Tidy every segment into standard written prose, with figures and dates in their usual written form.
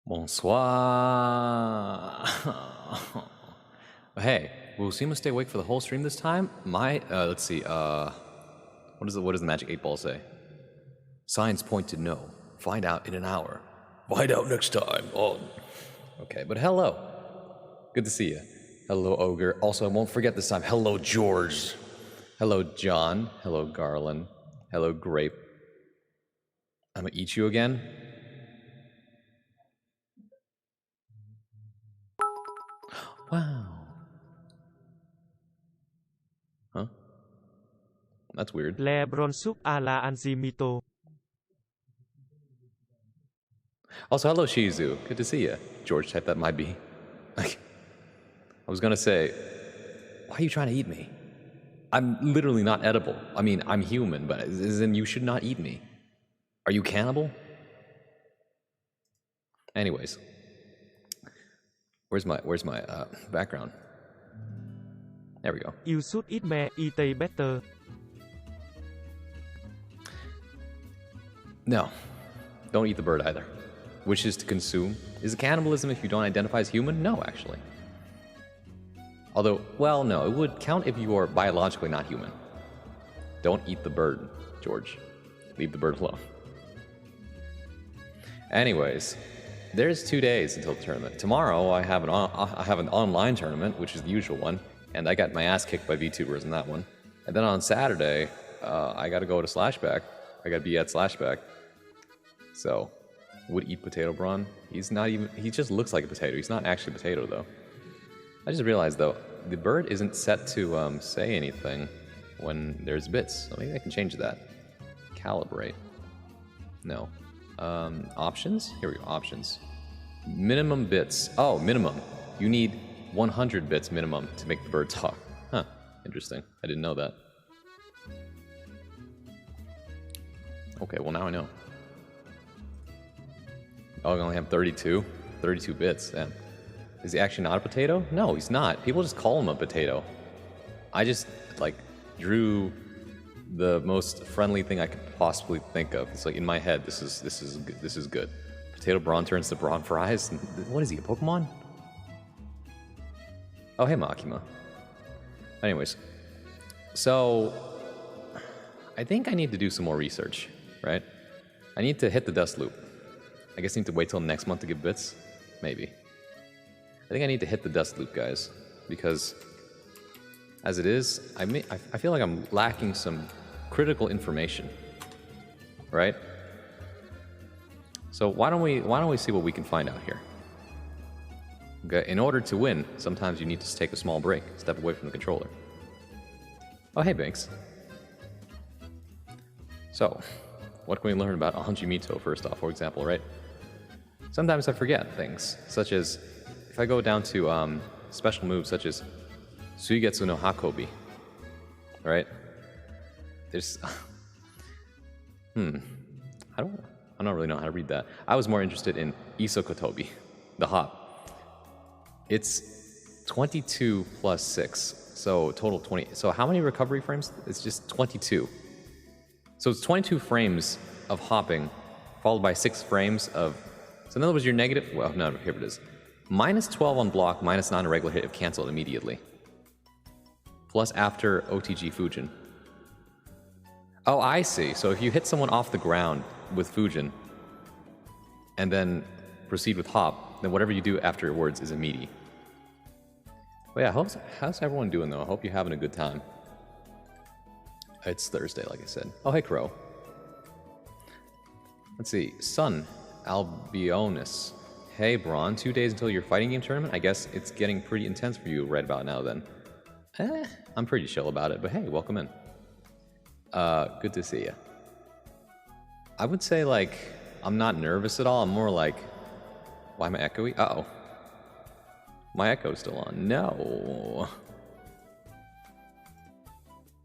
Bonsoir. Hey, will Seema stay awake for the whole stream this time? Let's see, what does the magic 8 ball say? Signs point to no. Find out in an hour. Find out next time on... Okay, but hello. Good to see you. Hello, Ogre. Also, I won't forget this time. Hello, George. Hello, John. Hello, Garland. Hello, Grape. I'm gonna eat you again? Wow. Huh? That's weird. LeBron sub à la Anzimito. Also, hello, Shizu. Good to see you. George typed that might be. I was gonna say, why are you trying to eat me? I'm literally not edible. I mean, I'm human, but as in you should not eat me. Are you cannibal? Anyways, where's my background? There we go. You should eat me, eat better. No, don't eat the bird either. Wishes to consume. Is it cannibalism if you don't identify as human? No, actually. Although, well, no, it would count if you are biologically not human. Don't eat the bird, George. Leave the bird alone. Anyways, there's 2 days until the tournament. Tomorrow, I have an online tournament, which is the usual one, and I got my ass kicked by VTubers in that one. And then on Saturday, I got to go to Slashback. I got to be at Slashback. So, would eat potato brawn. He's not even. He just looks like a potato. He's not actually a potato, though. I just realized, though, the bird isn't set to say anything when there's bits. So maybe I can change that. Calibrate. No. Options? Here we go. Options. Minimum bits. Oh, minimum. You need 100 bits minimum to make the bird talk. Huh. Interesting. I didn't know that. Okay, well now I know. Oh, I only have 32? 32 bits. Damn. Is he actually not a potato? No, he's not. People just call him a potato. I just, like, drew the most friendly thing I could possibly think of. It's like, in my head, this is good. Potato Brawn turns to Brawn Fries. What is he, a Pokemon? Oh, hey, Makima. Anyways. So, I think I need to do some more research, right? I need to hit the dust loop. I guess I need to wait till next month to give bits? Maybe. I think I need to hit the dust loop, guys, because as it is, I feel like I'm lacking some critical information, right? So why don't we see what we can find out here? Okay, in order to win, sometimes you need to take a small break, step away from the controller. Oh, hey, Banks. So, what can we learn about Anjimito first off, for example, right? Sometimes I forget things, such as if I go down to special moves such as Suigetsu no Hakobi, right? There's... I don't really know how to read that. I was more interested in Isokotobi, the hop. It's 22 plus 6, so total 20. So how many recovery frames? It's just 22. So it's 22 frames of hopping, followed by 6 frames of... So in other words, you're negative... Well, no, here it is. Minus 12 on block, minus 9 on regular hit if cancelled immediately. Plus after OTG Fujin. Oh, I see. So if you hit someone off the ground with Fujin, and then proceed with hop, then whatever you do afterwards is immediate. But yeah, how's everyone doing, though? I hope you're having a good time. It's Thursday, like I said. Oh, hey, Crow. Let's see. Sun Albionus. Hey, Braun. 2 days until your fighting game tournament? I guess it's getting pretty intense for you right about now, then. I'm pretty chill about it, but hey, welcome in. Good to see you. I would say, like, I'm not nervous at all. I'm more like, why am I echoey? Uh-oh. My echo's still on. No.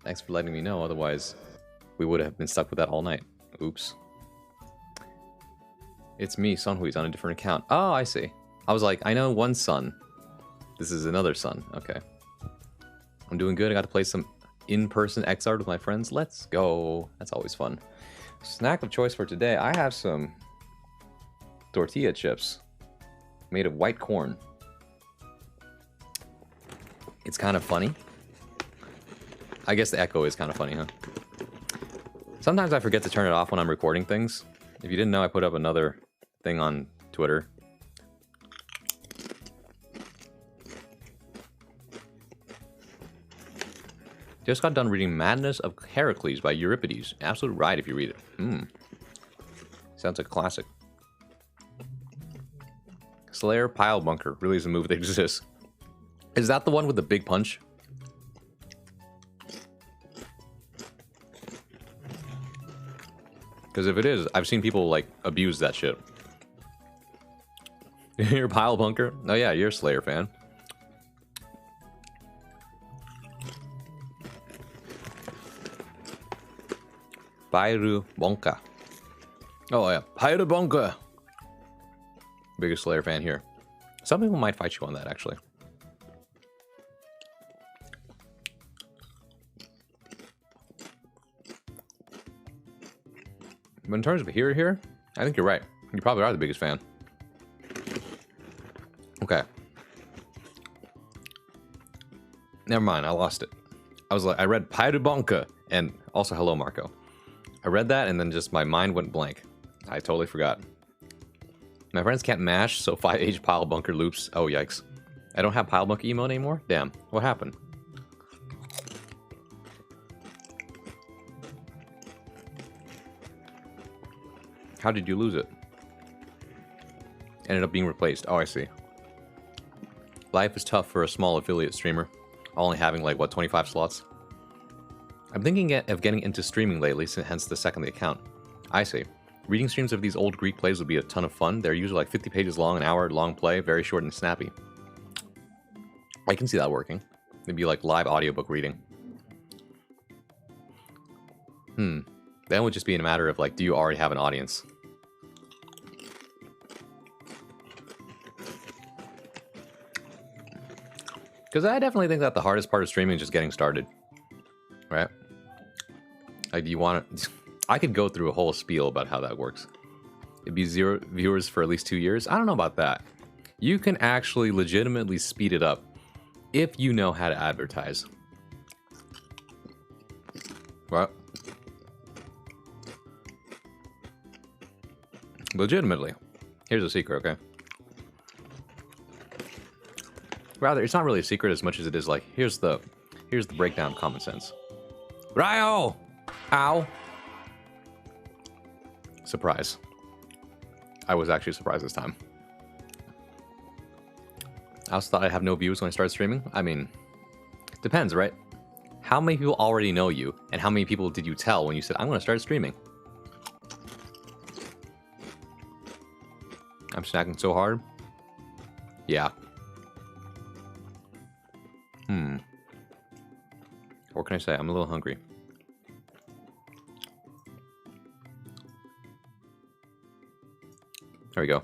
Thanks for letting me know, otherwise we would have been stuck with that all night. Oops. It's me, Sunhui's on a different account. Oh, I see. I was like, I know one Sun. This is another Sun. Okay. I'm doing good. I got to play some in-person XR with my friends. Let's go. That's always fun. Snack of choice for today. I have some tortilla chips. made of white corn. It's kind of funny. I guess the echo is kind of funny, huh? Sometimes I forget to turn it off when I'm recording things. If you didn't know, I put up another thing on Twitter. Just got done reading Madness of Heracles by Euripides. Absolute ride if you read it. Sounds like a classic. Slayer Pile Bunker really is a move that exists. Is that the one with the big punch? Because if it is, I've seen people like abuse that shit. You're Pile Bunker? Oh yeah, you're a Slayer fan. Pairu Bonka. Oh yeah, Pairu Bonka. Biggest Slayer fan here. Some people might fight you on that, actually. But in terms of here, I think you're right. You probably are the biggest fan. Okay. Never mind, I lost it. I was like, I read Pairu Bonka and also Hello Marco. I read that and then just my mind went blank. I totally forgot. My friends can't mash, so 5H Pile Bunker loops. Oh, yikes. I don't have Pile Bunker emote anymore? Damn. What happened? How did you lose it? Ended up being replaced. Oh, I see. Life is tough for a small affiliate streamer. Only having, like, what, 25 slots? I'm thinking of getting into streaming lately, hence the second account. I see. Reading streams of these old Greek plays would be a ton of fun. They're usually like 50 pages long, an hour long play, very short and snappy. I can see that working. It'd be like live audiobook reading. Then it would just be a matter of like, do you already have an audience? Because I definitely think that the hardest part of streaming is just getting started. Right? Like, do you want to... I could go through a whole spiel about how that works. It'd be 0 viewers for at least 2 years. I don't know about that. You can actually legitimately speed it up if you know how to advertise. What? Legitimately. Here's a secret, okay? Rather, it's not really a secret as much as it is like, here's the breakdown of common sense. Ryo! Ow! Surprise. I was actually surprised this time. I also thought I'd have no views when I started streaming. I mean, depends, right? How many people already know you, and how many people did you tell when you said, I'm going to start streaming? I'm snacking so hard. Yeah. What can I say? I'm a little hungry. There we go.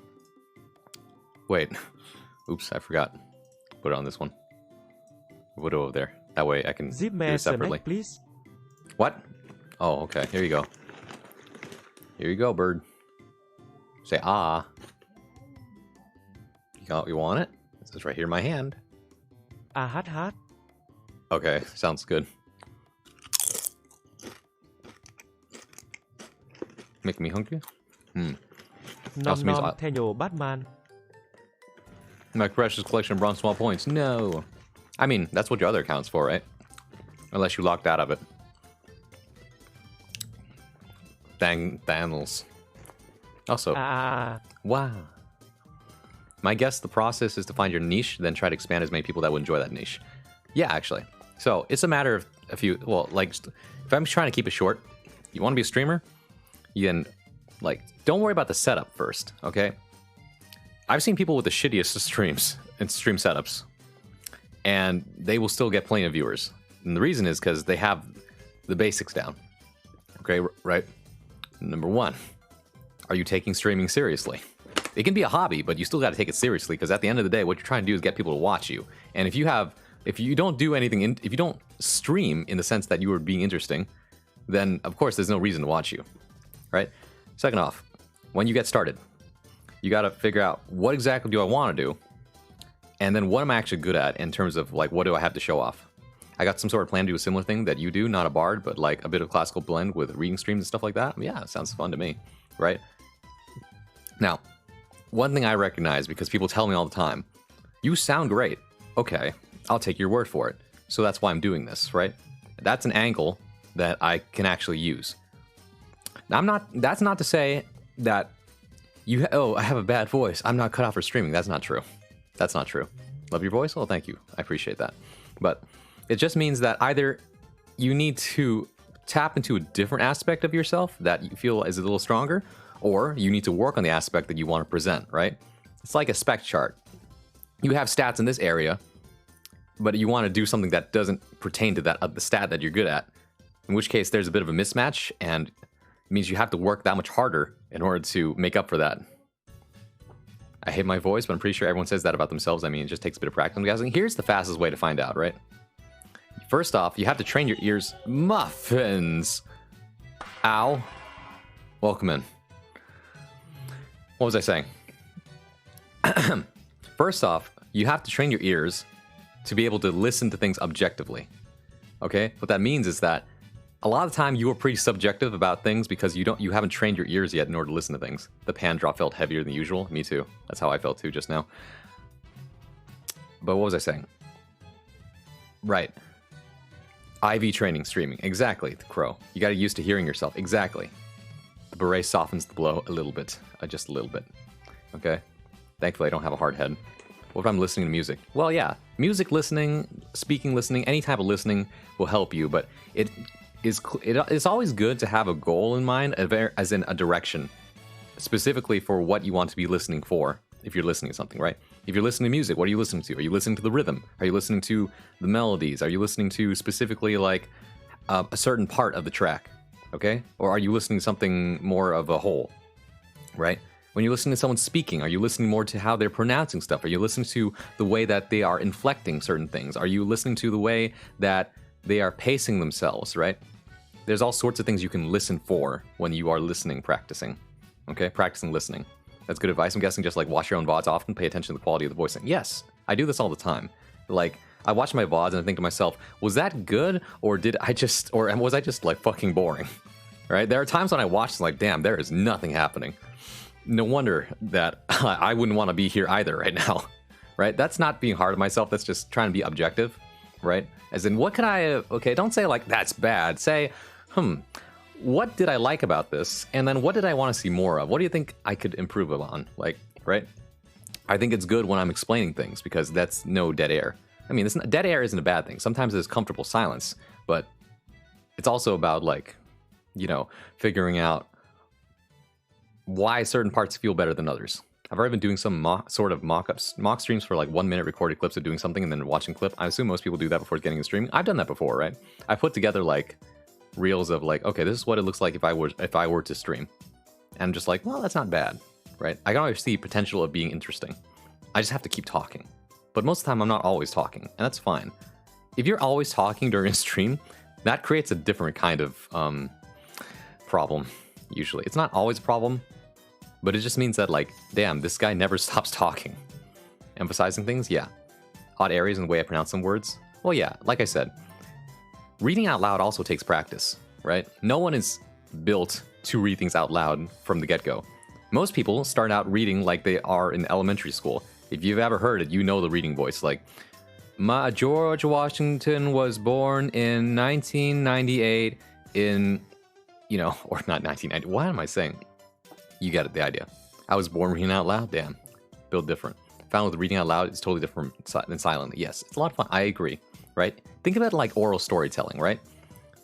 Wait. Oops, I forgot. Put it on this one. Put it over there. That way I can do it separately. Please. What? Oh, okay. Here you go. Here you go, bird. Say ah. You want it? It's right here in my hand. Hot. Okay, sounds good. Make me hungry? Nom theo dõi Batman. My precious collection of bronze small points. No. I mean, that's what your other account's for, right? Unless you locked out of it. Thanos. Also, wow. My guess, the process is to find your niche, then try to expand as many people that would enjoy that niche. Yeah, actually. So, it's a matter of a few... Well, like, if I'm trying to keep it short, you want to be a streamer, you can, like, don't worry about the setup first, okay? I've seen people with the shittiest streams and stream setups, and they will still get plenty of viewers. And the reason is because they have the basics down. Okay, right? Number one, are you taking streaming seriously? It can be a hobby, but you still got to take it seriously, because at the end of the day, what you're trying to do is get people to watch you. And if you don't do anything, if you don't stream in the sense that you are being interesting, then of course there's no reason to watch you, right? Second off, when you get started, You got to figure out what exactly do I want to do, and then what am I actually good at in terms of like what do I have to show off. I got some sort of plan to do a similar thing that you do, not a bard, but like a bit of classical blend with reading streams and stuff like that. Yeah, it sounds fun to me, right? Now, one thing I recognize because people tell me all the time, you sound great. Okay, I'll take your word for it. So that's why I'm doing this, right? That's an angle that I can actually use. Now, that's not to say that I have a bad voice, I'm not cut out for streaming. That's not true. That's not true. Love your voice? Well, thank you. I appreciate that. But it just means that either you need to tap into a different aspect of yourself that you feel is a little stronger, or you need to work on the aspect that you want to present, right? It's like a spec chart. You have stats in this area, but you want to do something that doesn't pertain to that the stat that you're good at, in which case there's a bit of a mismatch, and it means you have to work that much harder in order to make up for that. I hate my voice, but I'm pretty sure everyone says that about themselves. I mean, it just takes a bit of practice. Guys, and here's the fastest way to find out, right? First off, you have to train your ears. Muffins! Ow. Welcome in. What was I saying? First off, you have to train your ears to be able to listen to things objectively. Okay? What that means is that a lot of the time you are pretty subjective about things because you haven't trained your ears yet in order to listen to things. The pan drop felt heavier than usual. Me too. That's how I felt too just now. But what was I saying? Right. IV training streaming. Exactly, the crow. You got to get used to hearing yourself. Exactly. The beret softens the blow a little bit. Just a little bit. Okay? Thankfully, I don't have a hard head. What if I'm listening to music? Well, yeah. Music listening, speaking listening, any type of listening will help you, but it's always good to have a goal in mind, as in a direction, specifically for what you want to be listening for if you're listening to something, right? If you're listening to music, what are you listening to? Are you listening to the rhythm? Are you listening to the melodies? Are you listening to specifically like a certain part of the track, okay? Or are you listening to something more of a whole, right? When you're listening to someone speaking, are you listening more to how they're pronouncing stuff? Are you listening to the way that they are inflecting certain things? Are you listening to the way that they are pacing themselves, right? There's all sorts of things you can listen for when you are listening, practicing, okay? Practicing listening. That's good advice. I'm guessing just like watch your own VODs often, pay attention to the quality of the voicing. Yes, I do this all the time. Like, I watch my VODs and I think to myself, was that good? Or was I just like fucking boring? Right? There are times when I watch and like, damn, there is nothing happening. No wonder that I wouldn't want to be here either right now. Right? That's not being hard on myself. That's just trying to be objective. Right? As in, what could okay, don't say like, that's bad. Say, what did I like about this? And then what did I want to see more of? What do you think I could improve upon? Like, right? I think it's good when I'm explaining things because that's no dead air. I mean, dead air isn't a bad thing. Sometimes there's comfortable silence, but it's also about like, you know, figuring out why certain parts feel better than others. I've already been doing some mock streams for like 1 minute recorded clips of doing something and then watching clip. I assume most people do that before getting a stream. I've done that before, right? I put together like reels of like, okay, this is what it looks like if I were to stream. And I'm just like, well, that's not bad, right? I can always see potential of being interesting. I just have to keep talking. But most of the time, I'm not always talking, and that's fine. If you're always talking during a stream, that creates a different kind of problem, usually. It's not always a problem, but it just means that, like, damn, this guy never stops talking. Emphasizing things? Yeah. Odd areas in the way I pronounce some words? Well, yeah, like I said, reading out loud also takes practice, right? No one is built to read things out loud from the get-go. Most people start out reading like they are in elementary school. If you've ever heard it, you know the reading voice. Like, George Washington was born in 1998 in, you know, or not 1990. What am I saying? You get it, the idea. I was born reading out loud. Damn. Built different. Found with reading out loud, it's totally different than silently. Yes, it's a lot of fun. I agree, right? Think of it like oral storytelling, right?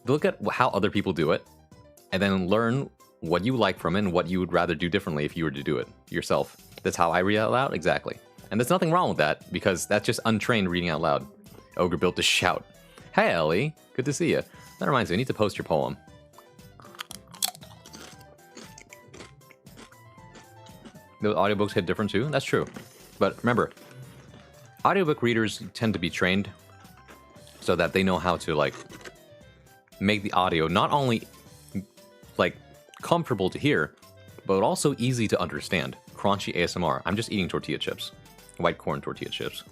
Look at how other people do it, and then learn what you like from it and what you would rather do differently if you were to do it yourself. That's how I read out loud? Exactly. And there's nothing wrong with that, because that's just untrained reading out loud. Ogre built to shout. Hey, Ellie. Good to see you. That reminds me, I need to post your poem. The audiobooks hit different too? That's true. But remember, audiobook readers tend to be trained so that they know how to, like, make the audio not only, like, comfortable to hear, but also easy to understand. crunchy ASMR. I'm just eating tortilla chips. White corn tortilla chips.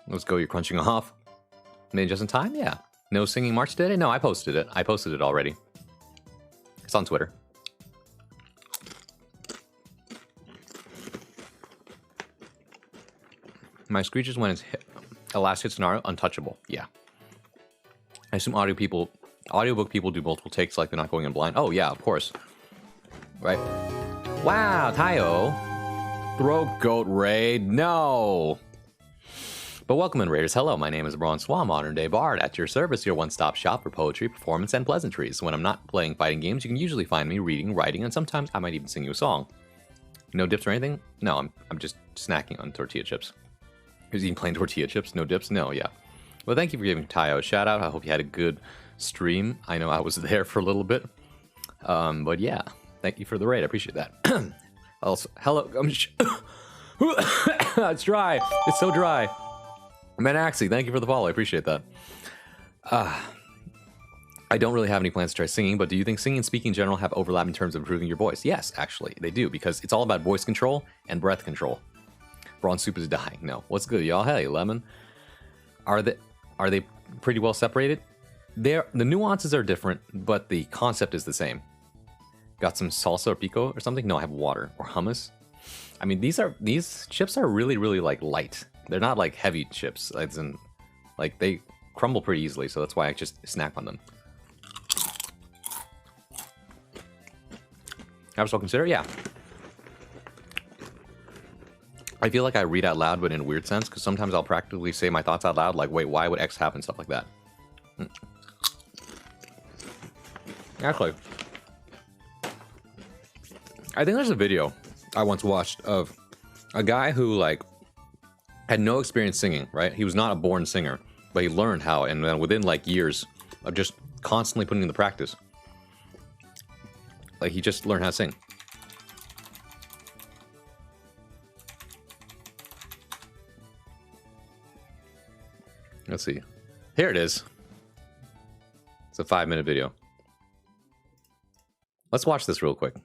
Let's go, you're crunching off. Made just in time? Yeah. No singing march today? No, I posted it. I posted it already. It's on Twitter. My screeches when it's a last hit scenario, untouchable. Yeah. I assume audiobook people do multiple takes like they're not going in blind. Oh, yeah, of course. Right? Wow, Tayo. Throat Goat Raid. No. But welcome in, Raiders. Hello, my name is Bronsois, modern day bard. At your service, your one-stop shop for poetry, performance, and pleasantries. When I'm not playing fighting games, you can usually find me reading, writing, and sometimes I might even sing you a song. No dips or anything? No, I'm just snacking on tortilla chips. Is eating plain tortilla chips? No dips? No, yeah. Well, thank you for giving Tayo a shout out. I hope you had a good stream. I know I was there for a little bit. But yeah, thank you for the raid. I appreciate that. Also, hello. It's dry. It's so dry. Manaxi, thank you for the follow. I appreciate that. I don't really have any plans to try singing, but do you think singing and speaking in general have overlap in terms of improving your voice? Yes, actually, they do, because it's all about voice control and breath control. Braun Soup is dying. No. What's good, y'all? Hey, Lemon. Are they pretty well separated? The nuances are different, but the concept is the same. Got some salsa or pico or something? No, I have water or hummus. I mean, these chips are really, really like light. They're not like heavy chips. As in, like they crumble pretty easily, so that's why I just snack on them. Ever so consider? Yeah. I feel like I read out loud, but in a weird sense, because sometimes I'll practically say my thoughts out loud, like, wait, why would X happen? Stuff like that. Actually, I think there's a video I once watched of a guy who, like, had no experience singing, right? He was not a born singer, but he learned how, and then within, like, years of just constantly putting in the practice, like, he just learned how to sing. Let's see. Here it is. It's a 5-minute video. Let's watch this real quick.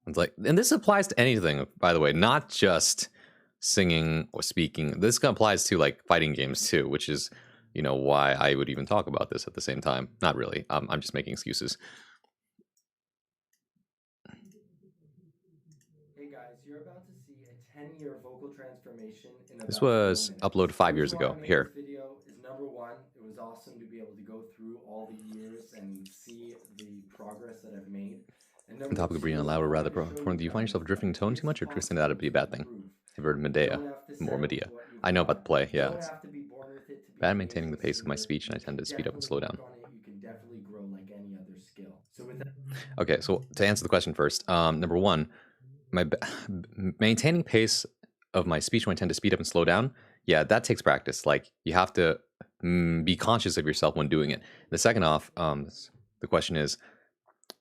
It's like, and this applies to anything, by the way, not just singing or speaking. This applies to like fighting games too, which is, you know, why I would even talk about this at the same time. Not really. I'm just making excuses. Hey guys, you're about to see a 10-year vocal transformation in This was uploaded 5 years ago. Here. This video is number one. It was awesome to be able to go through all the years and see the progress that I've made. And On topic of breathing out loud or rather performing, do you find yourself drifting tone too much or drifting that would be a bad thing? I've heard Medea, more Medea. I know about the play, yeah. It's bad at maintaining the pace of my speech and I tend to speed up and slow down. You can definitely grow like any other skill. So with that, okay, so to answer the question first, number one, maintaining pace of my speech when I tend to speed up and slow down, yeah, that takes practice. Like, you have to be conscious of yourself when doing it. The second off, the question is,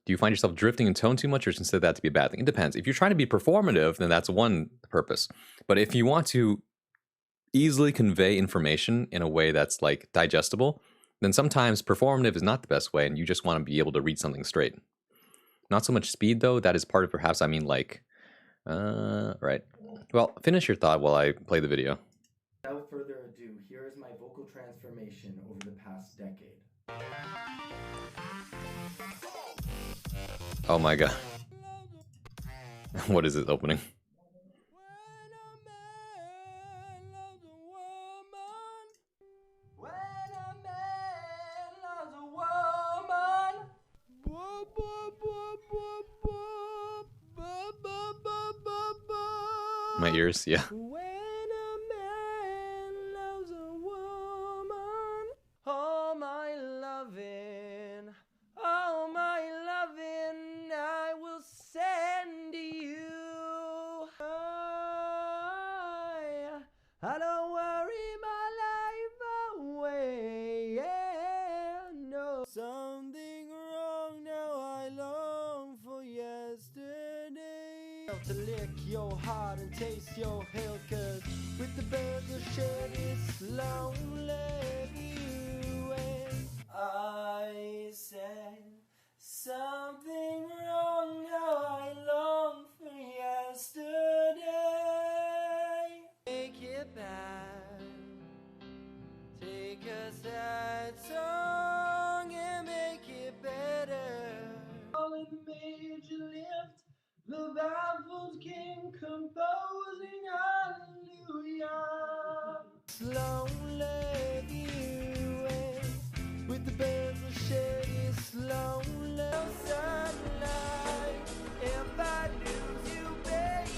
do you find yourself drifting in tone too much or consider that to be a bad thing? It depends. If you're trying to be performative, then that's one purpose. But if you want to easily convey information in a way that's like digestible, then sometimes performative is not the best way and you just want to be able to read something straight. Not so much speed though, that is part of perhaps, I mean like, right. Well, finish your thought while I play the video. Without further ado, here is my vocal transformation over the past decade. Oh my god. What is it opening? My ears, yeah. I don't worry my life away, yeah, no. Something wrong now, I long for yesterday. To lick your heart and taste your hell, cause with the burger shirt it's lonely. You and I said something wrong now, I long for yesterday. The baffled king composing hallelujah. Slowly away with the birds of shady slowly sunlight. If I lose you, baby,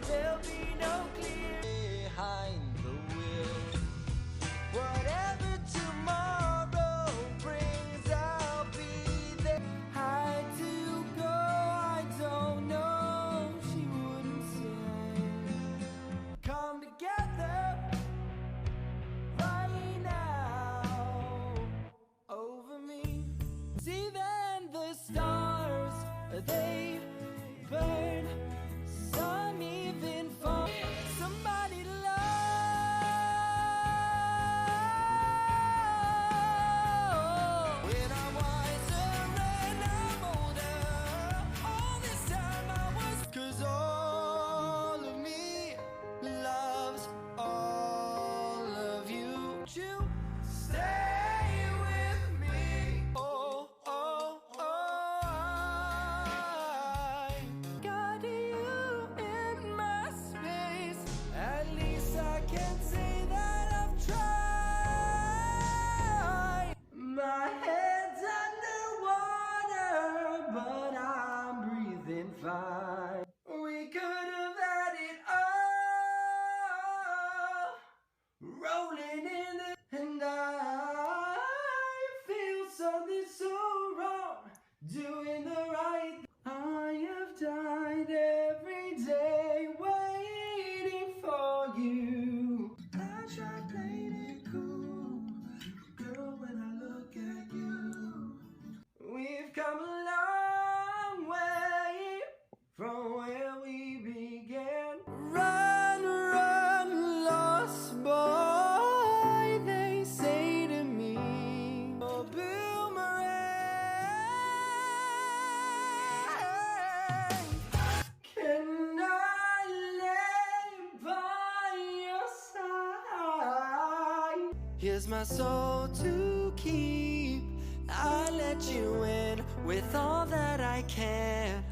there'll be no clear behind the wheel. Whatever tomorrow brings, I'll be there. High to go, I don't know, she wouldn't say. Come together right now over me. See then the stars, they burn. Some even fall. Somebody love. When I'm wiser and I'm older, all this time I was. 'Cause all of me loves all of you. You stay with me. Oh, oh, oh. I got you in my space. At least I can say that I've tried. My head's underwater, but I'm breathing fine. We could have had it all, rolling in it, and I feel something so wrong, doing the right. I have died every day waiting for you. I try playing it cool, girl, when I look at you. We've come a long way from where we began. Run, run, lost boy, they say to me. Oh, boomerang, can I lay by your side? Here's my soul to keep. I let you in with all that I can.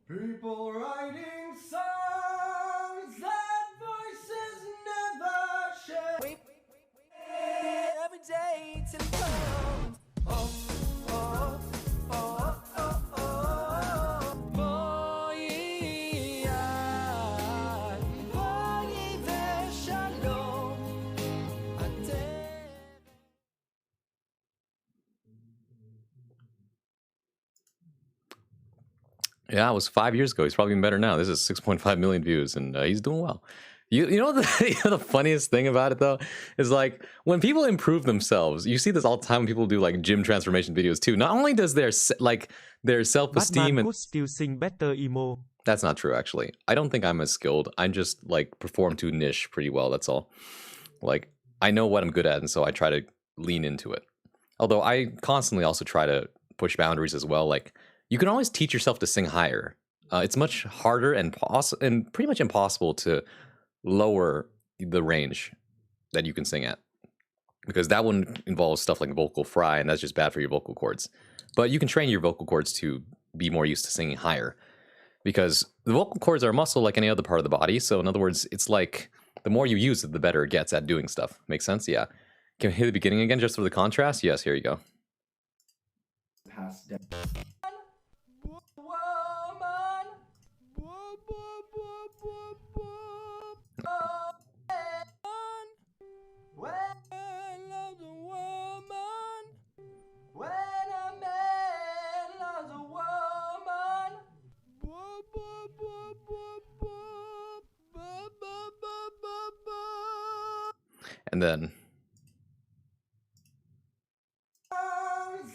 People writing songs that voices never share. Every day till it comes. Oh, oh, oh, oh, oh. Boy, shalom. Yeah, it was 5 years ago. He's probably even better now. This is 6.5 million views, and he's doing well. You know the funniest thing about it though is like when people improve themselves, you see this all the time when people do like gym transformation videos too. Not only does their self-esteem Batman and could still sing better emo. that's not true actually. I don't think I'm as skilled. I just like perform to niche pretty well. That's all. Like I know what I'm good at, and so I try to lean into it. Although I constantly also try to push boundaries as well. Like you can always teach yourself to sing higher. It's much harder and pretty much impossible to lower the range that you can sing at, because that one involves stuff like vocal fry, and that's just bad for your vocal cords. But you can train your vocal cords to be more used to singing higher, because the vocal cords are a muscle like any other part of the body. So in other words, it's like the more you use it, the better it gets at doing stuff. Makes sense? Yeah. Can we hear the beginning again just for the contrast? Yes, here you go. Past woman. When I love a woman, when a man loves a woman. And then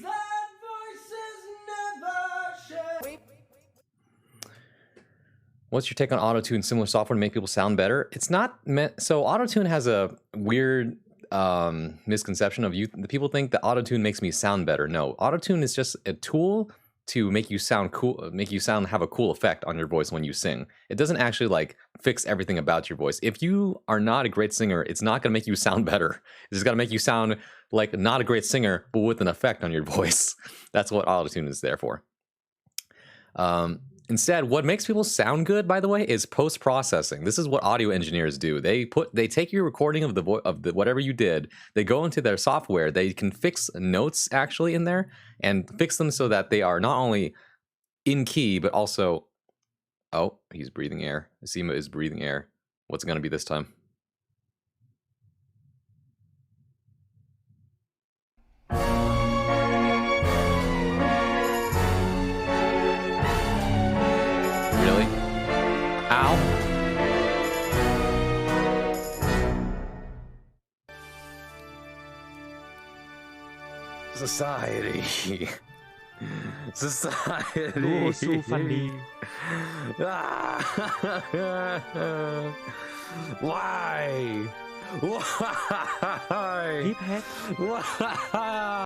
That voices never share. what's your take on autotune? Similar software to make people sound better? It's not meant. So autotune has a weird misconception of you. The people think that autotune makes me sound better. No, autotune is just a tool to make you sound cool, have a cool effect on your voice when you sing. It doesn't actually like fix everything about your voice. If you are not a great singer, it's not going to make you sound better. It's just going to make you sound like not a great singer, but with an effect on your voice. That's what autotune is there for. Instead, what makes people sound good, by the way, is post-processing. This is what audio engineers do. They take your recording of the whatever you did. They go into their software. They can fix notes actually in there and fix them so that they are not only in key but also. Oh, he's breathing air. Seema is breathing air. What's it gonna be this time? Really? Ow. Society. Society. ดูโอซูฟันดี Why? Why? ฮิปแฮก Why?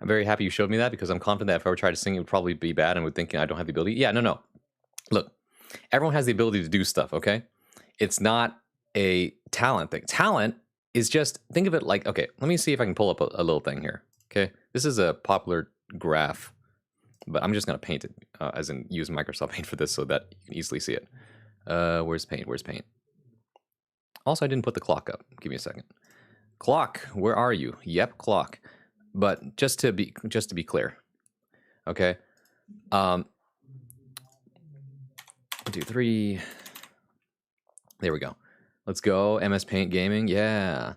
I'm very happy you showed me that because I'm confident that if I were to try to sing, it would probably be bad and would think I don't have the ability. Yeah, no. Look, everyone has the ability to do stuff, okay? It's not a talent thing. Talent is just, think of it like, okay, let me see if I can pull up a little thing here, okay? This is a popular graph, but I'm just going to paint it, as in use Microsoft Paint for this so that you can easily see it. Where's Paint? Where's Paint? Also, I didn't put the clock up. Give me a second. Clock, where are you? Yep, clock. But just to be clear, okay? 1, 2, 3. There we go. Let's go. MS Paint Gaming. Yeah.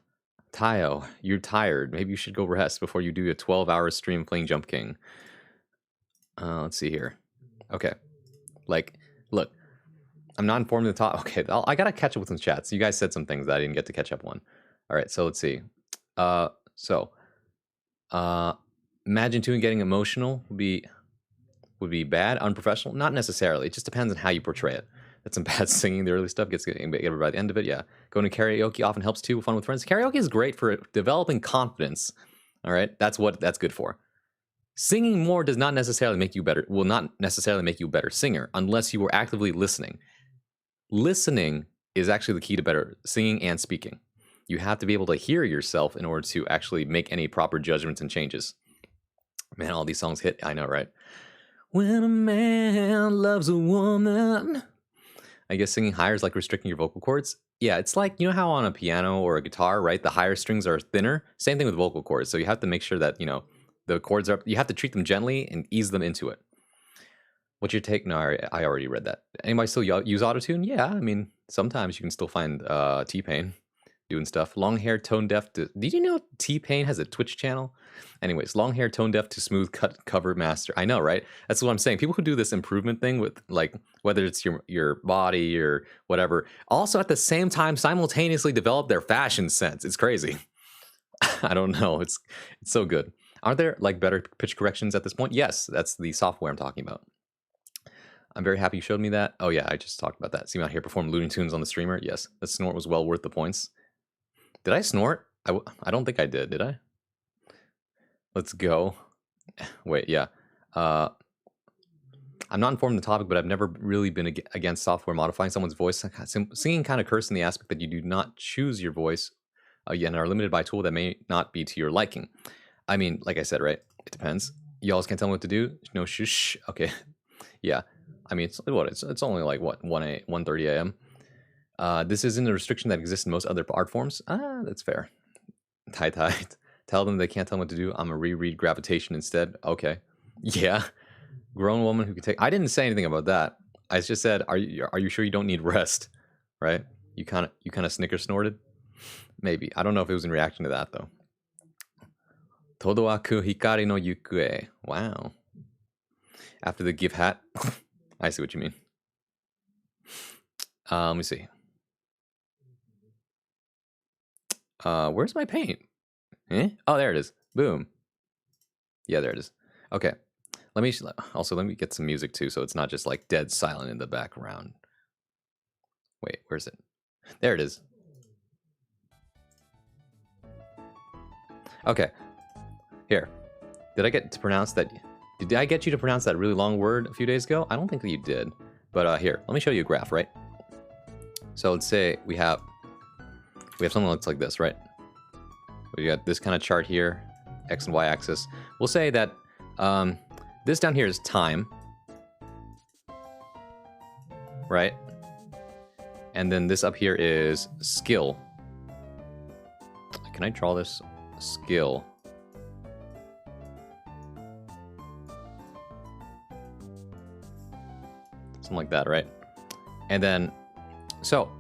Tayo, you're tired. Maybe you should go rest before you do a 12-hour stream playing Jump King. Let's see here. Okay. Like, look, I'm not informed of the top. Okay, I gotta catch up with some chats. You guys said some things that I didn't get to catch up on. All right, so let's see. Imagine too getting emotional would be bad, unprofessional. Not necessarily. It just depends on how you portray it. That's some bad singing. The early stuff gets by the end of it. Yeah, going to karaoke often helps too. Fun with friends. Karaoke is great for developing confidence. All right, that's what that's good for. Singing more does not necessarily make you better. Will not necessarily make you a better singer unless you are actively listening. Listening is actually the key to better singing and speaking. You have to be able to hear yourself in order to actually make any proper judgments and changes. Man, all these songs hit. I know, right? When a man loves a woman. I guess singing higher is like restricting your vocal cords. Yeah, it's like, you know how on a piano or a guitar, right, the higher strings are thinner? Same thing with vocal cords. So you have to make sure that, you know, the chords are, you have to treat them gently and ease them into it. What's your take? No, I already read that. Anybody still use autotune? Yeah, I mean, sometimes you can still find T-Pain doing stuff. Long hair, tone deaf. Did you know T-Pain has a Twitch channel? Anyways, long hair, tone deaf to smooth cut cover master. I know, right? That's what I'm saying. People who do this improvement thing with, like, whether it's your body or whatever, also at the same time simultaneously develop their fashion sense. It's crazy. I don't know. It's so good. Aren't there like better pitch corrections at this point? Yes, that's the software I'm talking about. I'm very happy you showed me that. Oh yeah, I just talked about that. See me out here perform Looney Tunes on the streamer. Yes, the snort was well worth the points. Did I snort? I don't think I did I? Let's go. Wait, yeah. I'm not informed on the topic, but I've never really been against software modifying someone's voice. Singing kind of curse in the aspect that you do not choose your voice and are limited by a tool that may not be to your liking. I mean, like I said, right? It depends. Y'all can't tell me what to do. No shush. Okay. Yeah. I mean, it's only like what 1:30 a.m. This isn't a restriction that exists in most other art forms. That's fair. Tai. Tell them they can't tell them what to do. I'm gonna reread Gravitation instead. Okay. Yeah. Grown woman who can take. I didn't say anything about that. I just said, are you sure you don't need rest? Right? You kind of snicker snorted. Maybe. I don't know if it was in reaction to that though. Todoaku hikari no yukue. Wow. After the give hat. I see what you mean. Let me see. Where's my paint? Oh, there it is. Boom. Yeah, there it is. Okay. Let me get some music too, so it's not just like dead silent in the background. Wait, where's it? There it is. Okay. Here. Did I get to pronounce that? Did I get you to pronounce that really long word a few days ago? I don't think that you did. But here, let me show you a graph, right? So let's say we have something that looks like this, right? We got this kind of chart here, X and Y axis. We'll say that this down here is time, right? And then this up here is skill. Can I draw this? Skill. Something like that, right? And then, so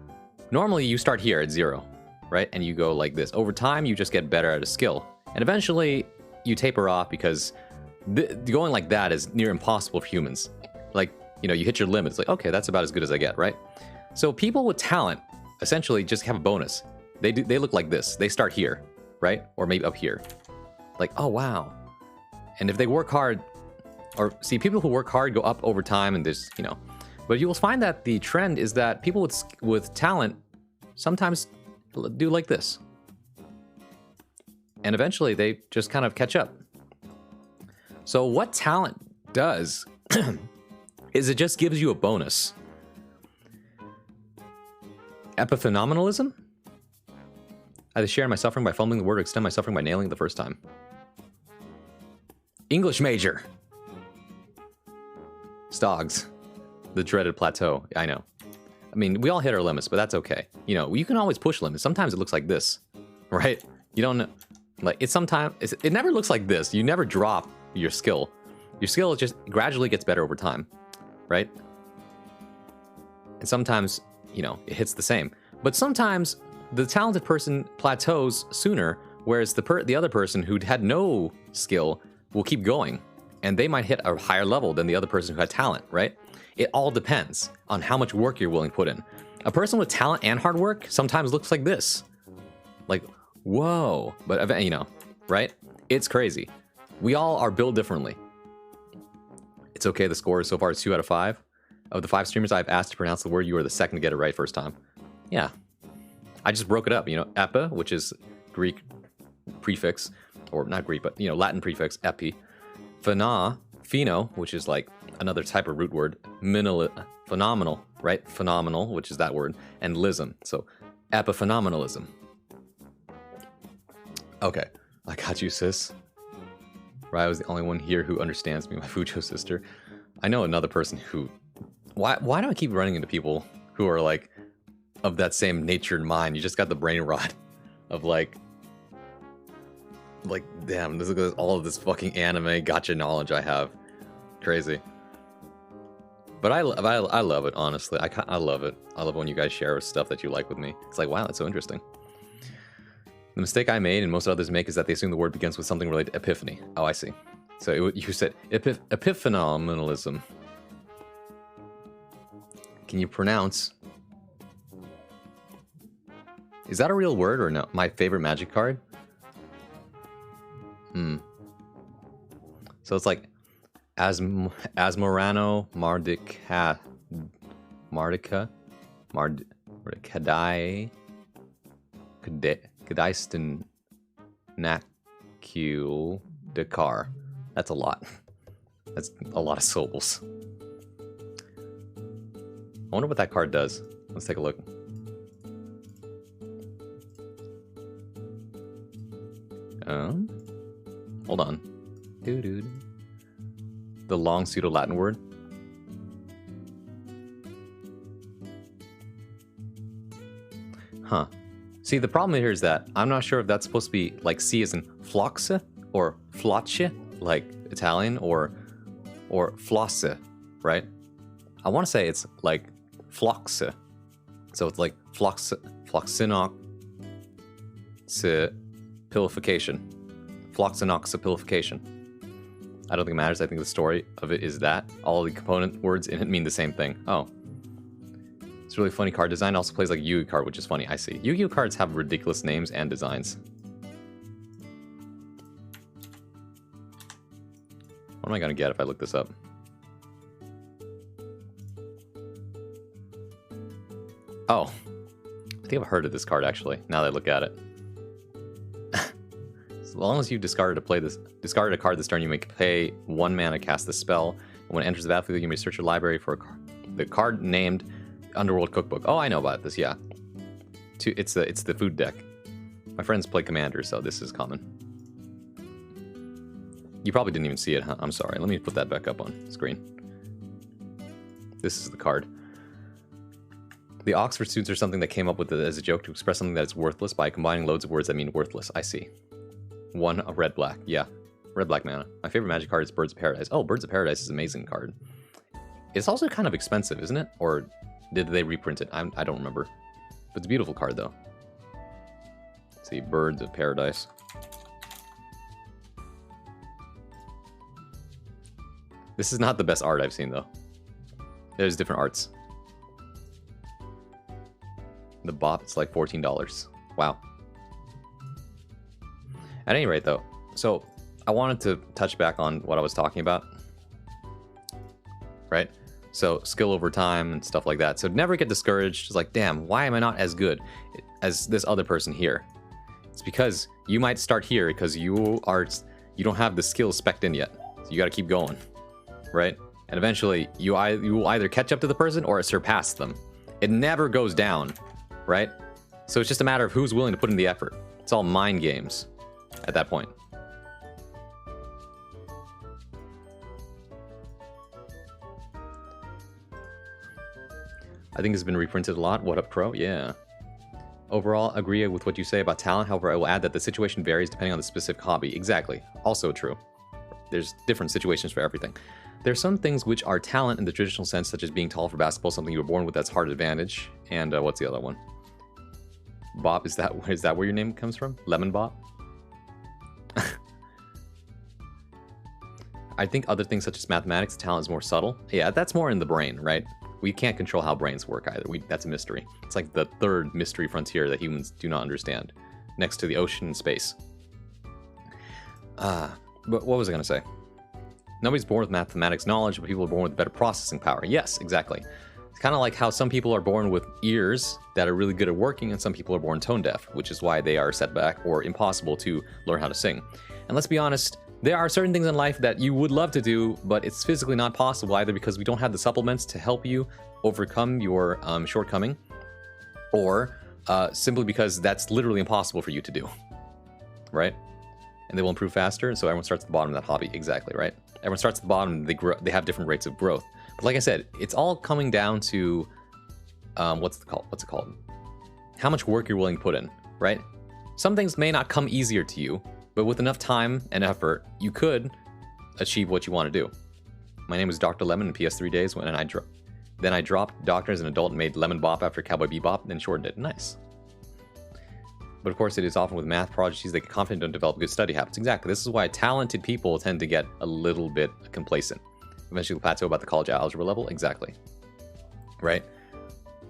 normally you start here at 0, right? And you go like this. Over time, you just get better at a skill. And eventually, you taper off because going like that is near impossible for humans. Like, you know, you hit your limit. It's like, okay, that's about as good as I get, right? So people with talent essentially just have a bonus. They look like this. They start here, right? Or maybe up here. Like, oh, wow. And if they work hard, or see, people who work hard go up over time and there's, you know. But you will find that the trend is that people with talent sometimes do like this. And eventually they just kind of catch up. So what talent does is it just gives you a bonus. Epiphenomenalism? I share my suffering by fumbling the word or extend my suffering by nailing it the first time. English major. Stogs. The dreaded plateau. I know. I mean, we all hit our limits, but that's okay. You know, you can always push limits. Sometimes it looks like this, right? You don't know. Like, it never looks like this. You never drop your skill. Your skill just gradually gets better over time, right? And sometimes, you know, it hits the same. But sometimes the talented person plateaus sooner, whereas the other person who had no skill will keep going. And they might hit a higher level than the other person who had talent, right? It all depends on how much work you're willing to put in. A person with talent and hard work sometimes looks like this. Like, whoa. But, you know, right? It's crazy. We all are built differently. It's okay, the score so far is 2 out of 5. Of the 5 streamers I've asked to pronounce the word, you are the second to get it right first time. Yeah. I just broke it up, you know, epi, which is Greek prefix, or not Greek, but, you know, Latin prefix, epi. Pheno, which is like another type of root word. Phenomenal, right? Phenomenal, which is that word. And lism, so epiphenomenalism. Okay, I got you, sis. Right, I was the only one here who understands me, my Fujo sister. I know another person who... Why do I keep running into people who are like of that same nature and mind? You just got the brain rot of like, damn, look at all of this fucking anime gotcha knowledge I have. Crazy. But I love it, honestly. I love it. I love when you guys share stuff that you like with me. It's like, wow, that's so interesting. The mistake I made and most others make is that they assume the word begins with something related to epiphany. Oh, I see. So you said epiphenomenalism. Can you pronounce? Is that a real word or no? My favorite magic card? So it's like Asmorano Kadaistan Nakul Dakar. That's a lot. That's a lot of syllables. I wonder what that card does. Let's take a look. Hold on. The long pseudo-Latin word. Huh. See, the problem here is that I'm not sure if that's supposed to be like C as in floxe or flocce, like Italian, or flosse, right? I want to say it's like floxe. So it's like floxinoxipilification. Floxinoxipilification. I don't think it matters. I think the story of it is that all the component words in it mean the same thing. Oh. It's really funny card design. It also plays like a Yu-Gi-Oh card, which is funny. I see. Yu-Gi-Oh cards have ridiculous names and designs. What am I gonna get if I look this up? Oh. I think I've heard of this card actually, now that I look at it. As long as you discarded a card this turn, you may pay 1 mana, cast the spell, and when it enters the battlefield, you may search your library for the card named Underworld Cookbook. Oh, I know about this, yeah. It's the food deck. My friends play Commander, so this is common. You probably didn't even see it, huh? I'm sorry. Let me put that back up on screen. This is the card. The Oxford students are something that came up with it as a joke to express something that is worthless by combining loads of words that mean worthless. I see. One, a red black. Yeah. Red black mana. My favorite Magic card is Birds of Paradise. Oh, Birds of Paradise is an amazing card. It's also kind of expensive, isn't it? Or did they reprint it? I don't remember. But it's a beautiful card, though. Let's see, Birds of Paradise. This is not the best art I've seen, though. There's different arts. The bop, it's like $14. Wow. At any rate, though, so I wanted to touch back on what I was talking about. Right? So skill over time and stuff like that. So never get discouraged. It's like, damn, why am I not as good as this other person here? It's because you might start here because you don't have the skills spec'd in yet. So you got to keep going, right? And eventually you will either catch up to the person or surpass them. It never goes down, right? So it's just a matter of who's willing to put in the effort. It's all mind games at that point. I think it's been reprinted a lot. What up, Crow? Yeah. Overall, agree with what you say about talent. However, I will add that the situation varies depending on the specific hobby. Exactly. Also true. There's different situations for everything. There are some things which are talent in the traditional sense, such as being tall for basketball, something you were born with that's hard advantage. And what's the other one? Bop, is that where your name comes from? Lemon Bop? I think other things such as mathematics, talent is more subtle. Yeah, that's more in the brain, right? We can't control how brains work either. That's a mystery. It's like the third mystery frontier that humans do not understand, next to the ocean and space. But what was I going to say? Nobody's born with mathematics knowledge, but people are born with better processing power. Yes, exactly. It's kind of like how some people are born with ears that are really good at working, and some people are born tone deaf, which is why they are set back or impossible to learn how to sing. And let's be honest, there are certain things in life that you would love to do, but it's physically not possible either because we don't have the supplements to help you overcome your shortcoming, or simply because that's literally impossible for you to do, right? And they will improve faster, and so everyone starts at the bottom of that hobby. Exactly, right? Everyone starts at the bottom, they have different rates of growth. But like I said, it's all coming down to, what's it called? How much work you're willing to put in, right? Some things may not come easier to you, but with enough time and effort, you could achieve what you want to do. My name was Dr. Lemon in PS3 days, then I dropped Doctor as an adult and made Lemon Bop after Cowboy Bebop, then shortened it. Nice. But of course, it is often with math prodigies that get confident don't develop good study habits. Exactly. This is why talented people tend to get a little bit complacent. Eventually plateau about the college algebra level. Exactly. Right?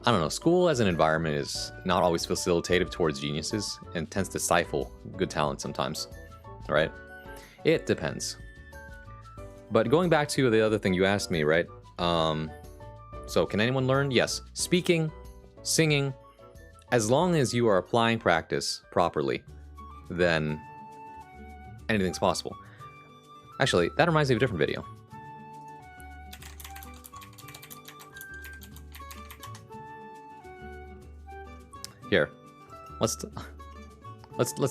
I don't know. School as an environment is not always facilitative towards geniuses and tends to stifle good talent sometimes. Right? It depends. But going back to the other thing you asked me, right? So can anyone learn? Yes. Speaking, singing, as long as you are applying practice properly, then anything's possible. Actually, that reminds me of a different video. Here, let's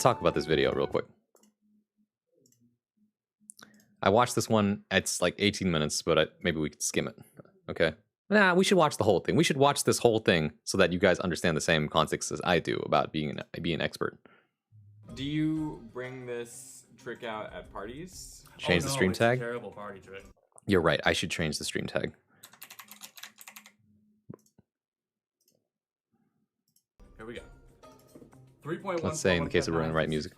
talk about this video real quick. I watched this one. It's like 18 minutes, but maybe we could skim it. Okay. Nah, we should watch the whole thing. We should watch this whole thing so that you guys understand the same context as I do about being an expert. Do you bring this trick out at parties? Change the stream tag? It's a terrible party trick. You're right. I should change the stream tag. Here we go. 3.1. Let's say in the case of running right music.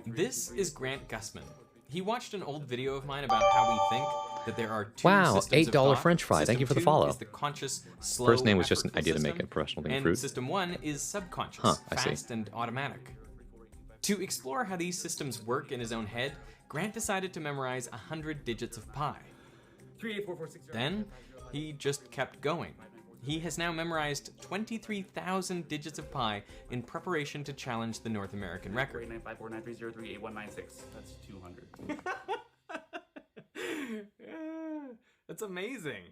This is Grant Gusman. He watched an old video of mine about how we think that there are two wow, systems of $8 thought. French fry. Thank you for the follow. Is the conscious, slow, First name was just an effortful idea to make system, a professional thing of and fruit. System 1 is subconscious, Huh, I see. fast and automatic. To explore how these systems work in his own head, Grant decided to memorize 100 digits of pi. 38446. Then, he just kept going. He has now memorized 23,000 digits of pi in preparation to challenge the North American record. 95493038196. That's 200. That's amazing.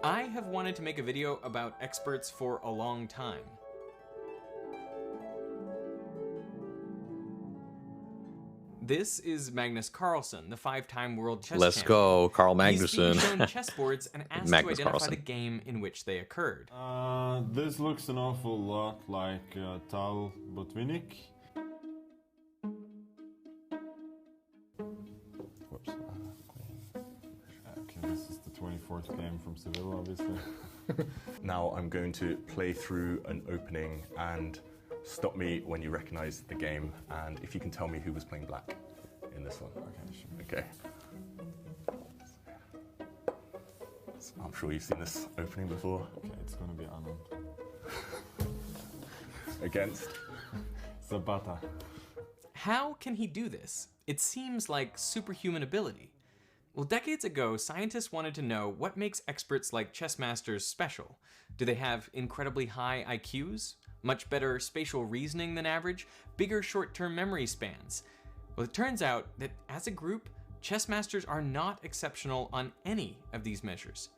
I have wanted to make a video about experts for a long time. This is Magnus Carlsen, the 5-time world chess Let's champion. go, Carl He's being Magnusson. shown chessboards and asked Magnus to identify Carlsen. the game in which they occurred. This looks an awful lot like Tal Botvinnik. Whoops. Okay, this is the 24th game from Seville, obviously. Now I'm going to play through an opening and stop me when you recognize the game, and if you can tell me who was playing black in this one. Okay, sure. Okay. So I'm sure you've seen this opening before. Okay, it's gonna be Anand. Against. Zapata. How can he do this? It seems like superhuman ability. Well, decades ago, scientists wanted to know what makes experts like chess masters special. Do they have incredibly high IQs? Much better spatial reasoning than average? Bigger short-term memory spans? Well, it turns out that as a group, chess masters are not exceptional on any of these measures.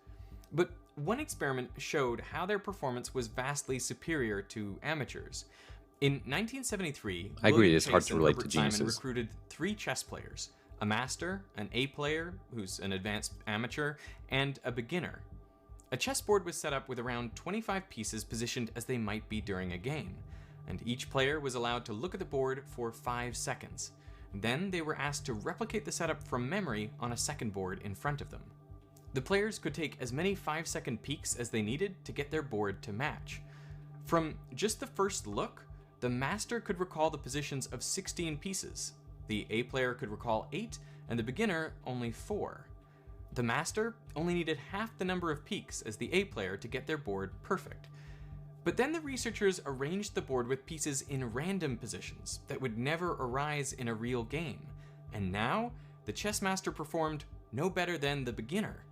But one experiment showed how their performance was vastly superior to amateurs. In 1973, I agree, William it's hard Chase to and relate Herbert to Simon geniuses. recruited 3 chess players: a master, an A player, who's an advanced amateur, and a beginner. A chessboard was set up with around 25 pieces positioned as they might be during a game, and each player was allowed to look at the board for 5 seconds. Then they were asked to replicate the setup from memory on a second board in front of them. The players could take as many 5-second peeks as they needed to get their board to match. From just the first look, the master could recall the positions of 16 pieces. The A player could recall 8, and the beginner only 4. The master only needed half the number of peeks as the A player to get their board perfect. But then the researchers arranged the board with pieces in random positions that would never arise in a real game. And now, the chess master performed no better than the beginner.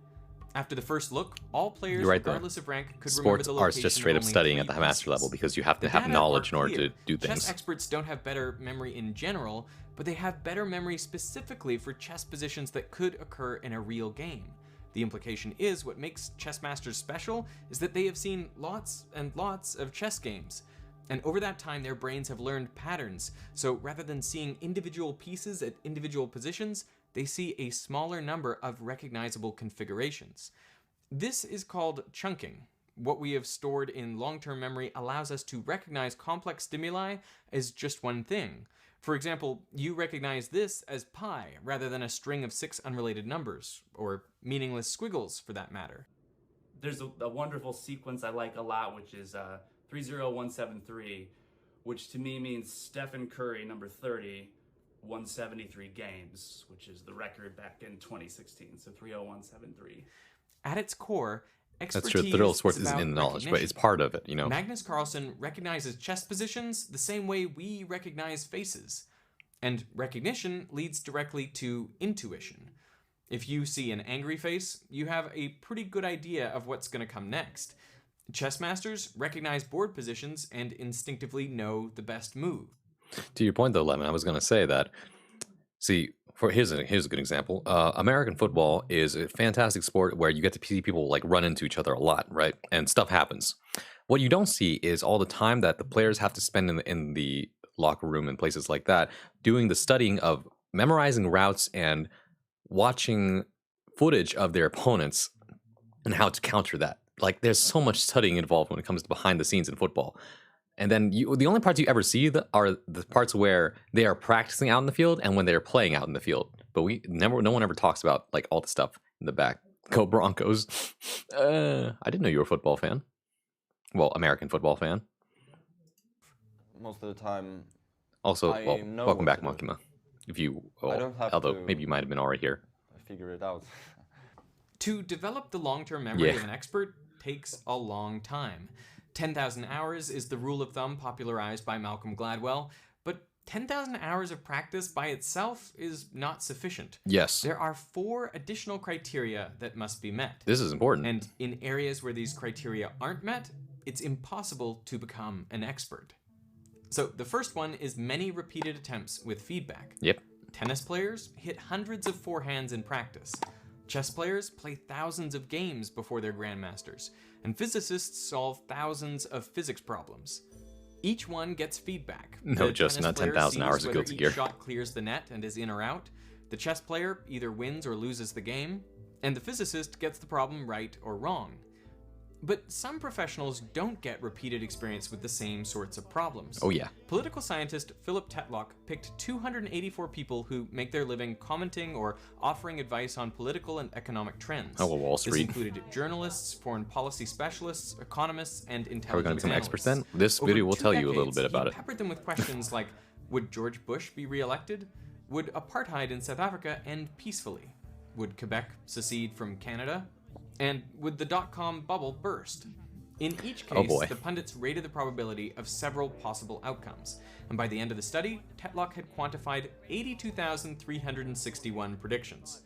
After the first look, all players, You're right, though. regardless of rank, could remember Sports the art's location just of straight up only studying 3 at the master pieces. level because you have to The have data knowledge in are order clear. to do Chess things. experts don't have better memory in general, but they have better memory specifically for chess positions that could occur in a real game. The implication is what makes chess masters special is that they have seen lots and lots of chess games. And over that time, their brains have learned patterns. So rather than seeing individual pieces at individual positions, they see a smaller number of recognizable configurations. This is called chunking. What we have stored in long-term memory allows us to recognize complex stimuli as just one thing. For example, you recognize this as pi rather than a string of 6 unrelated numbers, or meaningless squiggles for that matter. There's a wonderful sequence I like a lot, which is 30173, which to me means Stephen Curry, number 30, 173 games, which is the record back in 2016. So 30173. At its core, That's expertise true. The real sports is isn't about in the knowledge, but recognition. it's part of it, you know. Magnus Carlsen recognizes chess positions the same way we recognize faces. And recognition leads directly to intuition. If you see an angry face, you have a pretty good idea of what's going to come next. Chess masters recognize board positions and instinctively know the best move. To your point, though, Lemon, I was going to say that. See, here's a good example. American football is a fantastic sport where you get to see people like run into each other a lot, right? And stuff happens. What you don't see is all the time that the players have to spend in the locker room and places like that, doing the studying of memorizing routes and watching footage of their opponents and how to counter that. Like, there's so much studying involved when it comes to behind the scenes in football. And then the only parts you ever see are the parts where they are practicing out in the field and when they're playing out in the field. But no one ever talks about like all the stuff in the back. Go Broncos. I didn't know you were a football fan. Well, American football fan. Most of the time, Also, I well, know welcome what back, to do. Makima. If you, I don't have although to- maybe you might have been already here. I figure it out. To develop the long-term memory Yeah. of an expert takes a long time. 10,000 hours is the rule of thumb popularized by Malcolm Gladwell, but 10,000 hours of practice by itself is not sufficient. Yes, There are 4 additional criteria that must be met. this is important. And in areas where these criteria aren't met, it's impossible to become an expert. So the first one is many repeated attempts with feedback. Yep. Tennis players hit hundreds of forehands in practice. Chess players play thousands of games before they're grandmasters. And physicists solve thousands of physics problems. Each one gets feedback. No, The just tennis not player 10,000 hours sees of whether Guilty each Gear. shot clears the net and is in or out. The chess player either wins or loses the game, and the physicist gets the problem right or wrong. But some professionals don't get repeated experience with the same sorts of problems. Oh yeah. Political scientist Philip Tetlock picked 284 people who make their living commenting or offering advice on political and economic trends. Oh, well, Wall This Street. included journalists, foreign policy specialists, economists, and Are we intelligence going to some analysts. experts then? This Over video will 2 tell you a little decades, bit about he it. peppered them with questions like, would George Bush be re-elected? Would apartheid in South Africa end peacefully? Would Quebec secede from Canada? And would the dot-com bubble burst? In each Oh case, boy. the pundits rated the probability of several possible outcomes, and by the end of the study, Tetlock had quantified 82,361 predictions.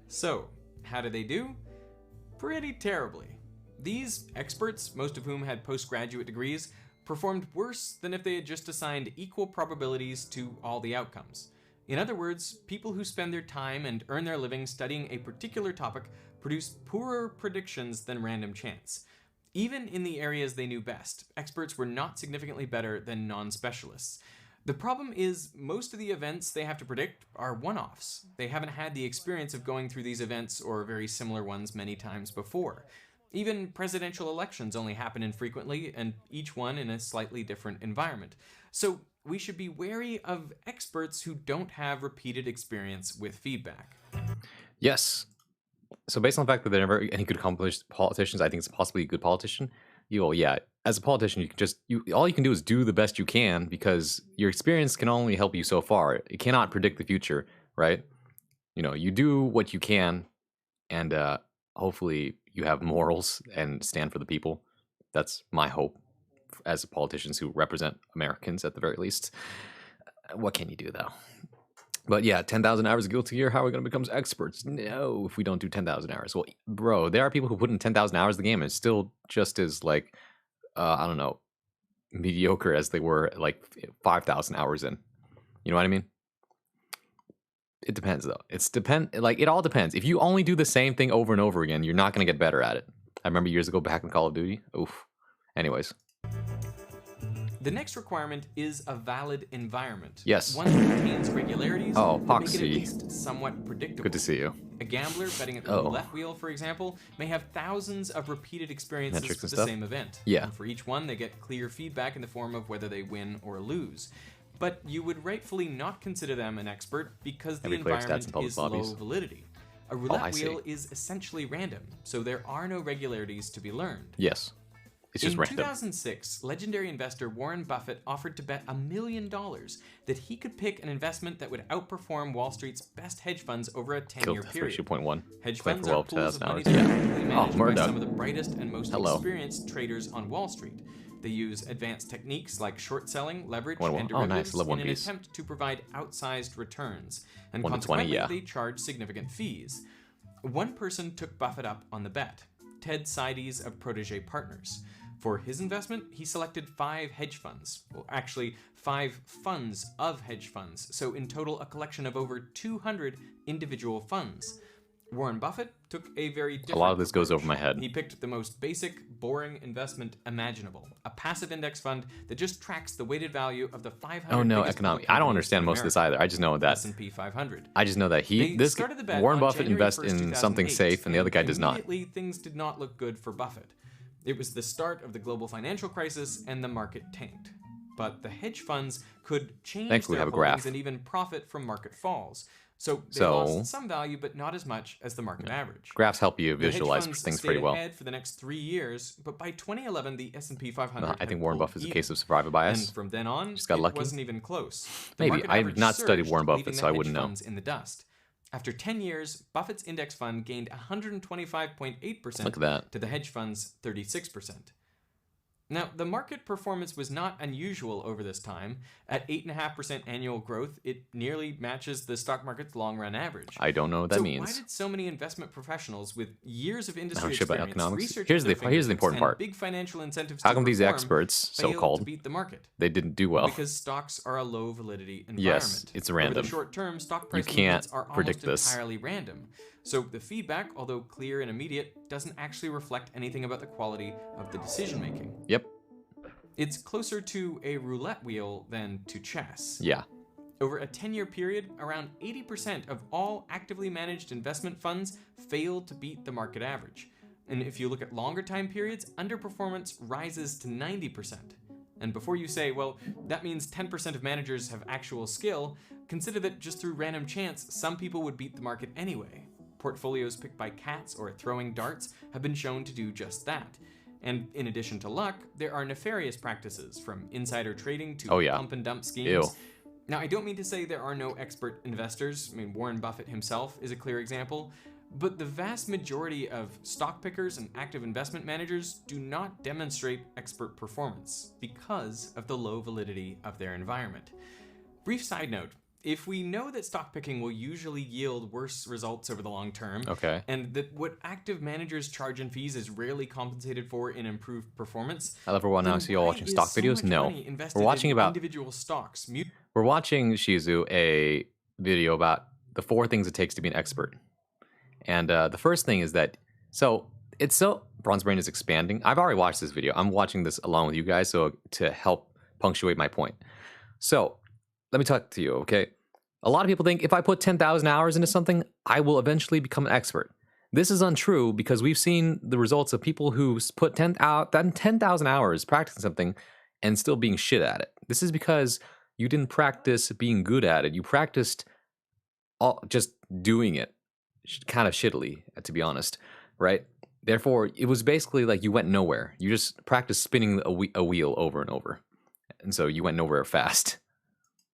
So, how did they do? Pretty terribly. These experts, most of whom had postgraduate degrees, performed worse than if they had just assigned equal probabilities to all the outcomes. In other words, people who spend their time and earn their living studying a particular topic produce poorer predictions than random chance. Even in the areas they knew best, experts were not significantly better than non-specialists. The problem is most of the events they have to predict are one-offs. They haven't had the experience of going through these events or very similar ones many times before. Even presidential elections only happen infrequently, and each one in a slightly different environment. So we should be wary of experts who don't have repeated experience with feedback. Yes. So based on the fact that there are never any good accomplished politicians, I think it's possibly a good politician. As a politician, you can just all you can do is do the best you can because your experience can only help you so far. It cannot predict the future, right? You do what you can, and hopefully you have morals and stand for the people. That's my hope as politicians who represent Americans at the very least. What can you do though? But yeah, 10,000 hours of Guilty Gear, how are we going to become experts? No, if we don't do 10,000 hours. Well, bro, there are people who put in 10,000 hours of the game and it's still just as, mediocre as they were, 5,000 hours in. You know what I mean? It depends, though. It all depends. If you only do the same thing over and over again, you're not going to get better at it. I remember years ago back in Call of Duty. Oof. Anyways. The next requirement is a valid environment. Yes. One that contains regularities Oh, that make it at Poxy. least somewhat predictable. Good to see you. A gambler betting at the Oh. roulette wheel, for example, may have thousands of repeated experiences Metrics with and the stuff? same event. Yeah. And for each one, they get clear feedback in the form of whether they win or lose. But you would rightfully not consider them an expert because the Every player stats in environment public is lobbies. low validity. A I roulette see. wheel is essentially random, so there are no regularities to be learned. Yes. It's just In random. 2006, legendary investor Warren Buffett offered to bet $1 million that he could pick an investment that would outperform Wall Street's best hedge funds over a 10-year Killed period. 3.1. Hedge Claim funds for are well, pools of 10,000 money hours. that are Yeah. actively managed by Murdoch. some of the brightest and most Hello. experienced traders on Wall Street. They use advanced techniques like short selling, leverage, One- and oh, nice. derivatives Love One in an Piece. attempt to provide outsized returns. And 1 to 20, consequently, yeah. they charge significant fees. One person took Buffett up on the bet, Ted Seides of Protege Partners. For his investment, he selected 5 hedge funds. Well, actually, 5 funds of hedge funds. So in total, a collection of over 200 individual funds. Warren Buffett took a very different A lot of this goes approach. over my head. He picked the most basic, boring investment imaginable. A passive index fund that just tracks the weighted value of the 500 Oh no, biggest economic. public I don't companies understand in most of this America. either. I just know that S&P 500. Warren They started the bet Buffett on January invests 1st, in something 2008, safe and the other guy does not. Immediately, things did not look good for Buffett. It was the start of the global financial crisis and the market tanked. But the hedge funds could change Thankfully, we their have a holdings graph. and even profit from market falls. So they So- lost some value, but not as much as the market average. Graphs help you The hedge visualize funds things stayed pretty well. ahead for the next 3 years, but by 2011, the S&P 500 I think had Warren pulled Buffett is a even. case of survival bias. And from then on, Just got it lucky. wasn't even close. The Maybe. market I've average not studied surged, Warren Buffett, leaving so the I hedge wouldn't know. funds in the dust. After 10 years, Buffett's index fund gained 125.8% Look at that. to the hedge fund's 36%. Now, the market performance was not unusual over this time. At 8.5% annual growth, it nearly matches the stock market's long-run average. I don't know what that So means. why did so many investment professionals with years of industry know shit about experience, economics. research Here's at their the important fingertips, part. and big financial incentives How to come these perform experts, fail so-called, to beat the market? they didn't do well? Because stocks are a low validity environment. Yes, it's Over random. the short term, stock price can't movements are predict almost this. entirely random. So the feedback, although clear and immediate, doesn't actually reflect anything about the quality of the decision making. Yep. It's closer to a roulette wheel than to chess. Yeah. Over a 10-year period, around 80% of all actively managed investment funds fail to beat the market average. And if you look at longer time periods, underperformance rises to 90%. And before you say, well, that means 10% of managers have actual skill, consider that just through random chance, some people would beat the market anyway. Portfolios picked by cats or throwing darts have been shown to do just that. And in addition to luck, there are nefarious practices, from insider trading to pump and dump schemes. Ew. Now, I don't mean to say there are no expert investors. I mean, Warren Buffett himself is a clear example. But the vast majority of stock pickers and active investment managers do not demonstrate expert performance because of the low validity of their environment. Brief side note. If we know that stock picking will usually yield worse results over the long term, and that what active managers charge in fees is rarely compensated for in improved performance, I love everyone now. So you all watching stock videos? No, we're watching about individual stocks. We're watching, Shizu, a video about the 4 things it takes to be an expert. And the first thing is that Bronze Brain is expanding. I've already watched this video. I'm watching this along with you guys, so to help punctuate my point. So let me talk to you, okay? A lot of people think if I put 10,000 hours into something, I will eventually become an expert. This is untrue because we've seen the results of people who put 10,000 hours practicing something and still being shit at it. This is because you didn't practice being good at it. You practiced just doing it kind of shittily, to be honest, right? Therefore, it was basically like you went nowhere. You just practiced spinning a wheel over and over. And so you went nowhere fast.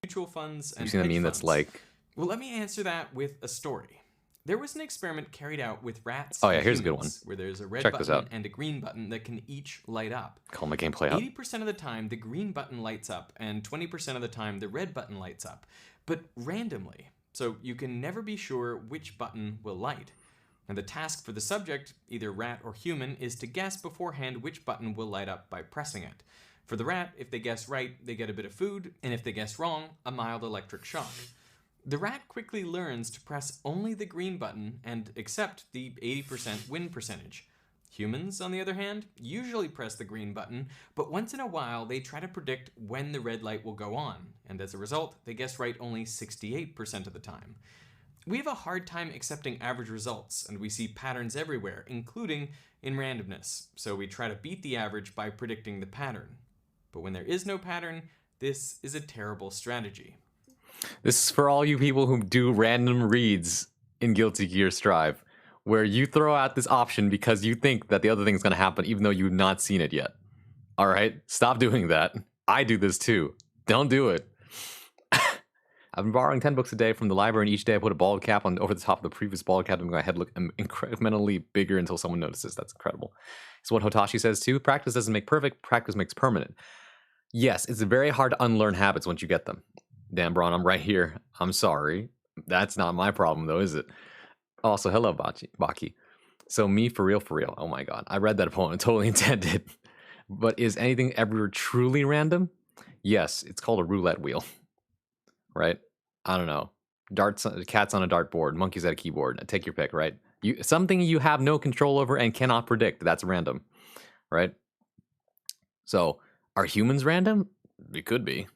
Mutual funds and you see what I mean? hedge That's funds. like... Well, let me answer that with a story. There was an experiment carried out with rats Oh yeah, and here's a good humans, one. where there's a red Check this button out. and a green button that can each light up. Call my gameplay out. 80% of the time, the green button lights up, and 20% of the time, the red button lights up, but randomly. So you can never be sure which button will light. And the task for the subject, either rat or human, is to guess beforehand which button will light up by pressing it. For the rat, if they guess right, they get a bit of food, and if they guess wrong, a mild electric shock. The rat quickly learns to press only the green button and accept the 80% win percentage. Humans, on the other hand, usually press the green button, but once in a while they try to predict when the red light will go on, and as a result, they guess right only 68% of the time. We have a hard time accepting average results, and we see patterns everywhere, including in randomness, so we try to beat the average by predicting the pattern. But when there is no pattern, this is a terrible strategy. This is for all you people who do random reads in Guilty Gear Strive, where you throw out this option because you think that the other thing is going to happen even though you've not seen it yet. All right? Stop doing that. I do this too. Don't do it. I've been borrowing 10 books a day from the library, and each day I put a bald cap on over the top of the previous bald cap to make my head look incrementally bigger until someone notices. That's incredible. It's what Hotashi says too. Practice doesn't make perfect, practice makes permanent. Yes, it's very hard to unlearn habits once you get them. Dan Braun, I'm right here. I'm sorry. That's not my problem though, is it? Also, hello, Baki. So me for real, for real. Oh my god. I read that opponent, totally intended. But is anything ever truly random? Yes, it's called a roulette wheel. Right? I don't know. Cats on a dartboard, monkeys at a keyboard. Take your pick, right? Something you have no control over and cannot predict. That's random. Right? So, are humans random? It could be.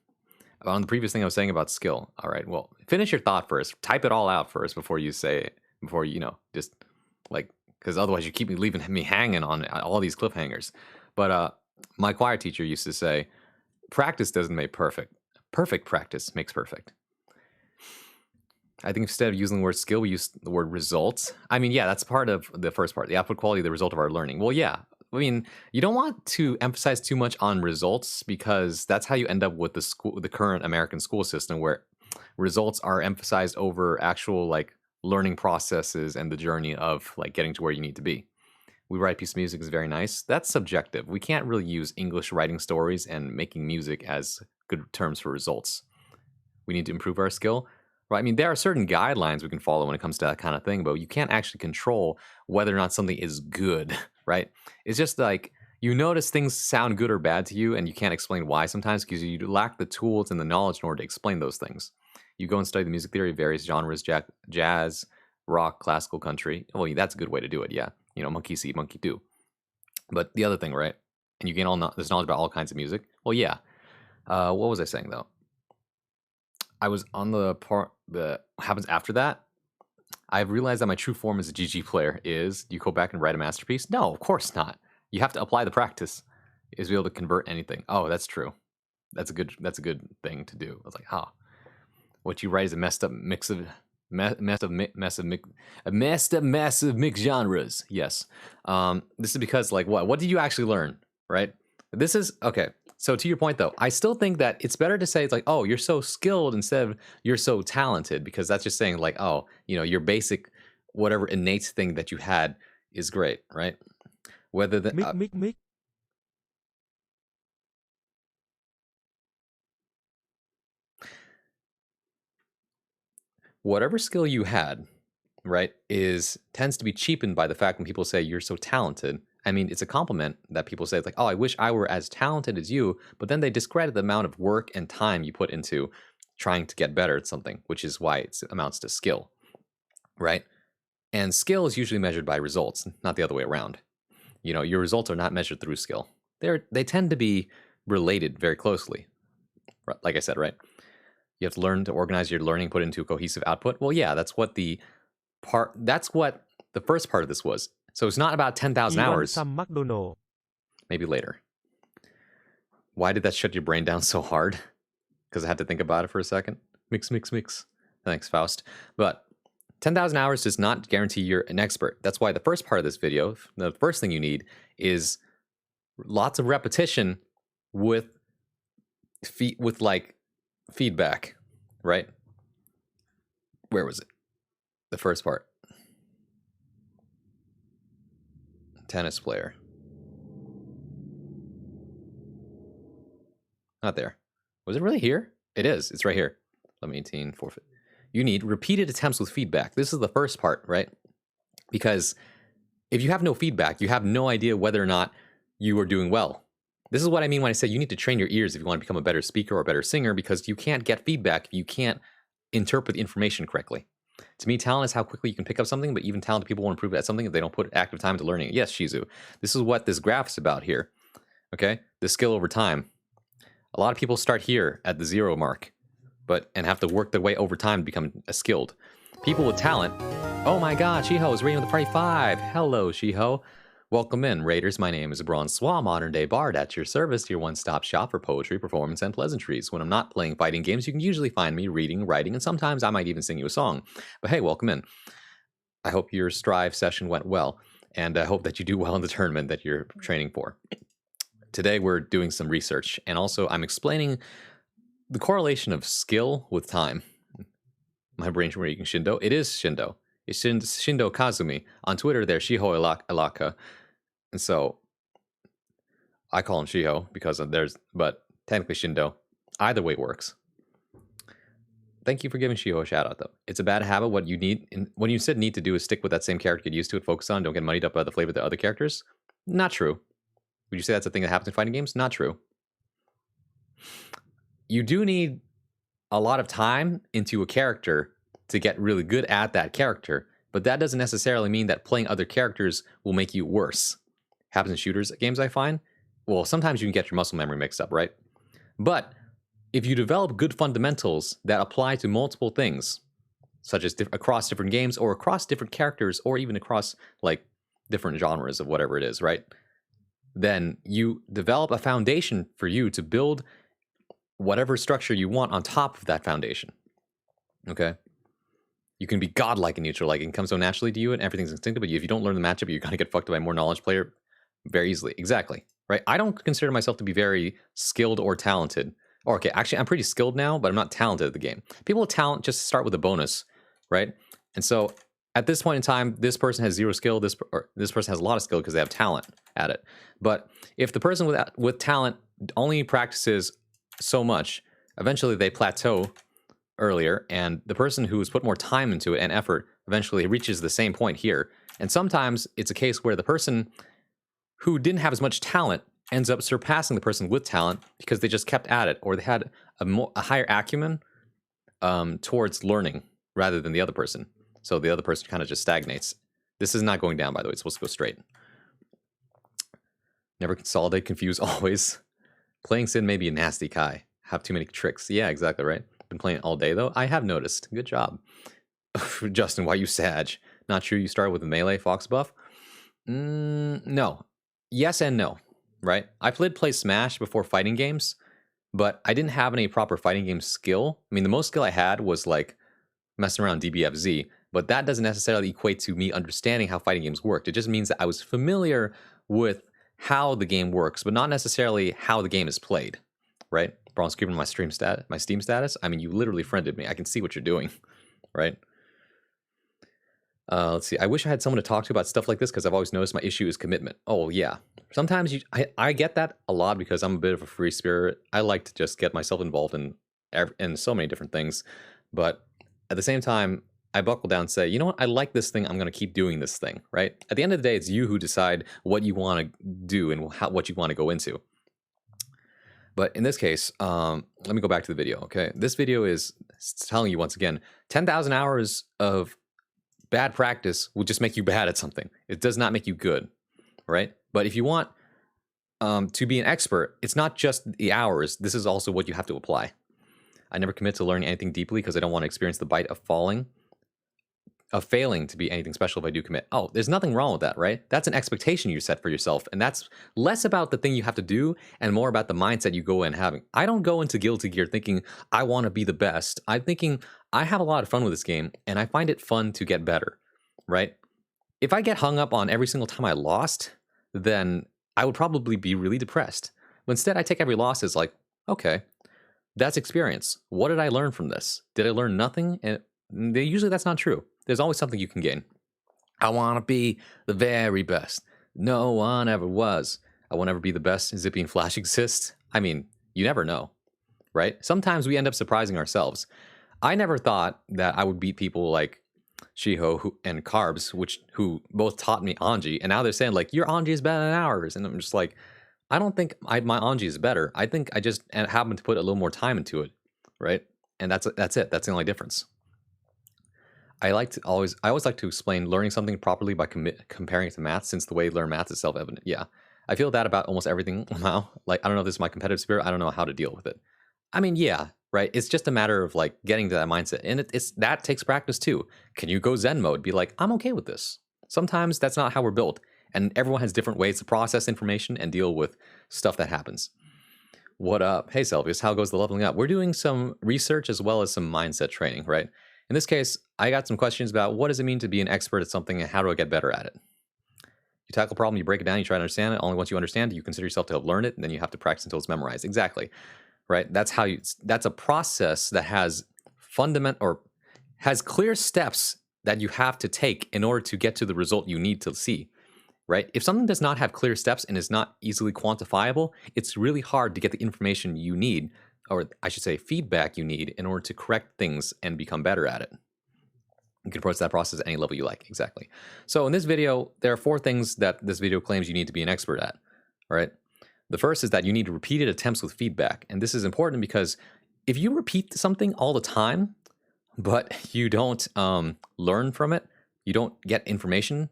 On the previous thing I was saying about skill. All right, well, finish your thought first. Type it all out first before you say it. Before, just like, because otherwise you keep leaving me hanging on all these cliffhangers. But my choir teacher used to say, practice doesn't make perfect. Perfect practice makes perfect. I think instead of using the word skill, we use the word results. I mean, yeah, that's part of the first part, the output quality, the result of our learning. Well, yeah. I mean, you don't want to emphasize too much on results because that's how you end up with the current American school system, where results are emphasized over actual like learning processes and the journey of like getting to where you need to be. We write a piece of music is very nice. That's subjective. We can't really use English writing stories and making music as good terms for results. We need to improve our skill. Right? I mean, there are certain guidelines we can follow when it comes to that kind of thing, but you can't actually control whether or not something is good, right? It's just like you notice things sound good or bad to you, and you can't explain why sometimes because you lack the tools and the knowledge in order to explain those things. You go and study the music theory of various genres, jazz, rock, classical, country. Well, that's a good way to do it, yeah. Monkey see, monkey do. But the other thing, right? And you gain all this knowledge about all kinds of music. Well, yeah. What was I saying though? I was on the part that happens after that. I've realized that my true form as a GG player is you go back and write a masterpiece. No, of course not. You have to apply the practice. Is be able to convert anything. Oh, that's true. That's a good thing to do. I was like, what you write is a messed up mix of massive mixed genres. Yes. This is because like what did you actually learn, right? This is okay. So to your point though, I still think that it's better to say it's like, oh, you're so skilled instead of you're so talented, because that's just saying like, oh, your basic whatever innate thing that you had is great, right? Whether the Mic. whatever skill you had, right, tends to be cheapened by the fact when people say you're so talented. I mean, it's a compliment that people say, it's like, oh, I wish I were as talented as you, but then they discredit the amount of work and time you put into trying to get better at something, which is why it amounts to skill, right? And skill is usually measured by results, not the other way around. Your results are not measured through skill. They tend to be related very closely. Like I said, right? You have to learn to organize your learning, put it into a cohesive output. Well, yeah, that's what the first part of this was. So it's not about 10,000 hours. Some McDonald. Maybe later. Why did that shut your brain down so hard? Because I had to think about it for a second. Mix. Thanks, Faust. But 10,000 hours does not guarantee you're an expert. That's why the first part of this video, the first thing you need is lots of repetition with like feedback, right? Where was it? The first part. Tennis player. Not there. Was it really here? It is. It's right here. 11:18 forfeit. You need repeated attempts with feedback. This is the first part, right? Because if you have no feedback, you have no idea whether or not you are doing well. This is what I mean when I say you need to train your ears if you want to become a better speaker or a better singer, because you can't get feedback if you can't interpret the information correctly. To me, talent is how quickly you can pick up something, but even talented people won't improve at something if they don't put active time into learning it. Yes, Shizu. This is what this graph is about here. Okay? The skill over time. A lot of people start here at the 0 mark, and have to work their way over time to become skilled. People with talent. Oh my god, Shiho is raiding with the party 5. Hello, Shiho. Welcome in, Raiders. My name is Bronsois, modern day bard at your service, your one-stop shop for poetry, performance, and pleasantries. When I'm not playing fighting games, you can usually find me reading, writing, and sometimes I might even sing you a song. But hey, welcome in. I hope your Strive session went well, and I hope that you do well in the tournament that you're training for. Today we're doing some research, and also I'm explaining the correlation of skill with time. My brain's reading Shindo. It is Shindo. It's Shindo Kazumi. On Twitter, they're Shiho Alaka. And so I call him Shiho because but technically Shindo. Either way works. Thank you for giving Shiho a shout out though. It's a bad habit. What you need, when you said need to do is stick with that same character, get used to it, focus on, don't get muddied up by the flavor of the other characters. Not true. Would you say that's a thing that happens in fighting games? Not true. You do need a lot of time into a character to get really good at that character, but that doesn't necessarily mean that playing other characters will make you worse. Happens in shooters games, I find. Well, sometimes you can get your muscle memory mixed up, right? But if you develop good fundamentals that apply to multiple things, such as across different games or across different characters or even across like different genres of whatever it is, right? Then you develop a foundation for you to build whatever structure you want on top of that foundation. Okay? You can be godlike in neutral, like it comes so naturally to you and everything's instinctive, but if you don't learn the matchup, you're gonna get fucked by a more knowledge player very easily. Exactly. Right? I don't consider myself to be very skilled or talented. Or okay, actually I'm pretty skilled now, but I'm not talented at the game. People with talent just start with a bonus, right? And so at this point in time, this person has 0 skill, this person has a lot of skill because they have talent at it. But if the person with talent only practices so much, eventually they plateau earlier, and the person who's put more time into it and effort eventually reaches the same point here. And sometimes it's a case where the person who didn't have as much talent ends up surpassing the person with talent because they just kept at it, or they had a higher acumen towards learning rather than the other person. So the other person kind of just stagnates. This is not going down, by the way. It's supposed to go straight. Never consolidate, confuse, always. Playing Sin may be a nasty Kai. Have too many tricks. Yeah, exactly right. Been playing all day though. I have noticed. Good job. Justin, why you Sag? Not sure you started with a melee fox buff? No. Yes and no, right? I played Smash before fighting games, but I didn't have any proper fighting game skill. I mean, the most skill I had was like messing around DBFZ, but that doesn't necessarily equate to me understanding how fighting games worked. It just means that I was familiar with how the game works, but not necessarily how the game is played, right? Bronze Cube in my Steam status. I mean, you literally friended me. I can see what you're doing, right? Let's see. I wish I had someone to talk to about stuff like this because I've always noticed my issue is commitment. Oh, yeah. Sometimes I get that a lot because I'm a bit of a free spirit. I like to just get myself involved in so many different things. But at the same time, I buckle down and say, you know what? I like this thing. I'm going to keep doing this thing, right? At the end of the day, it's you who decide what you want to do and what you want to go into. But in this case, let me go back to the video, okay? This video is telling you once again, 10,000 hours of bad practice will just make you bad at something. It does not make you good, right? But if you want to be an expert, it's not just the hours. This is also what you have to apply. I never commit to learning anything deeply because I don't want to experience the bite of failing to be anything special if I do commit. Oh, there's nothing wrong with that, right? That's an expectation you set for yourself. And that's less about the thing you have to do and more about the mindset you go in having. I don't go into Guilty Gear thinking I want to be the best. I'm thinking I have a lot of fun with this game and I find it fun to get better, right? If I get hung up on every single time I lost, then I would probably be really depressed. But instead, I take every loss as like, okay, that's experience. What did I learn from this? Did I learn nothing? And usually that's not true. There's always something you can gain. I want to be the very best. No one ever was. I won't ever be the best. Zippy and Flash exist. I mean, you never know, right? Sometimes we end up surprising ourselves. I never thought that I would beat people like Shiho and Carbs, who both taught me Anji, and now they're saying like, your Anji is better than ours. And I'm just like, I don't think my Anji is better. I think I just happen to put a little more time into it, right? And that's it. That's the only difference. I always like to explain learning something properly by comparing it to math, since the way you learn math is self-evident. Yeah, I feel that about almost everything now. Like, I don't know if this is my competitive spirit. I don't know how to deal with it. I mean, yeah, right. It's just a matter of like getting to that mindset, and that takes practice too. Can you go Zen mode? Be like, I'm okay with this. Sometimes that's not how we're built, and everyone has different ways to process information and deal with stuff that happens. What up? Hey, Selvius, how goes the leveling up? We're doing some research as well as some mindset training, right? In this case, I got some questions about what does it mean to be an expert at something and how do I get better at it? You tackle a problem, you break it down, you try to understand it. Only once you understand it, you consider yourself to have learned it, and then you have to practice until it's memorized. Exactly, right? That's a process that has has clear steps that you have to take in order to get to the result you need to see, right? If something does not have clear steps and is not easily quantifiable, it's really hard to get the information you need, or I should say feedback you need, in order to correct things and become better at it. You can approach that process at any level you like, exactly. So in this video, there are 4 things that this video claims you need to be an expert at, all right? The first is that you need repeated attempts with feedback. And this is important because if you repeat something all the time, but you don't learn from it, you don't get information,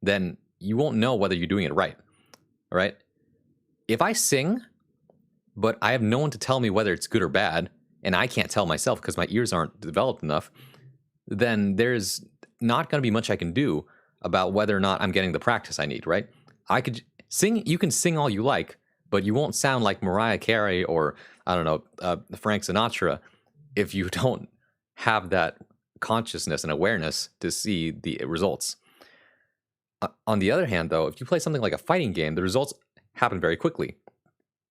then you won't know whether you're doing it right, all right? If I sing, but I have no one to tell me whether it's good or bad, and I can't tell myself because my ears aren't developed enough, then there's not going to be much I can do about whether or not I'm getting the practice I need, right? I could sing, you can sing all you like, but you won't sound like Mariah Carey or, I don't know, Frank Sinatra if you don't have that consciousness and awareness to see the results. On the other hand, though, if you play something like a fighting game, the results happen very quickly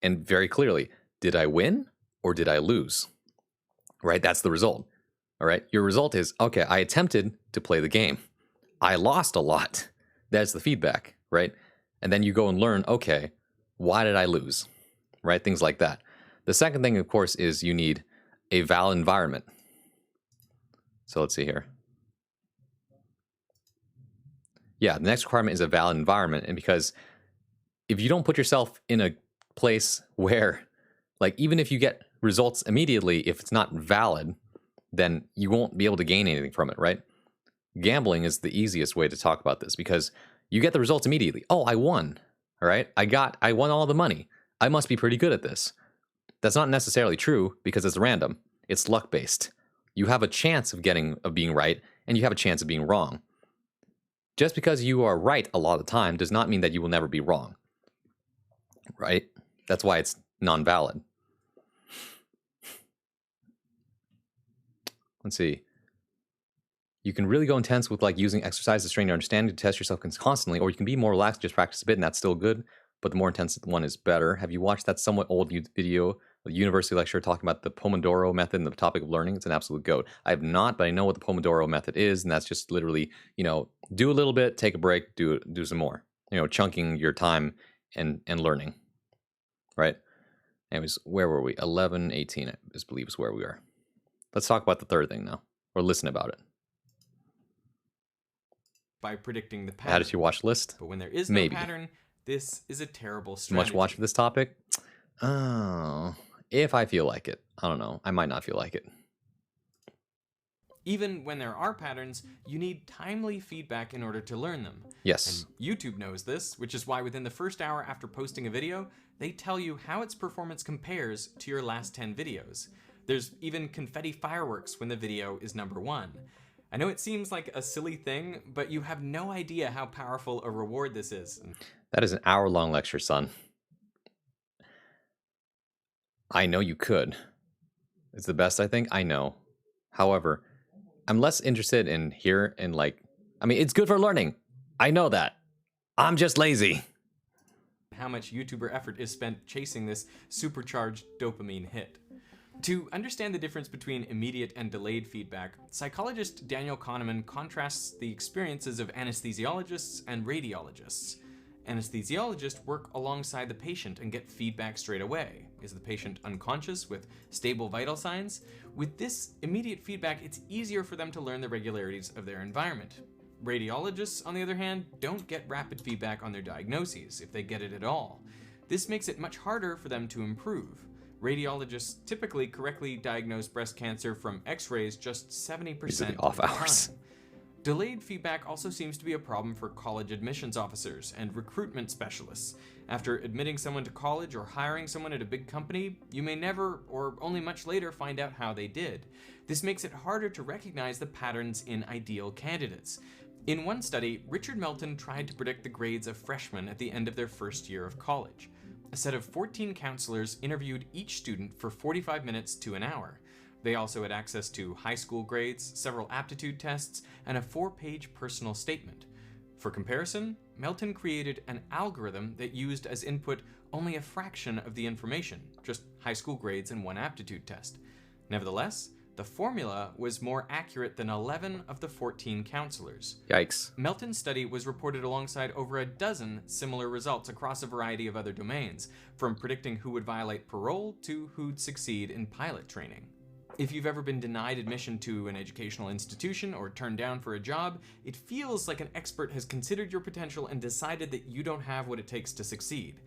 and very clearly. Did I win or did I lose? Right? That's the result. All right. Your result is, okay, I attempted to play the game. I lost a lot. That's the feedback, right? And then you go and learn, okay, why did I lose? Right? Things like that. The second thing, of course, is you need a valid environment. So let's see here. Yeah, the next requirement is a valid environment. And because if you don't put yourself in a place where, like, even if you get results immediately, if it's not valid, then you won't be able to gain anything from it, right? Gambling is the easiest way to talk about this because you get the results immediately. Oh, I won, all right? I won all the money. I must be pretty good at this. That's not necessarily true because it's random. It's luck based. You have a chance of being right, and you have a chance of being wrong. Just because you are right a lot of the time does not mean that you will never be wrong. Right? That's why it's non-valid. Let's see. You can really go intense with like using exercise to strain your understanding to test yourself constantly, or you can be more relaxed, just practice a bit, and that's still good. But the more intense one is better. Have you watched that somewhat old video, the university lecture talking about the Pomodoro method and the topic of learning? It's an absolute goat. I have not, but I know what the Pomodoro method is, and that's just literally, do a little bit, take a break, do some more. Chunking your time and learning. Right? Anyways, where were we? 11:18, I believe is where we are. Let's talk about the third thing now, or listen about it. By predicting the pattern. Add it to your watch list. But when there is no pattern, this is a terrible strategy. Much watch for this topic? Oh, if I feel like it. I don't know. I might not feel like it. Even when there are patterns, you need timely feedback in order to learn them. Yes. And YouTube knows this, which is why within the first hour after posting a video, they tell you how its performance compares to your last 10 videos. There's even confetti fireworks when the video is number 1. I know it seems like a silly thing, but you have no idea how powerful a reward this is. That is an hour-long lecture, son. I know you could. It's the best, I think. I know. However, I'm less interested in here and it's good for learning. I know that. I'm just lazy. How much YouTuber effort is spent chasing this supercharged dopamine hit. To understand the difference between immediate and delayed feedback, psychologist Daniel Kahneman contrasts the experiences of anesthesiologists and radiologists. Anesthesiologists work alongside the patient and get feedback straight away. Is the patient unconscious with stable vital signs? With this immediate feedback, it's easier for them to learn the regularities of their environment. Radiologists, on the other hand, don't get rapid feedback on their diagnoses, if they get it at all. This makes it much harder for them to improve. Radiologists typically correctly diagnose breast cancer from x-rays just 70% off of the hours. time. Delayed feedback also seems to be a problem for college admissions officers and recruitment specialists. After admitting someone to college or hiring someone at a big company, you may never, or only much later, find out how they did. This makes it harder to recognize the patterns in ideal candidates. In one study, Richard Melton tried to predict the grades of freshmen at the end of their first year of college. A set of 14 counselors interviewed each student for 45 minutes to an hour. They also had access to high school grades, several aptitude tests, and a 4-page personal statement. For comparison, Melton created an algorithm that used as input only a fraction of the information, just high school grades and 1 aptitude test. Nevertheless, the formula was more accurate than 11 of the 14 counselors. Yikes. Melton's study was reported alongside over a dozen similar results across a variety of other domains, from predicting who would violate parole to who'd succeed in pilot training. If you've ever been denied admission to an educational institution or turned down for a job, it feels like an expert has considered your potential and decided that you don't have what it takes to succeed.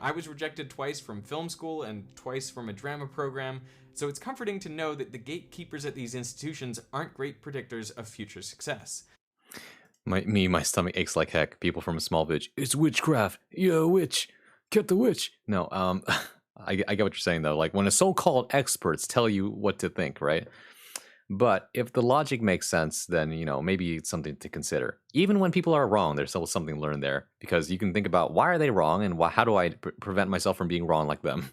I was rejected twice from film school and twice from a drama program, so it's comforting to know that the gatekeepers at these institutions aren't great predictors of future success. My stomach aches like heck. People from a small village. It's witchcraft. You're a witch. Get the witch. No, I get what you're saying though. Like when a so-called experts tell you what to think, right? But if the logic makes sense, then, maybe it's something to consider. Even when people are wrong, there's still something learned there. Because you can think about, why are they wrong? And how do I prevent myself from being wrong like them?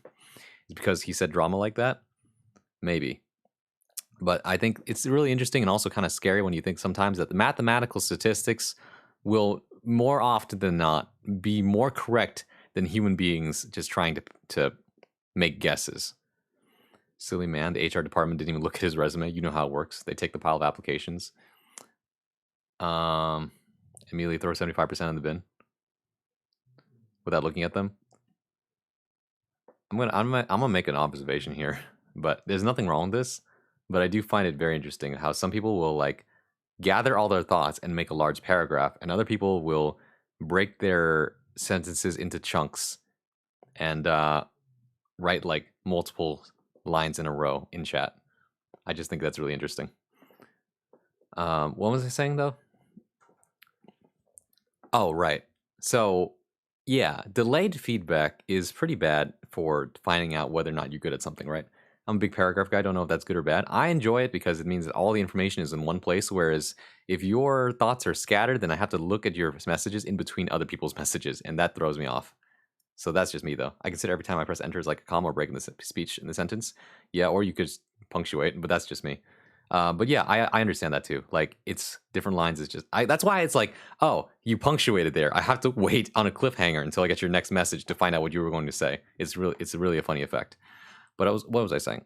Is because he said drama like that? Maybe. But I think it's really interesting and also kind of scary when you think sometimes that the mathematical statistics will more often than not be more correct than human beings just trying to make guesses. Silly man, the HR department didn't even look at his resume. You know how it works. They take the pile of applications. Immediately throw 75% in the bin without looking at them. I'm gonna make an observation here, but there's nothing wrong with this. But I do find it very interesting how some people will gather all their thoughts and make a large paragraph, and other people will break their sentences into chunks and write multiple lines in a row in chat. I just think that's really interesting. What was I saying though? Oh, right. So yeah, delayed feedback is pretty bad for finding out whether or not you're good at something, right? I'm a big paragraph guy. I don't know if that's good or bad. I enjoy it because it means that all the information is in one place. Whereas if your thoughts are scattered, then I have to look at your messages in between other people's messages, and that throws me off. So that's just me, though. I consider every time I press enter is like a comma or break in the speech in the sentence. Yeah, or you could just punctuate, but that's just me. But yeah, I understand that too. Like, it's different lines. It's just that's why it's like, oh, you punctuated there. I have to wait on a cliffhanger until I get your next message to find out what you were going to say. It's really a funny effect. But what was I saying?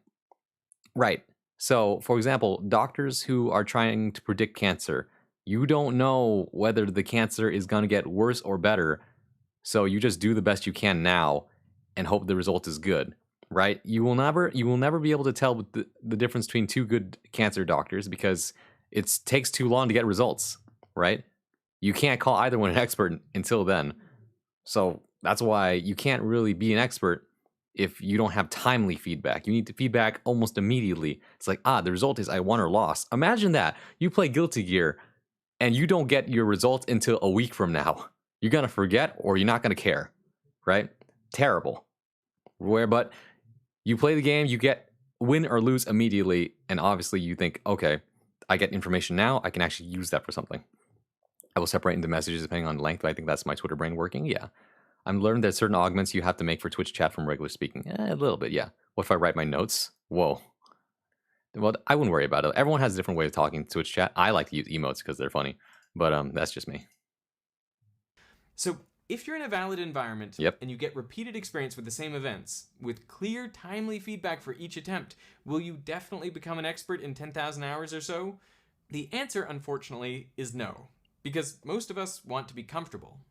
Right. So, for example, doctors who are trying to predict cancer, you don't know whether the cancer is going to get worse or better. So you just do the best you can now and hope the result is good, right? You will never be able to tell the difference between two good cancer doctors because it takes too long to get results, right? You can't call either one an expert until then. So that's why you can't really be an expert if you don't have timely feedback. You need to feedback almost immediately. It's like, the result is I won or lost. Imagine that. You play Guilty Gear and you don't get your results until a week from now. You're going to forget or you're not going to care, right? Terrible. But you play the game, you get win or lose immediately, and obviously you think, okay, I get information now, I can actually use that for something. I will separate into messages depending on length, but I think that's my Twitter brain working, yeah. I'm learning that certain augments you have to make for Twitch chat from regular speaking. A little bit, yeah. What if I write my notes? Whoa. Well, I wouldn't worry about it. Everyone has a different way of talking to Twitch chat. I like to use emotes because they're funny, but that's just me. So if you're in a valid environment Yep. and you get repeated experience with the same events, with clear, timely feedback for each attempt, will you definitely become an expert in 10,000 hours or so? The answer, unfortunately, is no, because most of us want to be comfortable.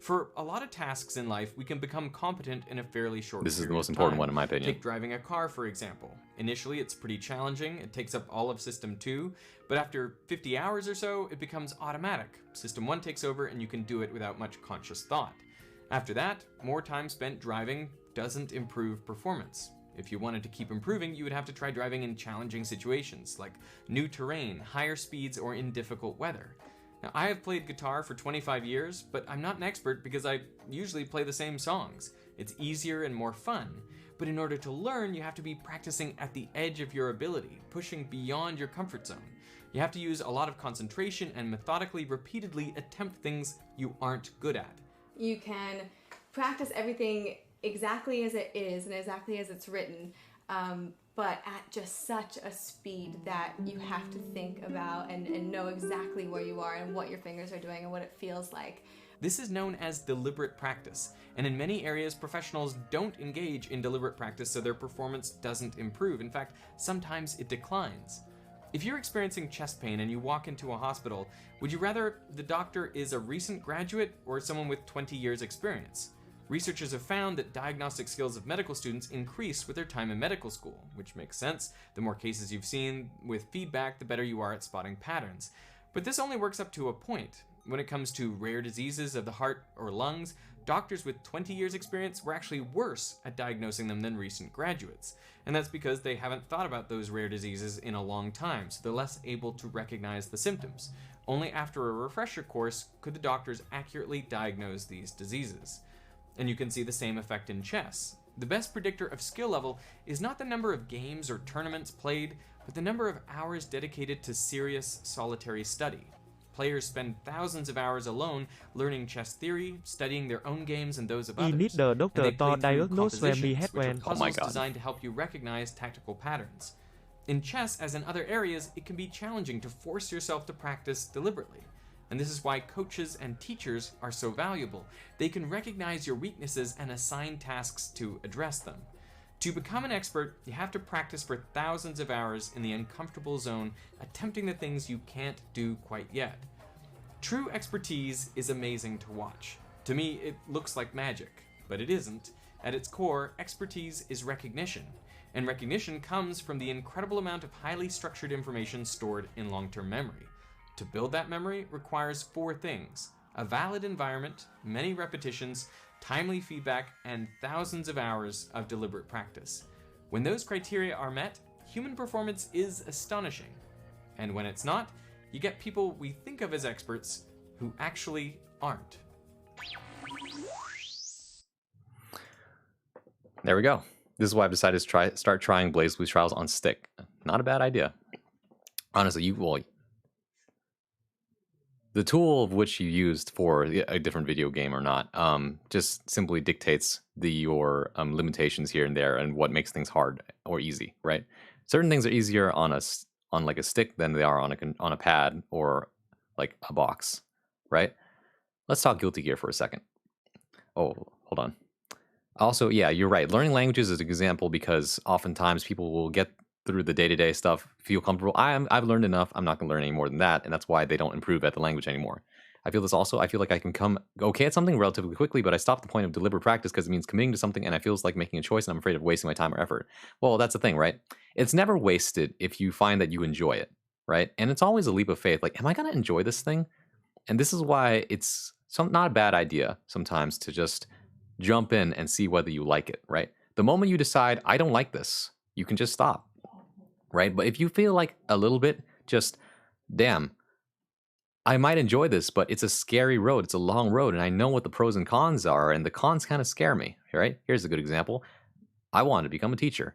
For a lot of tasks in life, we can become competent in a fairly short This is the period most of important time. one in my opinion. Take driving a car, for example. Initially, it's pretty challenging. It takes up all of System 2, but after 50 hours or so, it becomes automatic. System 1 takes over and you can do it without much conscious thought. After that, more time spent driving doesn't improve performance. If you wanted to keep improving, you would have to try driving in challenging situations, like new terrain, higher speeds, or in difficult weather. Now, I have played guitar for 25 years, but I'm not an expert because I usually play the same songs. It's easier and more fun. But in order to learn, you have to be practicing at the edge of your ability, pushing beyond your comfort zone. You have to use a lot of concentration and methodically, repeatedly attempt things you aren't good at. You can practice everything exactly as it is and exactly as it's written, but at just such a speed that you have to think about and know exactly where you are and what your fingers are doing and what it feels like. This is known as deliberate practice, and in many areas, professionals don't engage in deliberate practice, so their performance doesn't improve. In fact, sometimes it declines. If you're experiencing chest pain and you walk into a hospital, would you rather the doctor is a recent graduate or someone with 20 years experience? Researchers have found that diagnostic skills of medical students increase with their time in medical school, which makes sense. The more cases you've seen with feedback, the better you are at spotting patterns. But this only works up to a point. When it comes to rare diseases of the heart or lungs, doctors with 20 years experience were actually worse at diagnosing them than recent graduates. And that's because they haven't thought about those rare diseases in a long time, so they're less able to recognize the symptoms. Only after a refresher course could the doctors accurately diagnose these diseases. And you can see the same effect in chess. The best predictor of skill level is not the number of games or tournaments played, but the number of hours dedicated to serious solitary study. Players spend thousands of hours alone learning chess theory, studying their own games and those of I others. need the And doctor they to play through diagnose when we compositions, had which are when. Oh my puzzles God. designed to help you recognize tactical patterns. In chess, as in other areas, it can be challenging to force yourself to practice deliberately. And this is why coaches and teachers are so valuable. They can recognize your weaknesses and assign tasks to address them. To become an expert, you have to practice for thousands of hours in the uncomfortable zone, attempting the things you can't do quite yet. True expertise is amazing to watch. To me, it looks like magic, but it isn't. At its core, expertise is recognition. And recognition comes from the incredible amount of highly structured information stored in long-term memory. To build that memory requires 4 things: a valid environment, many repetitions, timely feedback, and thousands of hours of deliberate practice. When those criteria are met, human performance is astonishing. And when it's not, you get people we think of as experts who actually aren't. There we go. This is why I've decided to start trying BlazBlue Trials on stick. Not a bad idea. Honestly, the tool of which you used for a different video game or not, just simply dictates your limitations here and there and what makes things hard or easy, right? Certain things are easier on like a stick than they are on a pad or like a box, right? Let's talk Guilty Gear for a second. Oh, hold on. Also, yeah, you're right. Learning languages is an example because oftentimes people will get through the day-to-day stuff, feel comfortable. I've learned enough. I'm not going to learn any more than that, and that's why they don't improve at the language anymore. I feel this also. I feel like I can come okay at something relatively quickly, but I stop the point of deliberate practice because it means committing to something, and I feel it's like making a choice, and I'm afraid of wasting my time or effort. Well, that's the thing, right? It's never wasted if you find that you enjoy it, right? And it's always a leap of faith. Like, am I going to enjoy this thing? And this is why it's not a bad idea sometimes to just jump in and see whether you like it, right? The moment you decide, I don't like this, you can just stop, right? But if you feel like a little bit, just, damn, I might enjoy this, but it's a scary road. It's a long road, and I know what the pros and cons are, and the cons kind of scare me, right? Here's a good example. I wanted to become a teacher,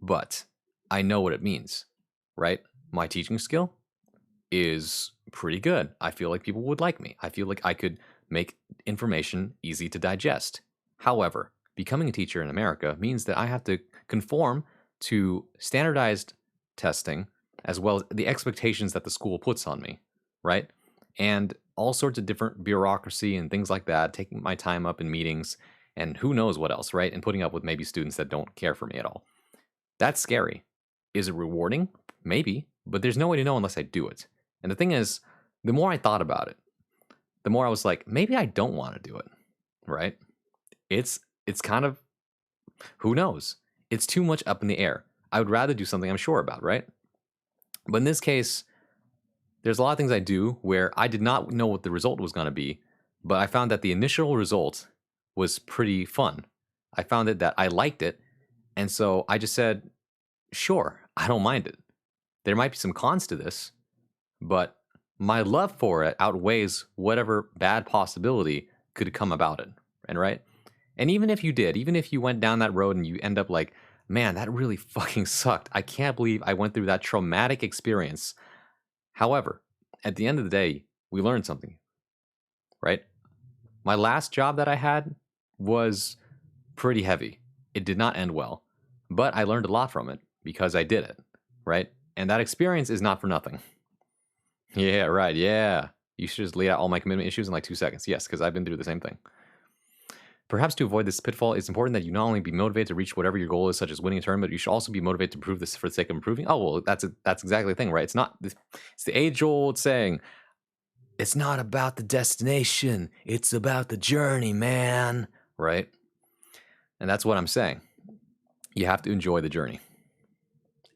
but I know what it means, right? My teaching skill is pretty good. I feel like people would like me. I feel like I could make information easy to digest. However, becoming a teacher in America means that I have to conform to standardized testing as well as the expectations that the school puts on me, right? And all sorts of different bureaucracy and things like that, taking my time up in meetings and who knows what else, right? And putting up with maybe students that don't care for me at all. That's scary. Is it rewarding? Maybe, but there's no way to know unless I do it. And the thing is, the more I thought about it, the more I was like, maybe I don't want to do it, right? It's kind of, who knows? It's too much up in the air. I would rather do something I'm sure about, right? But in this case, there's a lot of things I do where I did not know what the result was going to be, but I found that the initial result was pretty fun. I found that I liked it, and so I just said, sure, I don't mind it. There might be some cons to this, but my love for it outweighs whatever bad possibility could come about it, and right? And even if you went down that road and you end up like, man, that really fucking sucked. I can't believe I went through that traumatic experience. However, at the end of the day, we learned something, right? My last job that I had was pretty heavy. It did not end well, but I learned a lot from it because I did it, right? And that experience is not for nothing. Yeah, right, yeah. You should just lay out all my commitment issues in like 2 seconds. Yes, because I've been through the same thing. Perhaps to avoid this pitfall, it's important that you not only be motivated to reach whatever your goal is, such as winning a tournament, but you should also be motivated to prove this for the sake of improving. Oh, well, that's exactly the thing, right? It's the age-old saying, it's not about the destination, it's about the journey, man, right? And that's what I'm saying. You have to enjoy the journey.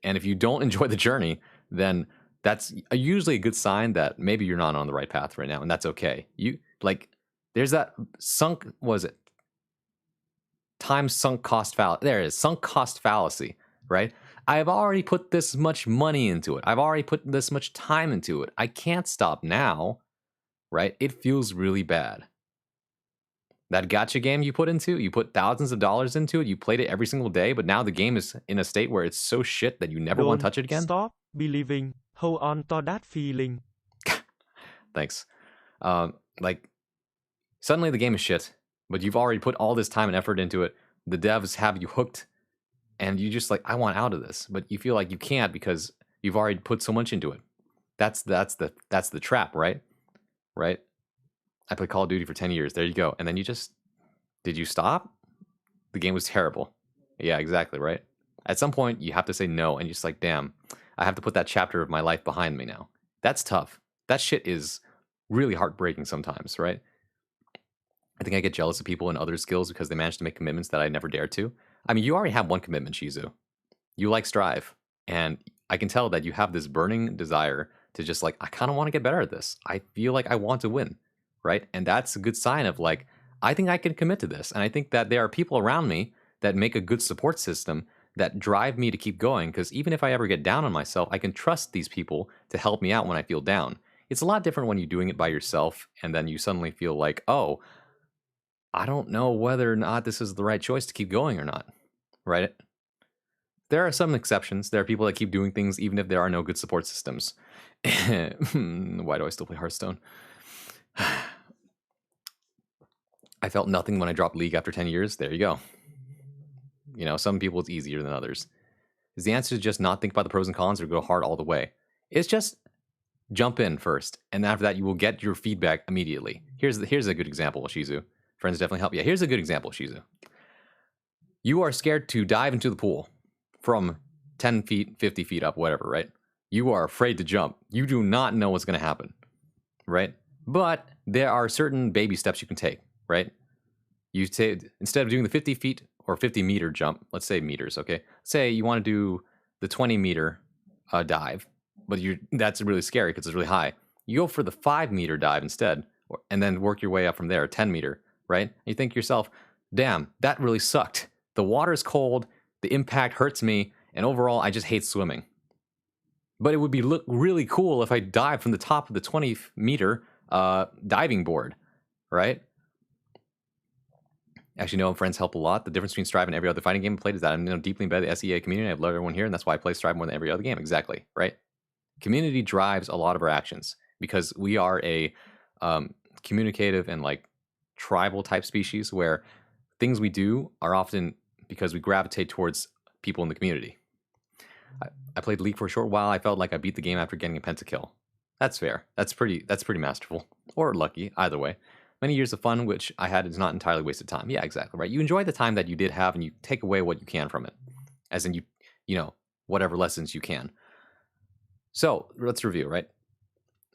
And if you don't enjoy the journey, then that's usually a good sign that maybe you're not on the right path right now, and that's okay. There's that time sunk cost fallacy. There it is, sunk cost fallacy, right? I've already put this much money into it. I've already put this much time into it. I can't stop now, right? It feels really bad. That gacha game you put thousands of dollars into it, you played it every single day, but now the game is in a state where it's so shit that you never want to touch it again? Stop believing. Hold on to that feeling. Thanks. Suddenly the game is shit, but you've already put all this time and effort into it. The devs have you hooked, and you just like, I want out of this, but you feel like you can't because you've already put so much into it. That's the trap, right? Right? I played Call of Duty for 10 years. There you go. And then did you stop? The game was terrible. Yeah, exactly, right? At some point, you have to say no, and you're just like, damn, I have to put that chapter of my life behind me now. That's tough. That shit is really heartbreaking sometimes, right? I think I get jealous of people in other skills because they manage to make commitments that I never dared to. I mean, you already have one commitment, Shizu. You like Strive. And I can tell that you have this burning desire to just like, I kind of want to get better at this. I feel like I want to win, right? And that's a good sign of like, I think I can commit to this. And I think that there are people around me that make a good support system that drive me to keep going. Because even if I ever get down on myself, I can trust these people to help me out when I feel down. It's a lot different when you're doing it by yourself and then you suddenly feel like, oh, I don't know whether or not this is the right choice to keep going or not. right? There are some exceptions. There are people that keep doing things even if there are no good support systems. Why do I still play Hearthstone? I felt nothing when I dropped League after 10 years. There you go. You know, some people it's easier than others. Is the answer to just not think about the pros and cons or go hard all the way? It's just jump in first, and after that you will get your feedback immediately. Here's a good example, Shizu. Friends definitely help. Yeah, here's a good example, Shizu. You are scared to dive into the pool from 10 feet, 50 feet up, whatever, right? You are afraid to jump. You do not know what's going to happen, right? But there are certain baby steps you can take, right? You take, instead of doing the 50 feet or 50 meter jump, let's say meters, okay? Say you want to do the 20 meter dive, but that's really scary because it's really high. You go for the 5 meter dive instead, and then work your way up from there, 10 meter, right? And you think to yourself, damn, that really sucked. The water's cold, the impact hurts me, and overall, I just hate swimming. But it would be really cool if I dived from the top of the 20 meter diving board, right? Actually, no, friends help a lot. The difference between Strive and every other fighting game I played is that I'm deeply embedded in the SEA community. I've loved everyone here, and that's why I play Strive more than every other game. Exactly, right? Community drives a lot of our actions because we are a communicative and like tribal type species where things we do are often because we gravitate towards people in the community. I played League for a short while. I felt like I beat the game after getting a pentakill. That's fair. That's pretty masterful. Or lucky, either way. Many years of fun, which I had, is not entirely wasted time. Yeah, exactly, right? You enjoy the time that you did have, and you take away what you can from it. As in, you know, whatever lessons you can. So, let's review, right?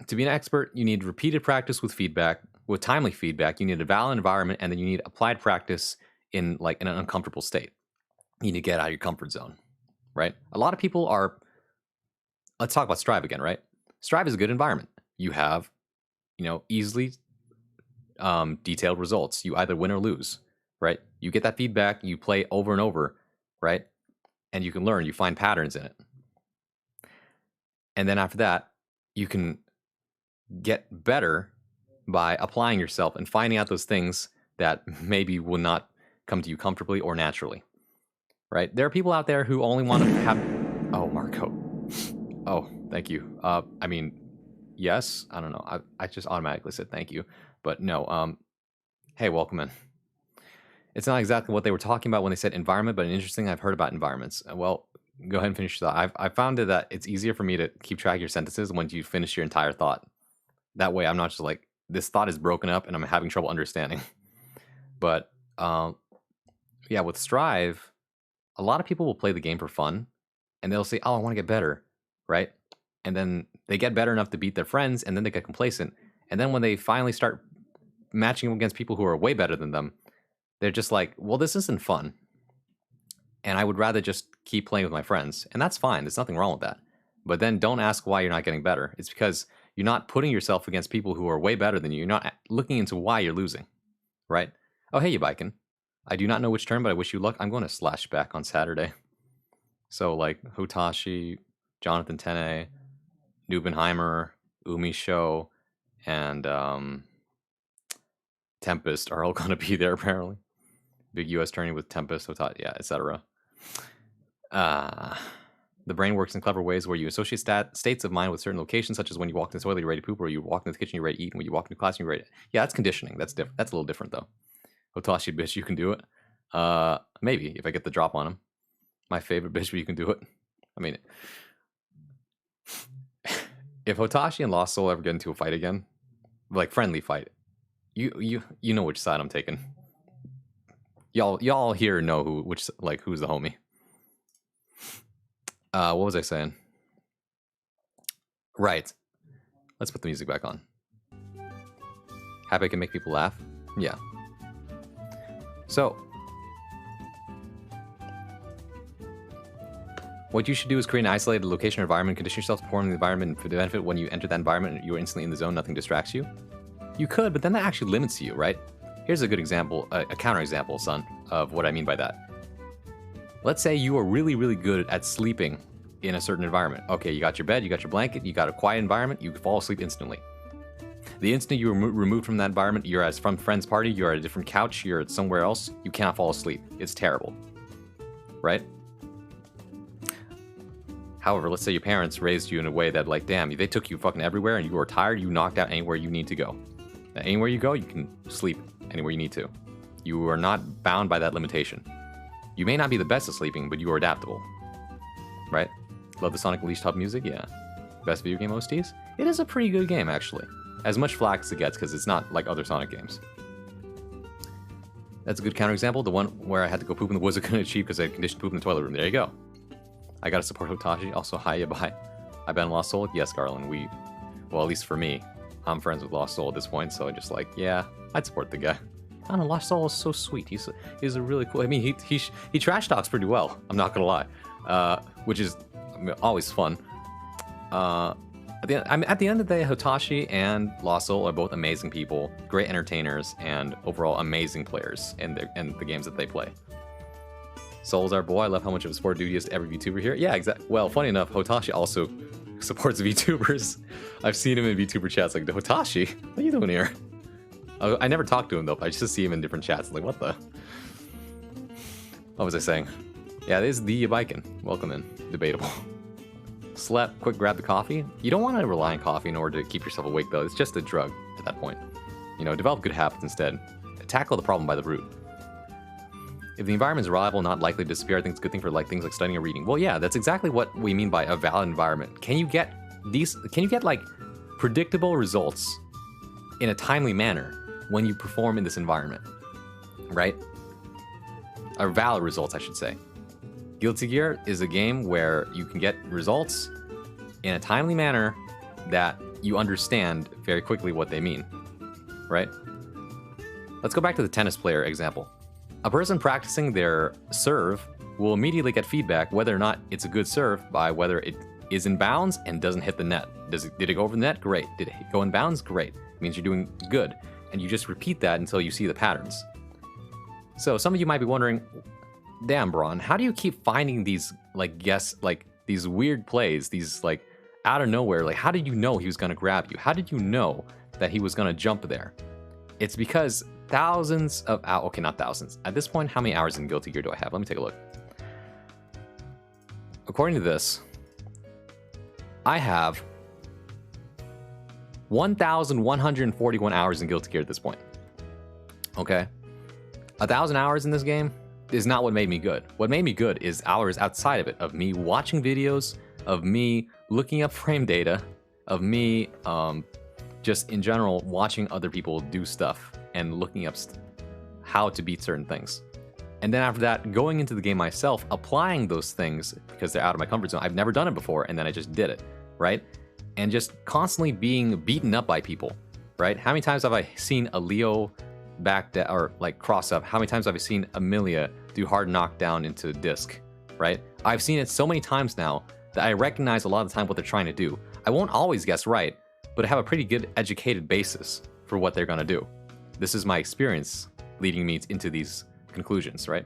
To be an expert, you need repeated practice with feedback. With timely feedback, you need a valid environment, and then you need applied practice in an uncomfortable state. You need to get out of your comfort zone, right? A lot of people are... Let's talk about Strive again, right? Strive is a good environment. You have, easily detailed results. You either win or lose, right? You get that feedback, you play over and over, right? And you can learn, you find patterns in it. And then after that, you can get better by applying yourself and finding out those things that maybe will not come to you comfortably or naturally, right? There are people out there who only want to have... Oh, Marco. Oh, thank you. Yes, I don't know. I just automatically said thank you. But no, hey, welcome in. It's not exactly what they were talking about when they said environment, but an interesting I've heard about environments. Well, go ahead and finish your thought. I found that it's easier for me to keep track of your sentences once you finish your entire thought. That way I'm not just like, this thought is broken up and I'm having trouble understanding. But yeah, with Strive, a lot of people will play the game for fun and they'll say, oh, I want to get better, right? And then they get better enough to beat their friends and then they get complacent. And then when they finally start matching against people who are way better than them, they're just like, well, this isn't fun. And I would rather just keep playing with my friends. And that's fine. There's nothing wrong with that. But then don't ask why you're not getting better. It's because you're not putting yourself against people who are way better than you. You're not looking into why you're losing, right? Oh, hey, Yubiken. I do not know which turn, but I wish you luck. I'm going to slash back on Saturday. So, like, Hotashi, Jonathan Tene, Nubenheimer, Umi Show, and Tempest are all going to be there, apparently. Big US tourney with Tempest, Hotashi, yeah, etc. The brain works in clever ways where you associate states of mind with certain locations, such as when you walk in the toilet, you're ready to poop, or you walk in the kitchen, you're ready to eat, and when you walk into class, you're ready to... Yeah, that's conditioning. That's different. That's a little different, though. Hotashi, bitch, you can do it. Maybe, if I get the drop on him. My favorite bitch, but you can do it. I mean... If Hotashi and Lost Soul ever get into a fight again, like friendly fight, you know which side I'm taking. Y'all here know who's the homie. What was I saying? Right. Let's put the music back on. Happy I can make people laugh? Yeah. So, what you should do is create an isolated location or environment, condition yourself to perform in the environment, and for the benefit when you enter that environment, you're instantly in the zone, nothing distracts you. You could, but then that actually limits you, right? Here's a good example, a counterexample, son, of what I mean by that. Let's say you are really, really good at sleeping in a certain environment. Okay, you got your bed, you got your blanket, you got a quiet environment, you fall asleep instantly. The instant you are removed from that environment, you're at some friend's party, you're at a different couch, you're at somewhere else, you cannot fall asleep. It's terrible. right? However, let's say your parents raised you in a way that, like, damn, they took you fucking everywhere and you were tired, you knocked out anywhere you need to go. Now, anywhere you go, you can sleep anywhere you need to. You are not bound by that limitation. You may not be the best at sleeping, but you are adaptable. Right? Love the Sonic Unleashed hub music? Yeah. Best video game OSTs? It is a pretty good game, actually. As much flack as it gets, because it's not like other Sonic games. That's a good counterexample. The one where I had to go poop in the woods I couldn't achieve because I had conditioned poop in the toilet room. There you go. I gotta support Hotashi. Also, hiya, bye. I bet on Lost Soul? Yes, Garland. Well, at least for me, I'm friends with Lost Soul at this point, so I just like, yeah, I'd support the guy. I don't know, Lost Soul is so sweet. He's a really cool. I mean, he trash talks pretty well. I'm not gonna lie, which is always fun. At the end of the day, Hotashi and Lost Soul are both amazing people, great entertainers, and overall amazing players in the games that they play. Soul's our boy. I love how much of a support duty is to every VTuber here. Yeah, exactly. Well, funny enough, Hotashi also supports VTubers. I've seen him in VTuber chats like, Hotashi, what are you doing here? I never talked to him though. I just see him in different chats. Like, what the? What was I saying? Yeah, this is the Biken. Welcome in. Debatable. Slept, quick grab the coffee. You don't want to rely on coffee in order to keep yourself awake though. It's just a drug at that point. You know, develop good habits instead. Tackle the problem by the root. If the environment is reliable, not likely to disappear, I think it's a good thing for like things like studying or reading. Well, yeah, that's exactly what we mean by a valid environment. Can you get like predictable results in a timely manner when you perform in this environment, right? Or valid results, I should say. Guilty Gear is a game where you can get results in a timely manner that you understand very quickly what they mean, right? Let's go back to the tennis player example. A person practicing their serve will immediately get feedback whether or not it's a good serve by whether it is in bounds and doesn't hit the net. Did it go over the net? Great. Did it go in bounds? Great. It means you're doing good. And you just repeat that until you see the patterns. So some of you might be wondering, damn, Braun, how do you keep finding these these weird plays, these like out of nowhere? Like, how did you know he was going to grab you? How did you know that he was going to jump there? It's because thousands of hours, okay, not thousands. At this point, how many hours in Guilty Gear do I have? Let me take a look. According to this, I have 1,141 hours in Guilty Gear at this point. Okay? 1,000 hours in this game is not what made me good. What made me good is hours outside of it, of me watching videos, of me looking up frame data, of me just in general watching other people do stuff and looking up how to beat certain things. And then after that, going into the game myself, applying those things because they're out of my comfort zone. I've never done it before, and then I just did it, right? And just constantly being beaten up by people, right? How many times have I seen a Leo or like cross up? How many times have I seen Amelia do hard knockdown into disc, right? I've seen it so many times now that I recognize a lot of the time what they're trying to do. I won't always guess right, but I have a pretty good educated basis for what they're gonna do. This is my experience leading me into these conclusions, right?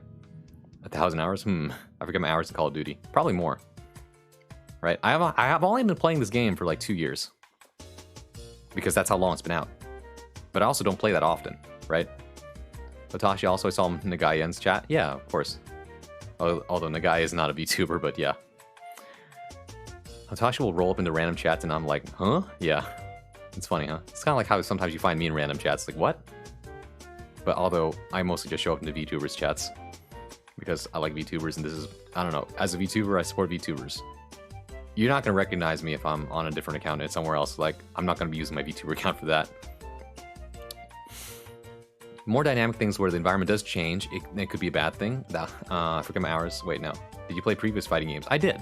1,000 hours? I forget my hours in Call of Duty. Probably more, right? I have only been playing this game for like 2 years because that's how long it's been out. But I also don't play that often, right? Hotashi also, I saw him in Nagai Yen's chat. Yeah, of course. Although Nagai is not a VTuber, but yeah. Hotashi will roll up into random chats and I'm like, huh? Yeah. It's funny, huh? It's kind of like how sometimes you find me in random chats, like, what? But although I mostly just show up into VTubers chats because I like VTubers and this is, I don't know, as a VTuber, I support VTubers. You're not going to recognize me if I'm on a different account and somewhere else. Like, I'm not going to be using my VTuber account for that. More dynamic things where the environment does change, it could be a bad thing. I forget my hours. Wait, no. Did you play previous fighting games? I did.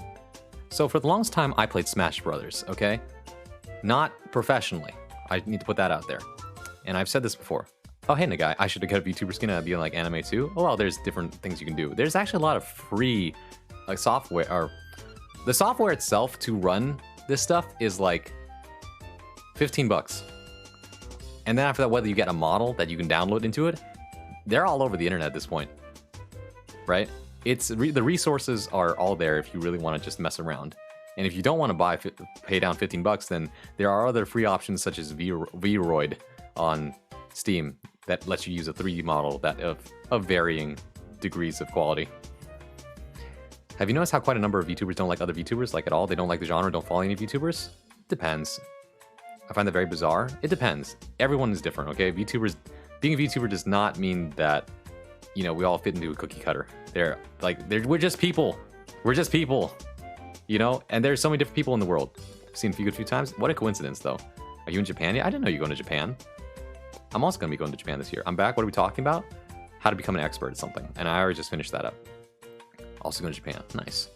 So for the longest time, I played Smash Brothers, okay? Not professionally. I need to put that out there. And I've said this before. Oh, hey, Nagai, I should have got a VTuber skin and be in like anime too. Oh, well, there's different things you can do. There's actually a lot of free like software, or the software itself to run this stuff is like $15. And then after that, whether you get a model that you can download into it, they're all over the internet at this point, right? The resources are all there if you really want to just mess around. And if you don't want to pay down $15, then there are other free options such as Vroid on Steam that lets you use a 3D model that of varying degrees of quality. Have you noticed how quite a number of VTubers don't like other VTubers, like at all? They don't like the genre, don't follow any VTubers? Depends. I find that very bizarre. It depends. Everyone is different, okay? VTubers, being a VTuber does not mean that, you know, we all fit into a cookie cutter. We're just people. We're just people, you know? And there's so many different people in the world. I've seen a few times. What a coincidence, though. Are you in Japan yet? I didn't know you're going to Japan. I'm also going to be going to Japan this year. I'm back. What are we talking about? How to become an expert at something. And I already just finished that up. Also going to Japan. Nice.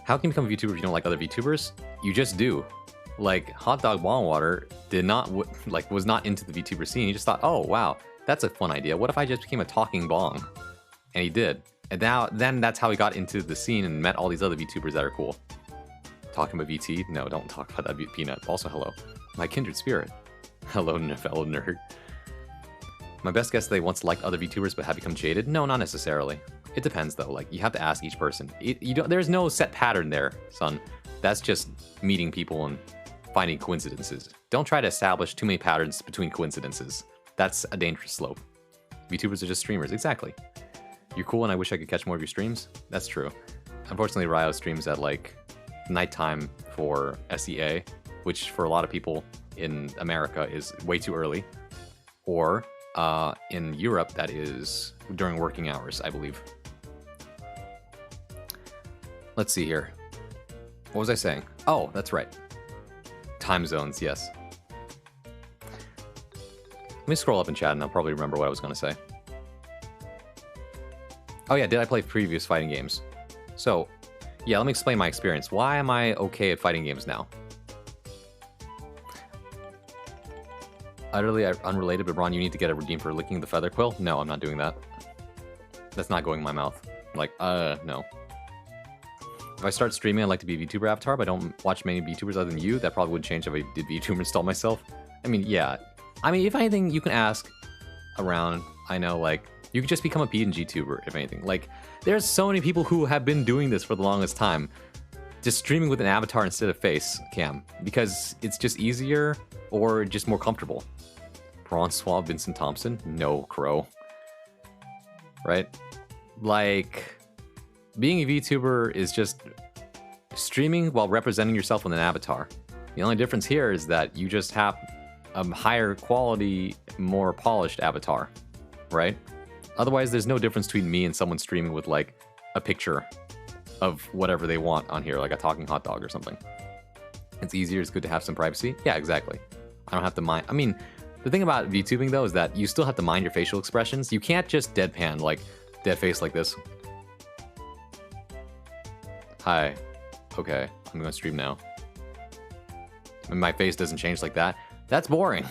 How can you become a VTuber if you don't like other VTubers? You just do. Like, Hot Dog Ball Water was not into the VTuber scene. He just thought, oh, wow, that's a fun idea. What if I just became a talking bong? And he did. And then that's how he got into the scene and met all these other VTubers that are cool. Talking about VT? No, don't talk about that, Peanut. Also, hello. My kindred spirit. Hello, fellow nerd. My best guess they once liked other VTubers but have become jaded? No, not necessarily. It depends, though. Like, you have to ask each person. There's no set pattern there, son. That's just meeting people and finding coincidences. Don't try to establish too many patterns between coincidences. That's a dangerous slope. VTubers are just streamers. Exactly. You're cool and I wish I could catch more of your streams. That's true. Unfortunately, Ryo streams at, like, nighttime for SEA, which for a lot of people in America is way too early. Or in Europe, that is during working hours, I believe. Let's see here. What was I saying? Oh, that's right. Time zones, yes. Let me scroll up in chat and I'll probably remember what I was going to say. Oh yeah, did I play previous fighting games? So, yeah, let me explain my experience. Why am I okay at fighting games now? Utterly unrelated, but Ron, you need to get a redeem for licking the feather quill? No, I'm not doing that. That's not going in my mouth. Like, no. If I start streaming, I'd like to be a VTuber avatar, but I don't watch many VTubers other than you. That probably would change if I did VTuber install myself. I mean, yeah. I mean, if anything, you can ask around. I know, like, you could just become a PNG tuber, if anything. Like, there's so many people who have been doing this for the longest time. Just streaming with an avatar instead of face cam. Because it's just easier or just more comfortable. Bronze Swab, Vincent Thompson? No, Crow. Right? Like, being a VTuber is just streaming while representing yourself with an avatar. The only difference here is that you just have a higher quality, more polished avatar, right? Otherwise, there's no difference between me and someone streaming with, like, a picture of whatever they want on here, like a talking hot dog or something. It's easier, it's good to have some privacy. Yeah, exactly. I don't have to mind. I mean, the thing about VTubing, though, is that you still have to mind your facial expressions. You can't just deadpan, like, dead face like this. Hi. Okay, I'm gonna stream now. And my face doesn't change like that. That's boring.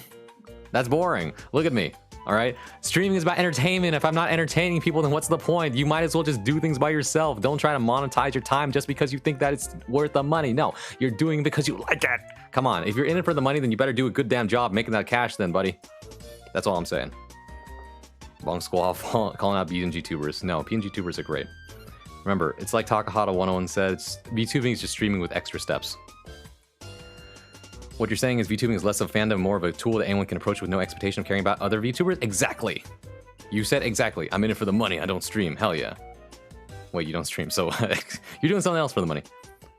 That's boring. Look at me. All right. Streaming is about entertainment. If I'm not entertaining people, then what's the point? You might as well just do things by yourself. Don't try to monetize your time just because you think that it's worth the money. No, you're doing it because you like it. Come on. If you're in it for the money, then you better do a good damn job making that cash then, buddy. That's all I'm saying. Bong Squall calling out PNG tubers. No, PNG tubers are great. Remember, it's like Takahata 101 said, VTubing is just streaming with extra steps. What you're saying is VTubing is less of a fandom, more of a tool that anyone can approach with no expectation of caring about other VTubers? Exactly. You said exactly. I'm in it for the money. I don't stream. Hell yeah. Wait, you don't stream, so you're doing something else for the money.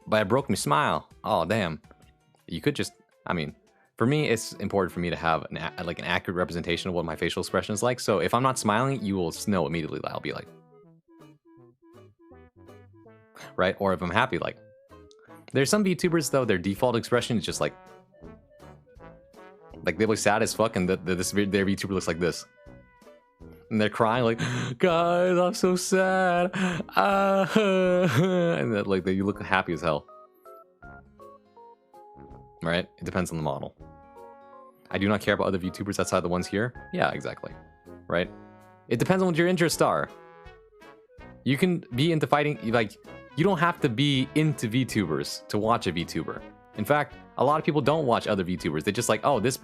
But I broke my smile. Oh, damn. You could just, I mean, for me, it's important for me to have an accurate representation of what my facial expression is like. So if I'm not smiling, you will know immediately. I'll be like, right? Or if I'm happy, like, there's some VTubers though, their default expression is just like they look sad as fuck, and their VTuber looks like this, and they're crying like, guys, I'm so sad, and that, like, you look happy as hell, right? It depends on the model. I do not care about other VTubers outside the ones here. Yeah, exactly, right? It depends on what your interests are. You can be into fighting, like, you don't have to be into VTubers to watch a VTuber. In fact, a lot of people don't watch other VTubers. They just like, oh, this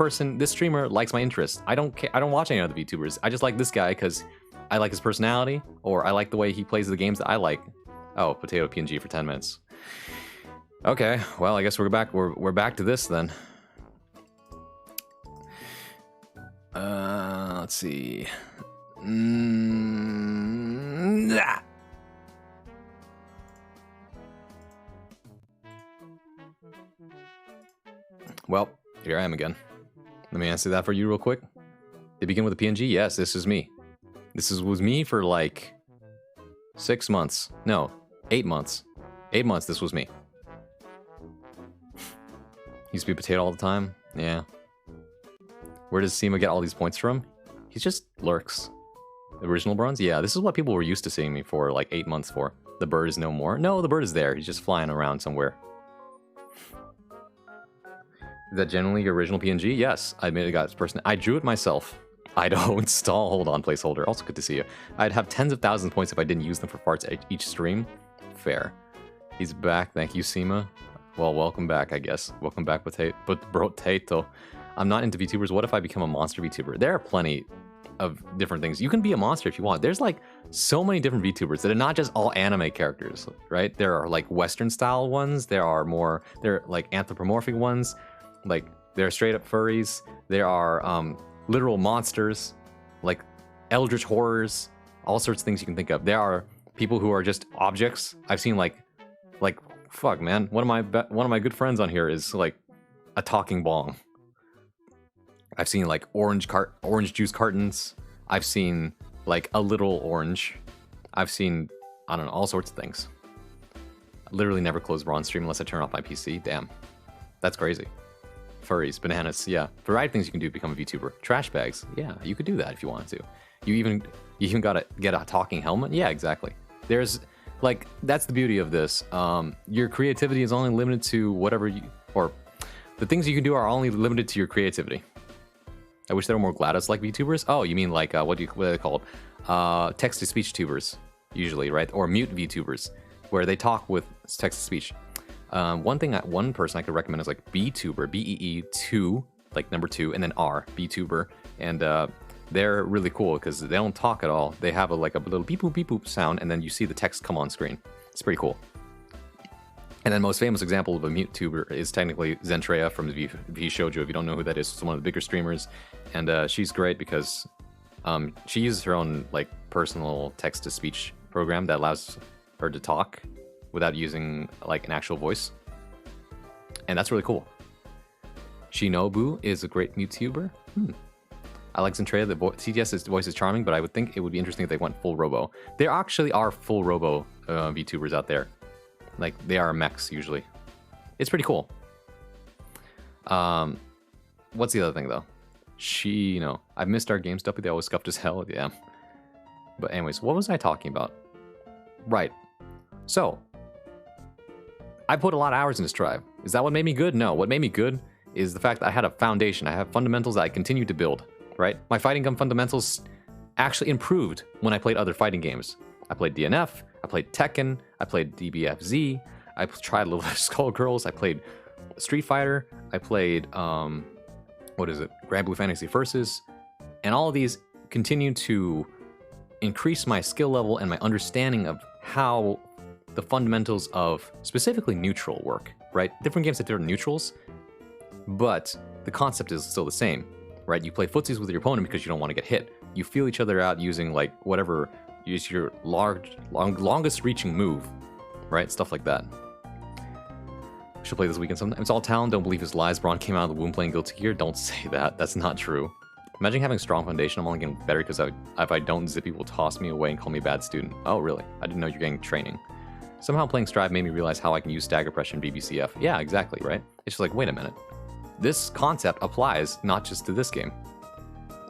streamer likes my interest. I don't watch any other VTubers. I just like this guy because I like his personality, or I like the way he plays the games that I like. Oh, Potato PNG for 10 minutes. Okay, well, I guess we're back. We're back to this then. Let's see. Well, here I am again. Let me answer that for you real quick. They begin with a PNG? Yes, this is me. Was me for like 6 months. No, 8 months. 8 months, this was me. Used to be potato all the time. Yeah. Where does Seema get all these points from? He just lurks. The original bronze? Yeah, this is what people were used to seeing me for like 8 months for. The bird is no more. No, the bird is there. He's just flying around somewhere. Is that generally your original PNG? Yes, I admit it got its person. I drew it myself. Idaho install. Hold on, placeholder. Also good to see you. I'd have tens of thousands of points if I didn't use them for farts each stream. Fair. He's back. Thank you, Seema. Well, welcome back, I guess. Welcome back, Potato. I'm not into VTubers. What if I become a monster VTuber? There are plenty of different things. You can be a monster if you want. There's like so many different VTubers that are not just all anime characters, right? There are like Western style ones. There are like anthropomorphic ones. Like there are straight up furries. There are literal monsters, like eldritch horrors, all sorts of things you can think of. There are people who are just objects. I've seen like fuck, man. One of my good friends on here is like a talking bong. I've seen like orange juice cartons. I've seen like a little orange. I've seen, I don't know, all sorts of things. I literally never close bronze stream unless I turn off my PC. Damn, that's crazy. Furries, bananas, yeah. Variety of things you can do to become a VTuber. Trash bags, yeah, you could do that if you wanted to. You even gotta get a talking helmet. Yeah, exactly. There's like, that's the beauty of this. Your creativity is only limited to whatever or the things you can do are only limited to your creativity. I wish there were more GLaDOS-like VTubers. Oh, you mean like, what are they called? Text-to-speech tubers, usually, right? Or mute VTubers, where they talk with text-to-speech. One person I could recommend is like BeeTuber, BEE2, like number 2, and then R, BeeTuber, and they're really cool because they don't talk at all. They have like a little beep boop beep boop sound, and then you see the text come on screen. It's pretty cool. And then most famous example of a mute tuber is technically Zentreya from V Shoujo. If you don't know who that is, it's one of the bigger streamers, and she's great because she uses her own like personal text-to-speech program that allows her to talk without using like an actual voice, and that's really cool. Shinobu is a great MuteTuber. I like Zentreya. The CTS's voice is charming, but I would think it would be interesting if they went full robo. There actually are full robo VTubers out there. Like, they are mechs, usually. It's pretty cool. What's the other thing, though? I've missed our game stuff, but they always scuffed as hell, yeah. But anyways, what was I talking about? Right. So, I put a lot of hours in this tribe. Is that what made me good? No. What made me good is the fact that I had a foundation. I have fundamentals that I continue to build, right? My fighting gun fundamentals actually improved when I played other fighting games. I played DNF, I played Tekken, I played DBFZ, I tried Little Skullgirls, I played Street Fighter, I played, Grand Blue Fantasy Versus, and all of these continue to increase my skill level and my understanding of how the fundamentals of specifically neutral work, right? Different games have different neutrals, but the concept is still the same, right? You play footsies with your opponent because you don't want to get hit. You feel each other out using like whatever, use your longest reaching move, right? Stuff like that. Should play this weekend sometime. It's all talent, don't believe his lies. Braun came out of the womb playing Guilty Gear. Don't say that, that's not true. Imagine having a strong foundation. I'm only getting better because if I don't, Zippy will toss me away and call me a bad student. Oh, really? I didn't know you're getting training. Somehow playing Strive made me realize how I can use stagger pressure in BBCF. Yeah, exactly, right? It's just like, wait a minute. This concept applies not just to this game.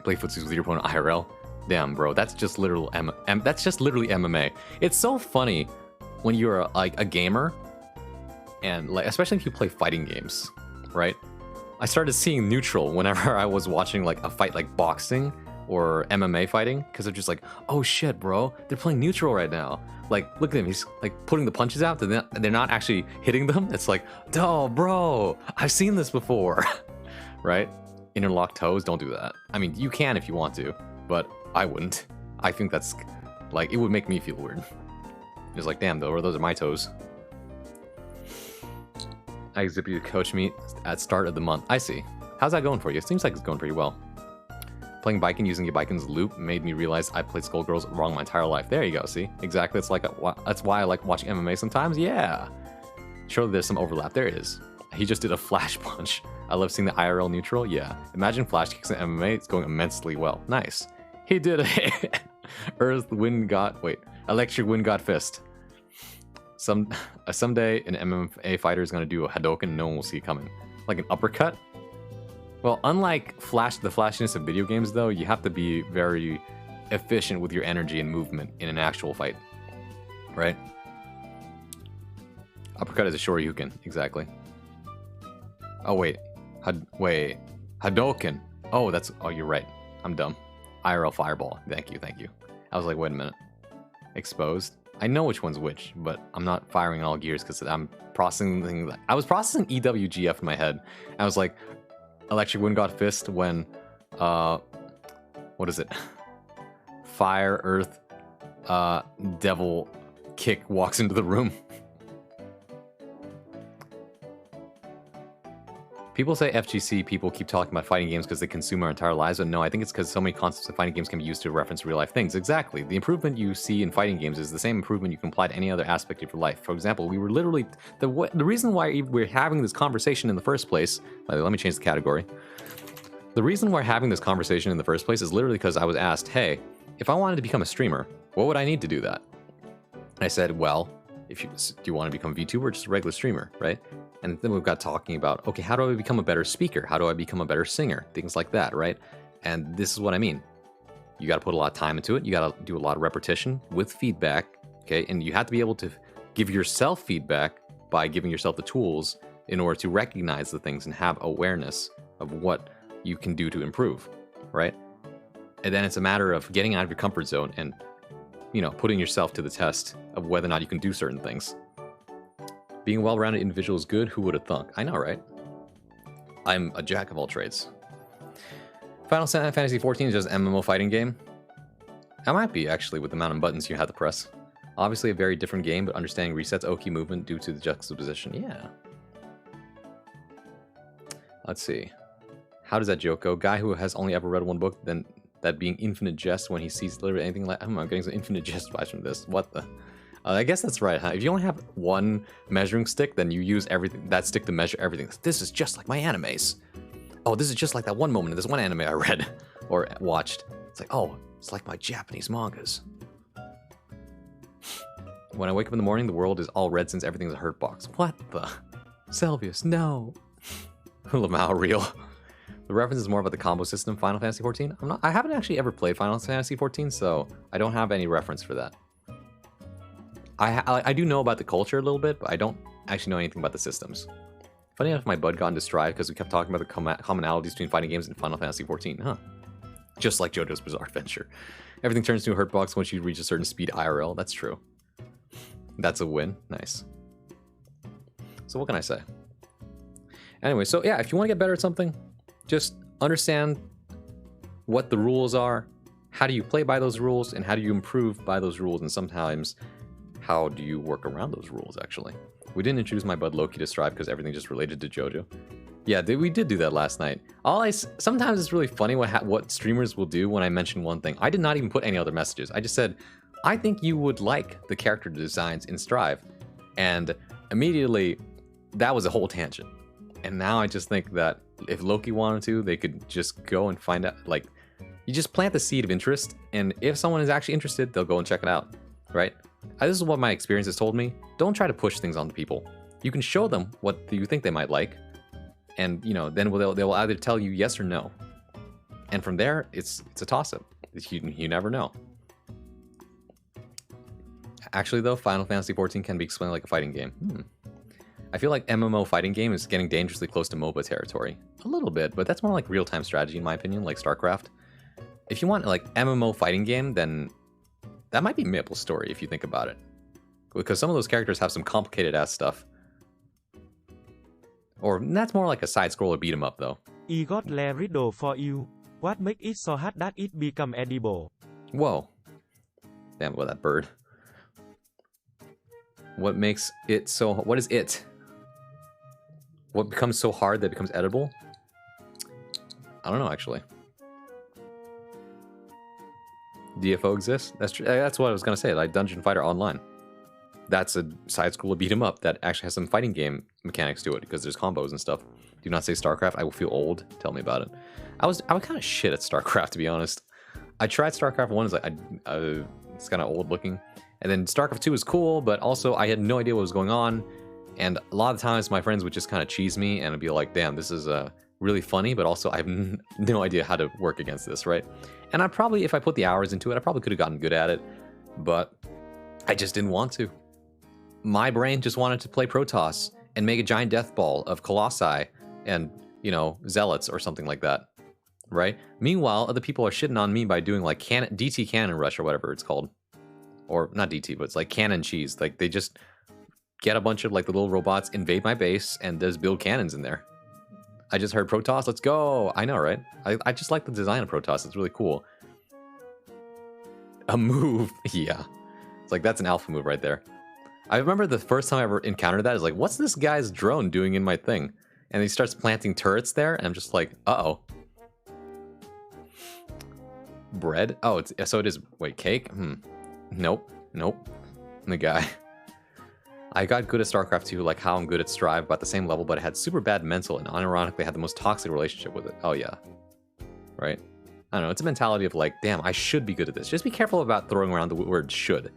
Play footsies with your opponent IRL. Damn, bro, that's just literal that's just literally MMA. It's so funny when you're like a gamer, and like especially if you play fighting games, right? I started seeing neutral whenever I was watching like a fight like boxing or MMA fighting, because they're just like, oh shit, bro, they're playing neutral right now. Like, look at him, he's like putting the punches out, and they're not actually hitting them. It's like, oh, bro, I've seen this before, right? Interlocked toes, don't do that. I mean, you can if you want to, but I wouldn't. I think that's, like, it would make me feel weird. It's like, damn, though, those are my toes. I Zippy to coach me at start of the month. I see. How's that going for you? It seems like it's going pretty well. Playing Baiken using Baiken's loop made me realize I played Skullgirls wrong my entire life. There you go, see? Exactly, it's like that's why I like watching MMA sometimes. Yeah! Surely there's some overlap. There is. He just did a flash punch. I love seeing the IRL neutral. Yeah. Imagine flash kicks in MMA. It's going immensely well. Nice. He did a Earth Wind God. Wait. Electric Wind God Fist. Someday an MMA fighter is going to do a Hadouken and no one will see it coming. Like an uppercut? Well, unlike the flashiness of video games, though, you have to be very efficient with your energy and movement in an actual fight. Right? Uppercut is a Shoryuken. Exactly. Oh, wait. Hadouken. Oh, you're right. I'm dumb. IRL Fireball. Thank you. I was like, wait a minute. Exposed? I know which one's which, but I'm not firing all gears because I'm processing. I was processing EWGF in my head. I was like, Electric Wind God Fist when, what is it? Fire, Earth, Devil Kick walks into the room. People say FGC people keep talking about fighting games because they consume our entire lives, but no, I think it's because so many concepts of fighting games can be used to reference real-life things. Exactly. The improvement you see in fighting games is the same improvement you can apply to any other aspect of your life. For example, we were literally... The reason why we're having this conversation in the first place... By the way, let me change the category. The reason we're having this conversation in the first place is literally because I was asked, hey, if I wanted to become a streamer, what would I need to do that? And I said, well, do you want to become a VTuber or just a regular streamer, right? And then we've got talking about, okay, how do I become a better speaker? How do I become a better singer? Things like that, right? And this is what I mean. You got to put a lot of time into it. You got to do a lot of repetition with feedback, okay? And you have to be able to give yourself feedback by giving yourself the tools in order to recognize the things and have awareness of what you can do to improve, right? And then it's a matter of getting out of your comfort zone and, putting yourself to the test of whether or not you can do certain things. Being a well-rounded individual is good. Who would have thunk? I know, right? I'm a jack of all trades. Final Fantasy XIV is just an MMO fighting game. I might be, actually, with the amount of buttons you have to press. Obviously a very different game, but understanding resets Oki movement due to the juxtaposition. Yeah. Let's see. How does that joke go? Guy who has only ever read one book, then that being infinite jest when he sees literally anything like... I'm getting some infinite jest vibes from this. What the... I guess that's right, huh? If you only have one measuring stick, then you use that stick to measure everything. This is just like my animes. Oh, this is just like that one moment in this one anime I read or watched. It's like, oh, it's like my Japanese mangas. When I wake up in the morning, the world is all red since everything's a hurt box. What the? Selvius, no. Lamau real. The reference is more about the combo system of Final Fantasy XIV. I haven't actually ever played Final Fantasy XIV, so I don't have any reference for that. I do know about the culture a little bit, but I don't actually know anything about the systems. Funny enough, my bud got into Stride because we kept talking about the commonalities between fighting games and Final Fantasy XIV, huh? Just like JoJo's Bizarre Adventure. Everything turns to a hurt box once you reach a certain speed IRL. That's true. That's a win. Nice. So what can I say? Anyway, so yeah, if you want to get better at something, just understand what the rules are, how do you play by those rules, and how do you improve by those rules, and sometimes how do you work around those rules, actually. We didn't introduce my bud Loki to Strive because everything just related to JoJo. Yeah, we did do that last night. Sometimes it's really funny what streamers will do when I mention one thing. I did not even put any other messages. I just said, I think you would like the character designs in Strive. And immediately, that was a whole tangent. And now I just think that if Loki wanted to, they could just go and find out, like, you just plant the seed of interest, and if someone is actually interested, they'll go and check it out, right? This is what my experience has told me. Don't try to push things onto people. You can show them what you think they might like, and then they'll either tell you yes or no. And from there, it's a toss-up. You never know. Actually, though, Final Fantasy XIV can be explained like a fighting game. I feel like MMO fighting game is getting dangerously close to MOBA territory. A little bit, but that's more like real-time strategy, in my opinion, like StarCraft. If you want like MMO fighting game, then that might be MapleStory if you think about it. Because some of those characters have some complicated-ass stuff. Or that's more like a side-scroller beat-em-up, though. I got a riddle for you. What makes it so hard that it become edible? Whoa. Damn, what that bird. What makes it so... What is it? What becomes so hard that it becomes edible? I don't know, actually. DFO exists? That's true. That's what I was going to say, like Dungeon Fighter Online. that's a side scroller beat 'em up that actually has some fighting game mechanics to it because there's combos and stuff. Do not say StarCraft. I will feel old. Tell me about it. I was kind of shit at StarCraft, to be honest. I tried StarCraft 1. It's like it's kind of old looking, and then StarCraft 2 was cool, but also I had no idea what was going on. And a lot of times my friends would just kind of cheese me and I'd be like, damn, this is really funny, but also I have no idea how to work against this, right? And I probably, if I put the hours into it, I probably could have gotten good at it, but I just didn't want to. My brain just wanted to play Protoss and make a giant death ball of Colossi and, you know, Zealots or something like that, right? Meanwhile, other people are shitting on me by doing like DT Cannon Rush or whatever it's called. Or not DT, but it's like cannon cheese. Like they just get a bunch of like the little robots, invade my base, and there's build cannons in there. I just heard Protoss, let's go. I know, right? I just like the design of Protoss. It's really cool. A move, yeah. It's like, that's an alpha move right there. I remember the first time I ever encountered that is like, what's this guy's drone doing in my thing? And he starts planting turrets there, and I'm just like, uh-oh. Bread? Oh, so it is, wait, cake? Nope. The guy. I got good at StarCraft 2, like how I'm good at Strive, about the same level, but I had super bad mental and unironically had the most toxic relationship with it. Oh yeah. Right? I don't know, it's a mentality of like, damn, I should be good at this. Just be careful about throwing around the word should.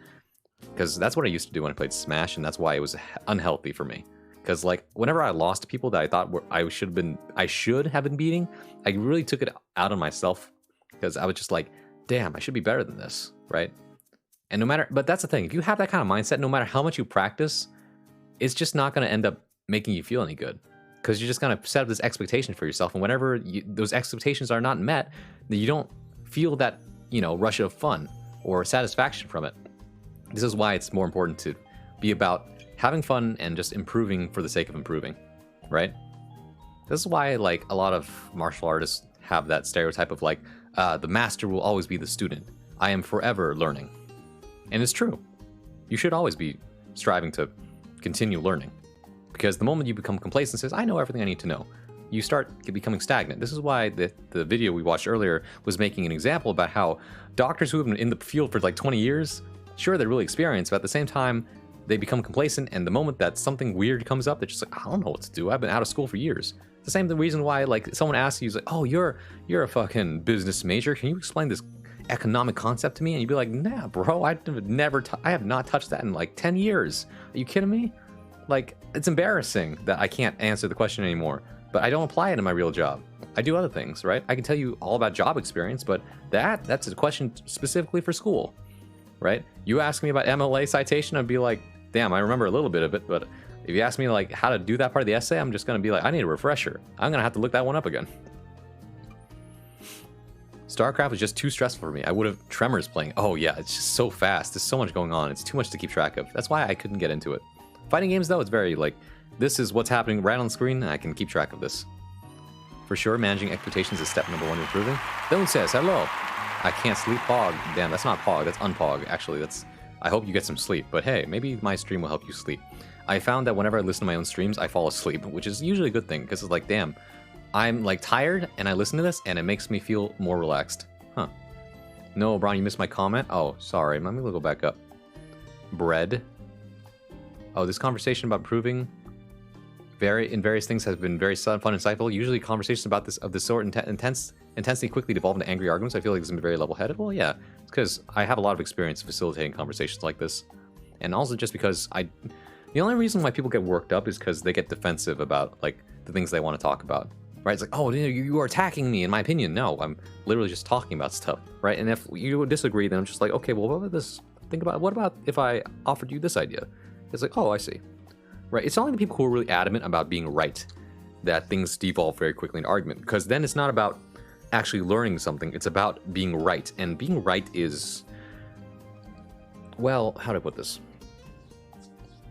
Because that's what I used to do when I played Smash, and that's why it was unhealthy for me. Because like, whenever I lost people that I thought I should have been beating, I really took it out on myself. Because I was just like, damn, I should be better than this, right? And no matter, but that's the thing, if you have that kind of mindset, no matter how much you practice, it's just not going to end up making you feel any good. Because you're just going to set up this expectation for yourself, and whenever those expectations are not met, then you don't feel that, you know, rush of fun or satisfaction from it. This is why it's more important to be about having fun and just improving for the sake of improving, right? This is why, like, a lot of martial artists have that stereotype of like, the master will always be the student. I am forever learning. And it's true. You should always be striving to continue learning. Because the moment you become complacent and says, I know everything I need to know, you start becoming stagnant. This is why the video we watched earlier was making an example about how doctors who have been in the field for like 20 years, sure, they're really experienced, but at the same time, they become complacent, and the moment that something weird comes up, they're just like, I don't know what to do. I've been out of school for years. It's the same reason why, like, someone asks you, like, oh, you're a fucking business major. Can you explain this economic concept to me? And you'd be like, nah, bro, I have not touched that in like 10 years. Are you kidding me? Like, it's embarrassing that I can't answer the question anymore, but I don't apply it in my real job. I do other things, right? I can tell you all about job experience, but that's a question specifically for school, right? You ask me about MLA citation, I'd be like, damn, I remember a little bit of it, but if you ask me like how to do that part of the essay, I'm just gonna be like, I need a refresher. I'm gonna have to look that one up again. StarCraft was just too stressful for me. I would have Tremors playing. Oh yeah, it's just so fast. There's so much going on. It's too much to keep track of. That's why I couldn't get into it. Fighting games though, it's very like, this is what's happening right on the screen, and I can keep track of this. For sure, managing expectations is step number 1 to improving. Dylan says, hello. I can't sleep, Pog. Damn, that's not Pog, that's Unpog. Actually, that's, I hope you get some sleep, but hey, maybe my stream will help you sleep. I found that whenever I listen to my own streams, I fall asleep, which is usually a good thing, because it's like, damn, I'm like tired, and I listen to this, and it makes me feel more relaxed. Huh. No, Brian, you missed my comment? Oh, sorry, let me go back up. Bread. Oh, this conversation about proving in various things has been very fun and insightful. Usually conversations about this of this sort intensely quickly devolve into angry arguments. I feel like it's been very level-headed. Well, yeah, it's because I have a lot of experience facilitating conversations like this. And also just because the only reason why people get worked up is because they get defensive about like the things they want to talk about. Right? It's like, oh, you are attacking me in my opinion. No, I'm literally just talking about stuff. Right? And if you disagree, then I'm just like, okay, well, what about this? What about if I offered you this idea? It's like, oh, I see. Right? It's only the people who are really adamant about being right that things devolve very quickly into argument. Because then it's not about actually learning something. It's about being right. And being right is, well, how do I put this?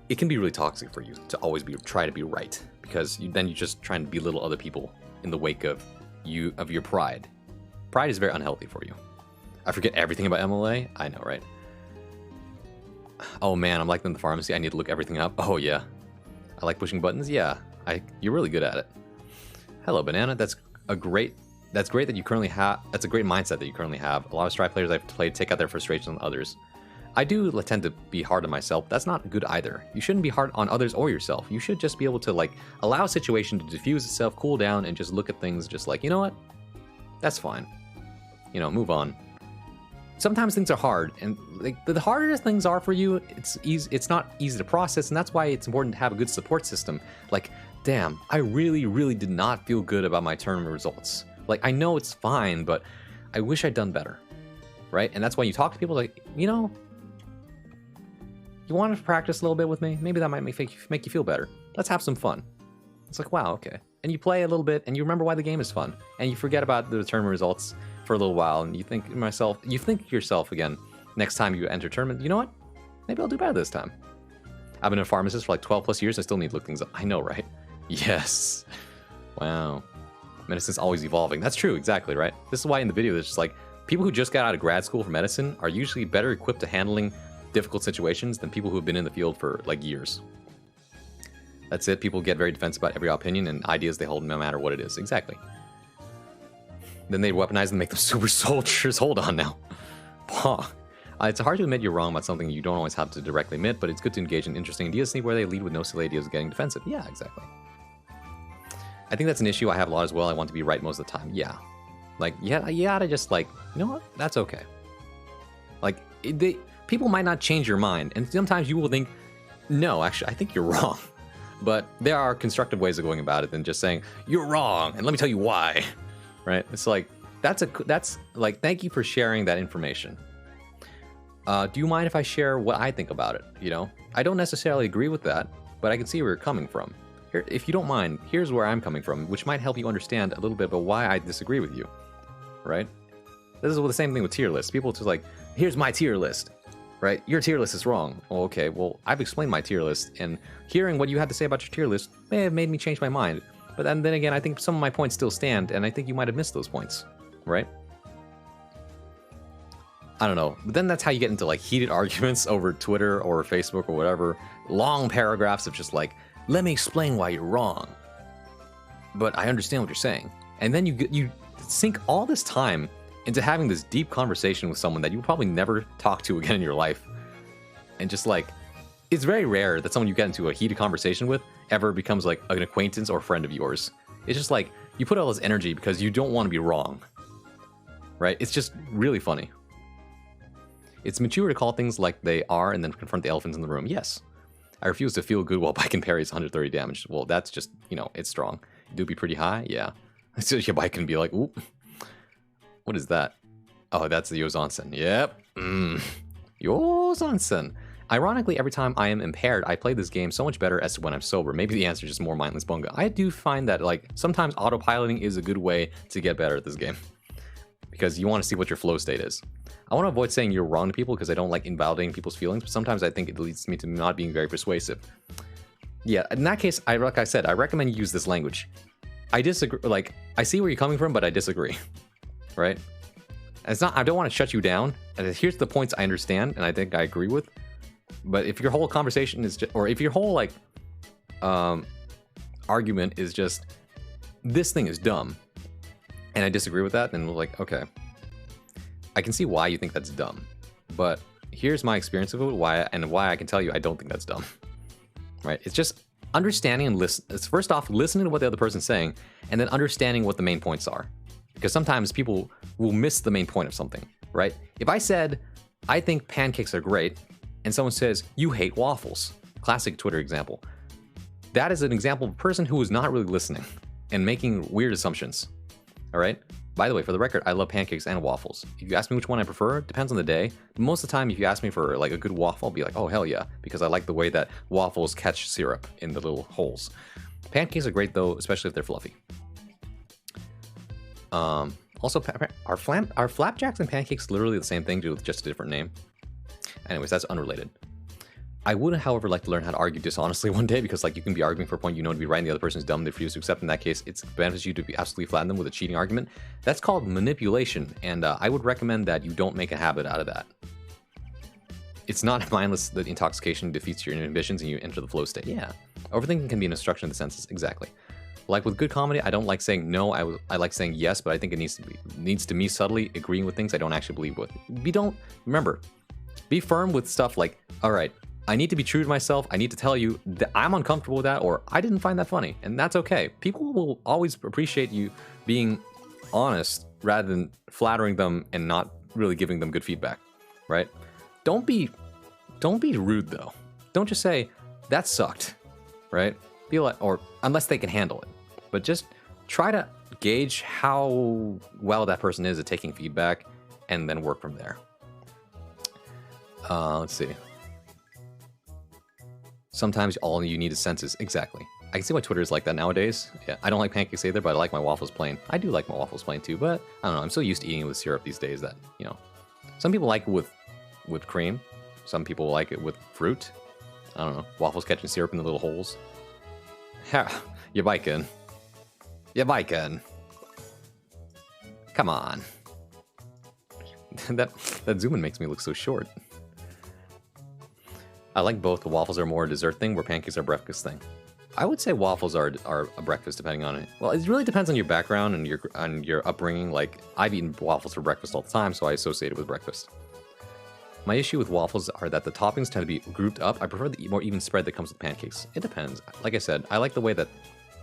It can be really toxic for you to always try to be right. Because then you're just trying to belittle other people in the wake of your pride. Pride is very unhealthy for you. I forget everything about MLA. I know, right? Oh man, I'm like in the pharmacy. I need to look everything up. Oh yeah. I like pushing buttons. Yeah, you're really good at it. Hello, Banana. That's great that you currently have. That's a great mindset that you currently have. A lot of Strive players I've played take out their frustration on others. I do tend to be hard on myself. That's not good either. You shouldn't be hard on others or yourself. You should just be able to like allow a situation to diffuse itself, cool down, and just look at things just like, you know what? That's fine. You know, move on. Sometimes things are hard, and like the harder things are for you, it's not easy to process, and that's why it's important to have a good support system. Like, damn, I really did not feel good about my tournament results. Like, I know it's fine, but I wish I'd done better, right? And that's why you talk to people like, you know, you want to practice a little bit with me? Maybe that might make you feel better. Let's have some fun. It's like, wow, okay. And you play a little bit, and you remember why the game is fun, and you forget about the tournament results for a little while, and you think to yourself again, next time you enter a tournament, you know what? Maybe I'll do better this time. I've been a pharmacist for like 12 plus years, I still need to look things up. I know, right? Yes. Wow. Medicine's always evolving. That's true, exactly, right? This is why in the video, there's just like, people who just got out of grad school for medicine are usually better equipped to handling difficult situations than people who have been in the field for like years. That's it. People get very defensive about every opinion and ideas they hold no matter what it is. Exactly. Then they weaponize and make them super soldiers. Hold on now. It's hard to admit you're wrong about something you don't always have to directly admit, but it's good to engage in interesting ideas, see where they lead with no silly ideas of getting defensive. Yeah, exactly. I think that's an issue I have a lot as well. I want to be right most of the time. Yeah. Like, yeah, you gotta just like, you know what? That's okay. Like, people might not change your mind, and sometimes you will think, no, actually, I think you're wrong. But there are constructive ways of going about it than just saying, you're wrong, and let me tell you why. Right? It's like, that's like, thank you for sharing that information. Do you mind if I share what I think about it? You know, I don't necessarily agree with that, but I can see where you're coming from. Here, if you don't mind, here's where I'm coming from, which might help you understand a little bit about why I disagree with you. Right? This is the same thing with tier lists. People just like, here's my tier list. Right? Your tier list is wrong. Well, okay, well, I've explained my tier list, and hearing what you had to say about your tier list may have made me change my mind. But then again, I think some of my points still stand, and I think you might have missed those points. Right? I don't know. But then that's how you get into like heated arguments over Twitter or Facebook or whatever. Long paragraphs of just like, let me explain why you're wrong. But I understand what you're saying. And then you sink all this time into having this deep conversation with someone that you probably never talk to again in your life. And just like, it's very rare that someone you get into a heated conversation with ever becomes like an acquaintance or friend of yours. It's just like, you put all this energy because you don't want to be wrong. Right? It's just really funny. It's mature to call things like they are and then confront the elephants in the room. Yes. I refuse to feel good while Baiken parries 130 damage. Well, that's just, you know, it's strong. Do be pretty high? Yeah. So your Baiken can be like, oop. What is that? Oh, that's the Yozansen. Yep. Yozansen. Ironically, every time I am impaired, I play this game so much better as to when I'm sober. Maybe the answer is just more mindless bunga. I do find that, like, sometimes autopiloting is a good way to get better at this game. Because you want to see what your flow state is. I want to avoid saying you're wrong to people because I don't like invalidating people's feelings, but sometimes I think it leads me to not being very persuasive. Yeah, in that case, like I said, I recommend you use this language. I disagree, like, I see where you're coming from, but I disagree. Right? It's not, I don't want to shut you down. And here's the points I understand and I think I agree with. But if your whole conversation is just, or if your whole, like, argument is just, this thing is dumb, and I disagree with that, then like, okay. I can see why you think that's dumb, but here's my experience of it, why I can tell you I don't think that's dumb. Right? It's just understanding and listen. It's first off listening to what the other person's saying, and then understanding what the main points are. Because sometimes people will miss the main point of something, right? If I said, I think pancakes are great, and someone says, you hate waffles, classic Twitter example, that is an example of a person who is not really listening and making weird assumptions, all right? By the way, for the record, I love pancakes and waffles. If you ask me which one I prefer, it depends on the day. But most of the time, if you ask me for like a good waffle, I'll be like, oh, hell yeah, because I like the way that waffles catch syrup in the little holes. Pancakes are great, though, especially if they're fluffy. Also, are flapjacks and pancakes literally the same thing, with just a different name? Anyways, that's unrelated. I would, however, like to learn how to argue dishonestly one day, because like you can be arguing for a point you know to be right and the other person's dumb, they refuse to accept. In that case, it benefits you to be absolutely flatten them with a cheating argument. That's called manipulation, and I would recommend that you don't make a habit out of that. It's not mindless that intoxication defeats your inhibitions and you enter the flow state. Yeah, overthinking can be an obstruction of the senses. Exactly. Like with good comedy, I don't like saying no. I like saying yes, but I think it needs to me subtly agreeing with things I don't actually believe with. Remember, Be firm with stuff like, all right, I need to be true to myself. I need to tell you that I'm uncomfortable with that, or I didn't find that funny, and that's okay. People will always appreciate you being honest rather than flattering them and not really giving them good feedback, right? Don't be rude though. Don't just say that sucked, right? Be like, or unless they can handle it, but just try to gauge how well that person is at taking feedback, and then work from there. Let's see. Sometimes all you need is senses. Exactly. I can see why Twitter is like that nowadays. Yeah, I don't like pancakes either, but I like my waffles plain. I do like my waffles plain too, but I don't know. I'm so used to eating it with syrup these days that, you know, some people like it with cream. Some people like it with fruit. I don't know. Waffles catching syrup in the little holes. Ha! You're biking. You're biking. Come on. that zoom in makes me look so short. I like both. The waffles are more a dessert thing, where pancakes are a breakfast thing. I would say waffles are a breakfast, depending on it. Well, it really depends on your background and your upbringing. Like, I've eaten waffles for breakfast all the time, so I associate it with breakfast. My issue with waffles are that the toppings tend to be grouped up. I prefer the more even spread that comes with pancakes. It depends. Like I said, I like the way that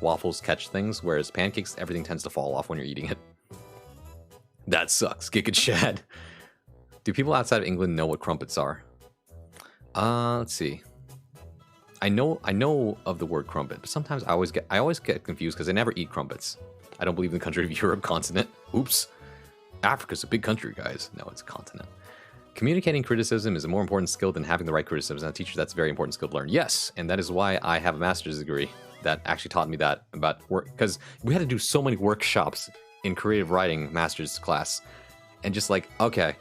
waffles catch things, whereas pancakes, everything tends to fall off when you're eating it. That sucks. Gick and Shad. Do people outside of England know what crumpets are? Let's see. I know of the word crumpet, but sometimes I always get confused because I never eat crumpets. I don't believe in the country of Europe continent. Oops. Africa's a big country, guys. No, it's a continent. Communicating criticism is a more important skill than having the right criticism. As a teacher, that's a very important skill to learn. Yes, and that is why I have a master's degree that actually taught me that about work, because we had to do so many workshops in creative writing master's class, and just like, okay,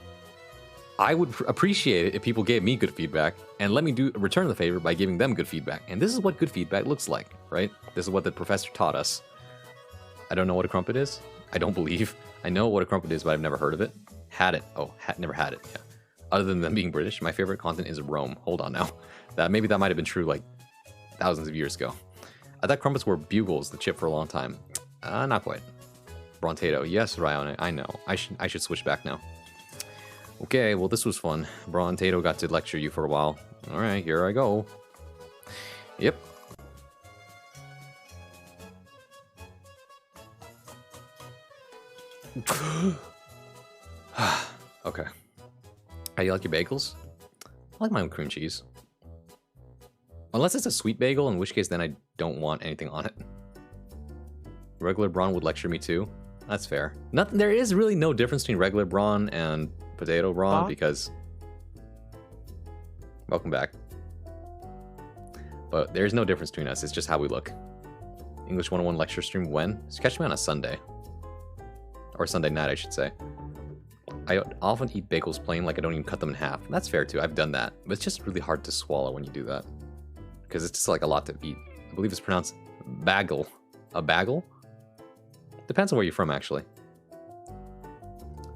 I would appreciate it if people gave me good feedback, and let me return the favor by giving them good feedback. And this is what good feedback looks like, right? This is what the professor taught us. I don't know what a crumpet is. I don't believe. I know what a crumpet is, but I've never heard of it. Had it. Oh, never had it. Yeah. Other than them being British, my favorite continent is Rome. Hold on now. Maybe that might have been true like thousands of years ago. I thought crumpets were bugles, the chip, for a long time. Not quite. Brontato. Yes, Ryan, I know. I should switch back now. Okay, well, this was fun. Brontato got to lecture you for a while. All right, here I go. Yep. Okay. How do you like your bagels? I like mine with cream cheese. Unless it's a sweet bagel, in which case then I don't want anything on it. Regular brawn would lecture me too. That's fair. There is really no difference between regular brawn and potato brawn because... Welcome back. But there's no difference between us, it's just how we look. English 101 lecture stream when? Just catch me on a Sunday. Or Sunday night, I should say. I often eat bagels plain, like I don't even cut them in half. That's fair too, I've done that. But it's just really hard to swallow when you do that. Because it's just like a lot to eat. I believe it's pronounced bagel. A bagel? Depends on where you're from, actually.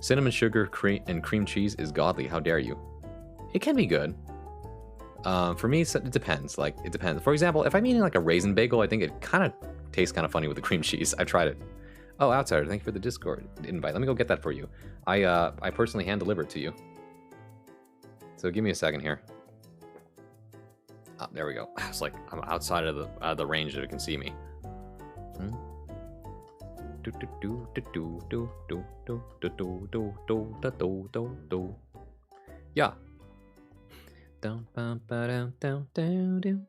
Cinnamon sugar and cream cheese is godly, how dare you. It can be good. For me, it depends. Like, it depends. For example, if I'm eating like a raisin bagel, I think it kind of tastes kind of funny with the cream cheese. I've tried it. Oh, Outsider, thank you for the Discord invite. Let me go get that for you. I personally hand deliver it to you. So give me a second here. Oh, there we go. It's like I'm outside of the range that it can see me. Yeah.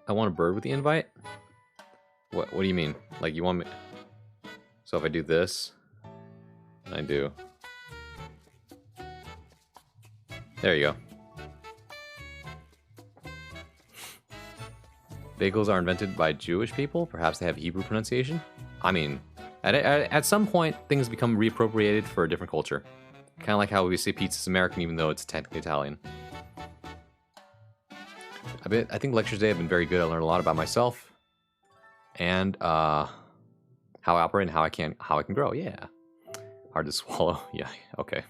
I want a bird with the invite? What do you mean? Like, you want me... So if I do this, and I do... There you go. Bagels are invented by Jewish people? Perhaps they have Hebrew pronunciation? I mean, at some point, things become reappropriated for a different culture. Kind of like how we say pizza's American even though it's technically Italian. I think lectures today have been very good. I learned a lot about myself. And, how I operate and how I can grow. Yeah. Hard to swallow. Yeah, okay.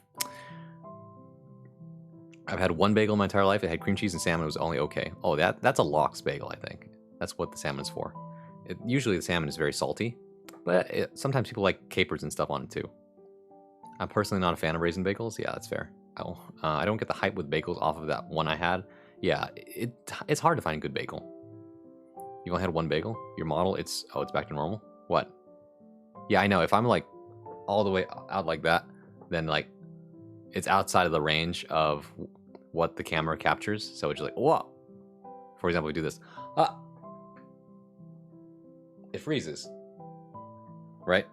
I've had one bagel my entire life. It had cream cheese and salmon. It was only okay. Oh, that's a lox bagel, I think. That's what the salmon is for. Usually the salmon is very salty, but sometimes people like capers and stuff on it too. I'm personally not a fan of raisin bagels. Yeah, that's fair. Oh, I don't get the hype with bagels off of that one I had. Yeah, it's hard to find a good bagel. You've only had one bagel? Your model, it's back to normal? What? Yeah, I know. If I'm like all the way out like that, then like it's outside of the range of what the camera captures. So it's just like, whoa. For example, we do this. It freezes. Right?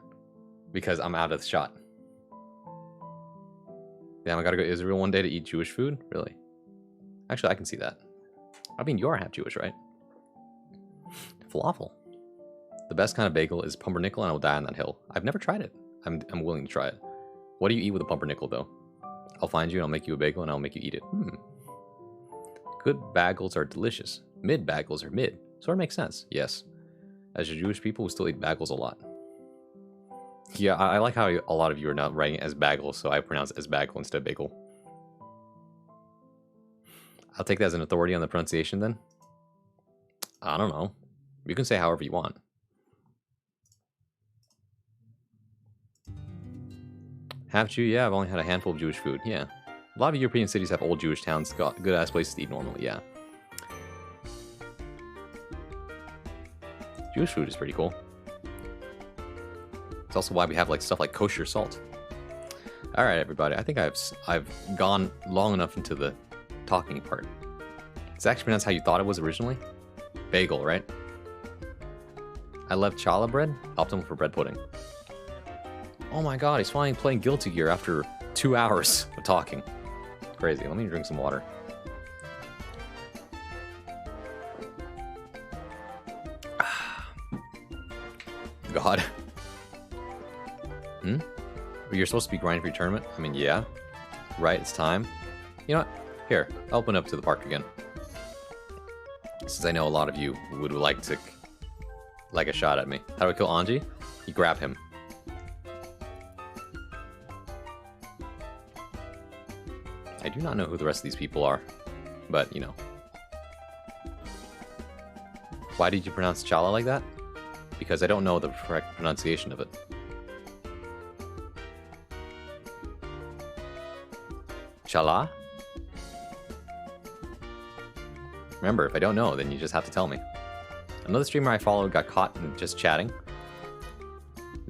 Because I'm out of the shot. Damn, I gotta go to Israel one day to eat Jewish food? Really? Actually, I can see that. I mean, you are half Jewish, right? Falafel. The best kind of bagel is pumpernickel, and I will die on that hill. I've never tried it. I'm willing to try it. What do you eat with a pumpernickel, though? I'll find you, and I'll make you a bagel, and I'll make you eat it. Good bagels are delicious. Mid bagels are mid. Sort of makes sense, yes. As your Jewish people, we still eat bagels a lot. Yeah, I like how a lot of you are now writing it as bagel, so I pronounce it as bagel instead of bagel. I'll take that as an authority on the pronunciation then. I don't know. You can say however you want. Half Jew? Yeah, I've only had a handful of Jewish food. Yeah. A lot of European cities have old Jewish towns, got good ass places to eat normally, yeah. Jewish food is pretty cool. It's also why we have like stuff like kosher salt. All right, everybody. I think I've gone long enough into the talking part. It's actually pronounced how you thought it was originally. Bagel, right? I love challah bread. Optimal for bread pudding. Oh my god, he's finally playing Guilty Gear after 2 hours of talking. Crazy. Let me drink some water. God. You're supposed to be grinding for your tournament? I mean, yeah. Right, it's time. You know what? Here, I'll open up to the park again. Since I know a lot of you would like a shot at me. How do I kill Anji? You grab him. I do not know who the rest of these people are. But, you know. Why did you pronounce challah like that? Because I don't know the correct pronunciation of it. Challah? Remember, if I don't know, then you just have to tell me. Another streamer I followed got caught in just chatting.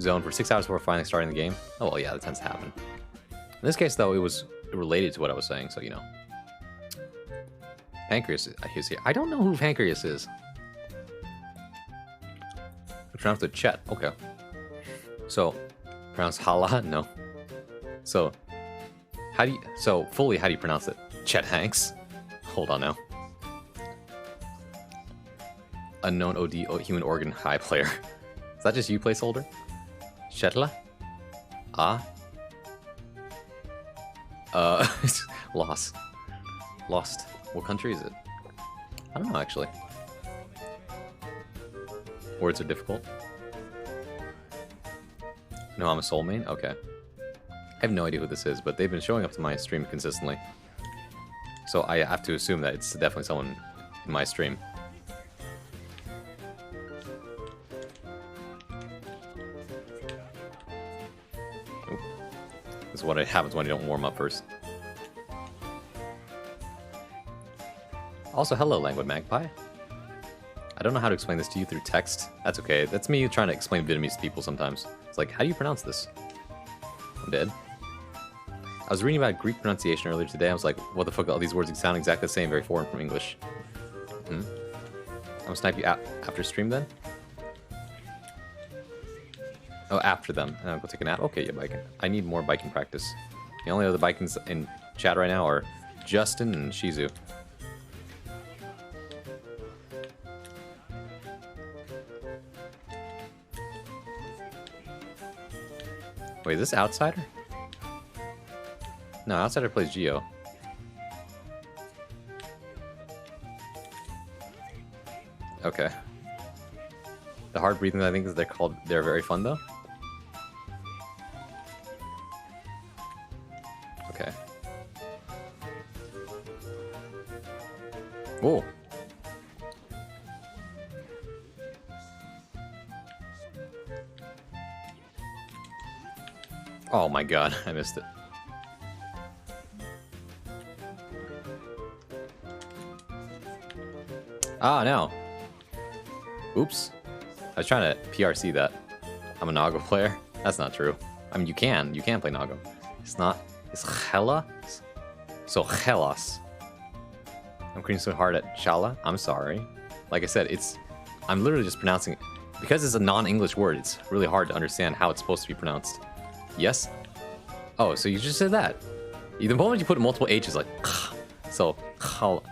Zoned for 6 hours before finally starting the game. Oh, well, yeah, that tends to happen. In this case, though, it was related to what I was saying, so, you know. Pancreas is here. I don't know who Pancreas is. Pronounce the Chet. Okay. So, pronounce Hala? No. So, fully, how do you pronounce it? Chet Hanks? Hold on now. Unknown OD human organ high player. Is that just you, placeholder? Shetla? Lost. Lost. What country is it? I don't know, actually. Words are difficult. No, I'm a soul main? Okay. I have no idea who this is, but they've been showing up to my stream consistently. So I have to assume that it's definitely someone in my stream. Oop. This is what happens when you don't warm up first. Also, hello, Languid Magpie. I don't know how to explain this to you through text. That's okay. That's me trying to explain Vietnamese to people sometimes. It's like, how do you pronounce this? I'm dead. I was reading about Greek pronunciation earlier today. I was like, what the fuck, all these words sound exactly the same, very foreign from English. I'm gonna snipe you after stream then? Oh, after them. And I'll go take a nap. Okay, yeah, biking. I need more biking practice. The only other bikings in chat right now are Justin and Shizu. Wait, is this Outsider? No, Outsider plays Geo. Okay. The hard breathing, I think, is they're very fun though. Okay. Whoa. Oh my god, I missed it. Ah, no. Oops. I was trying to PRC that. I'm a Nago player. That's not true. I mean, you can play Nago. It's not. It's Hela. So Helas. I'm cringing so hard at Shala. I'm sorry. Like I said, I'm literally just pronouncing it. Because it's a non-English word, it's really hard to understand how it's supposed to be pronounced. Yes? Oh, so you just said that. The moment you put multiple H's, like, so, Katla?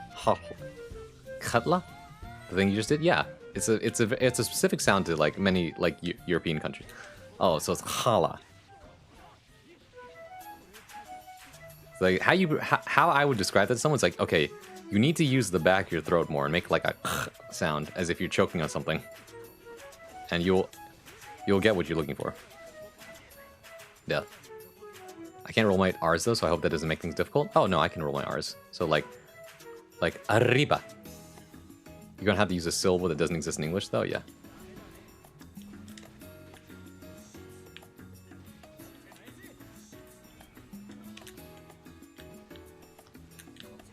The thing you just did? Yeah. It's a specific sound to like many like European countries. Oh, so it's Hala. Like how I would describe that to someone's like, okay, you need to use the back of your throat more and make like a sound as if you're choking on something, and you'll get what you're looking for. Yeah. I can't roll my R's though, so I hope that doesn't make things difficult. Oh no, I can roll my R's. So like arriba. You're gonna have to use a syllable that doesn't exist in English though, yeah.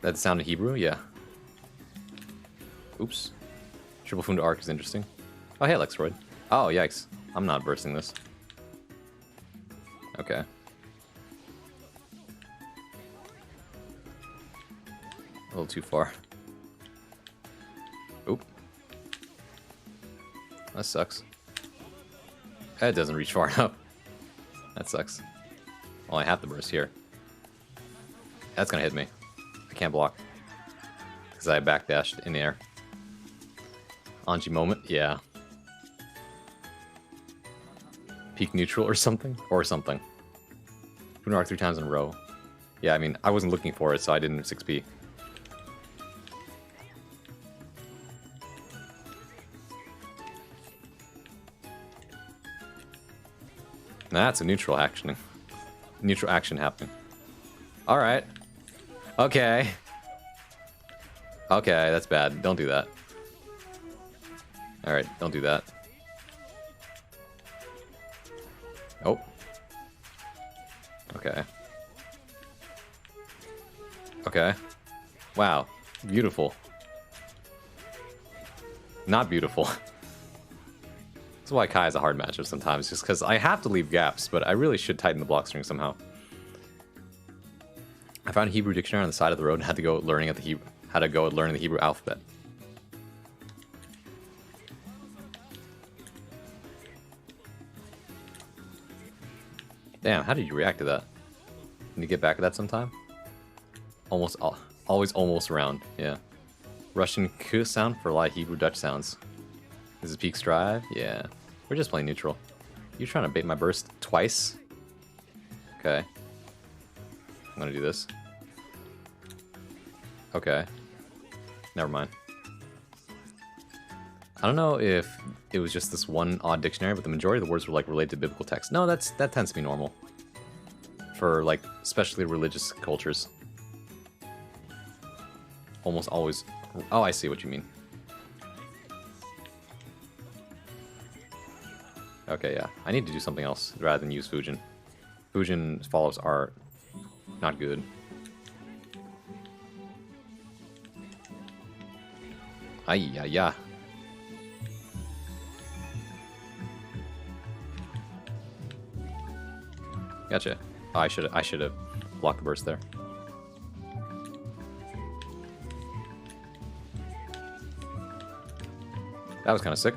That sound in Hebrew? Yeah. Oops. Triple Funda Arc is interesting. Oh, hey, Alexroid. Oh, yikes. I'm not bursting this. Okay. A little too far. Oop. That sucks. That doesn't reach far enough. That sucks. Well, I have to burst here. That's gonna hit me. I can't block. Because I backdashed in the air. Anji moment? Yeah. Peak neutral or something? Or something. Funda Arc 3 times in a row. Yeah, I mean, I wasn't looking for it, so I didn't 6p. That's a neutral action. Neutral action happening. Alright. Okay. Okay, that's bad. Don't do that. Alright, don't do that. Oh. Okay. Okay. Wow. Beautiful. Not beautiful. That's why Kai is a hard matchup sometimes, just because I have to leave gaps, but I really should tighten the block string somehow. I found a Hebrew dictionary on the side of the road and had to go learning the Hebrew alphabet. Damn, how did you react to that? Can you get back to that sometime? Always almost around, yeah. Russian K sound for a lot of Hebrew Dutch sounds. This is Peak Strive? Yeah. We're just playing neutral. You're trying to bait my burst twice? Okay. I'm gonna do this. Okay. Never mind. I don't know if it was just this one odd dictionary, but the majority of the words were like related to biblical text. No, that tends to be normal. For like, especially religious cultures. Almost always. Oh, I see what you mean. Okay, yeah. I need to do something else rather than use Fujin. Fujin follows are not good. Ay, ay, ay. Gotcha. Oh, I should have blocked the burst there. That was kind of sick.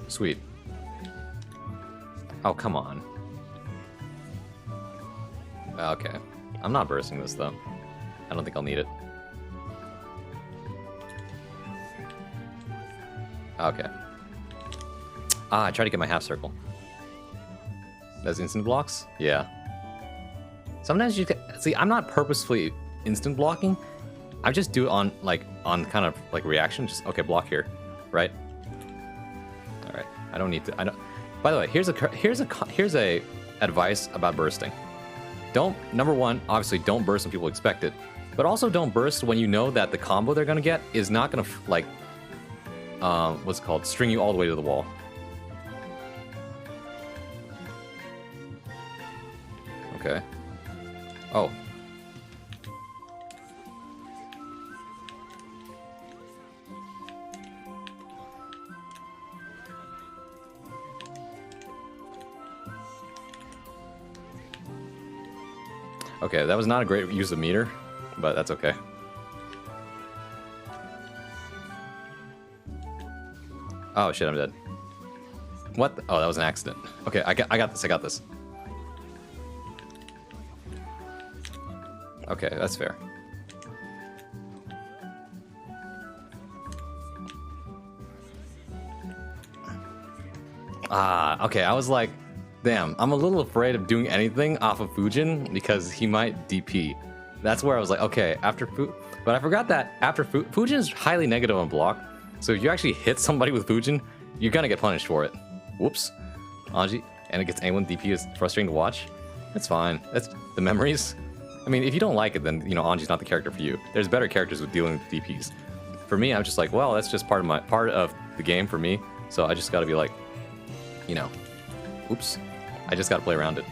Sweet. Oh, come on. Okay. I'm not bursting this, though. I don't think I'll need it. Okay. Ah, I tried to get my half circle. That's instant blocks? Yeah. Sometimes you can... See, I'm not purposefully instant blocking. I just do it on, like, kind of, like, reaction. Just, okay, block here. Right? Alright. I don't need to... I don't... By the way, here's a advice about bursting. Number one, obviously don't burst when people expect it. But also don't burst when you know that the combo they're gonna get is not gonna, like... what's it called? String you all the way to the wall. Okay. Oh. Okay, that was not a great use of meter, but that's okay. Oh shit, I'm dead. What? Oh, that was an accident. Okay, I got this. I got this. Okay, that's fair. Ah, okay, I was like, damn, I'm a little afraid of doing anything off of Fujin because he might DP. That's where I was like, okay, after but I forgot that after Fujin is highly negative on block, so if you actually hit somebody with Fujin, you're gonna get punished for it. Whoops. Anji, and it gets anyone DP is frustrating to watch. That's fine. That's the memories. I mean, if you don't like it, then, you know, Anji's not the character for you. There's better characters with dealing with DPs. For me, I'm just like, well, that's just part of the game for me, so I just gotta be like, you know, oops, I just gotta play around it.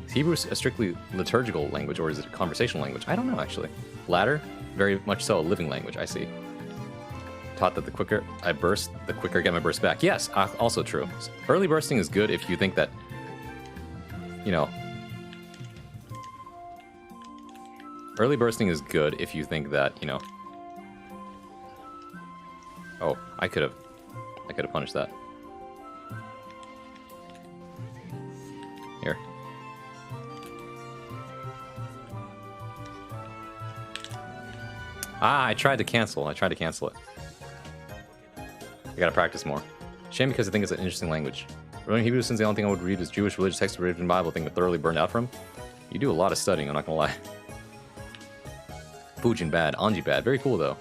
Is Hebrew a strictly liturgical language, or is it a conversational language? I don't know, actually. Latter, very much so a living language, I see. Taught that the quicker I burst, the quicker I get my burst back. Yes, also true. Early bursting is good if you think that, you know, early bursting is good if you think that, you know, oh, I could have punished that. Here. Ah, I tried to cancel it. I gotta practice more. Shame because I think it's an interesting language. Learning Hebrew, since the only thing I would read is Jewish religious texts written in the Bible, I think I'm thoroughly burned out from. You do a lot of studying, I'm not gonna lie. Fujin bad, Anji bad. Very cool though.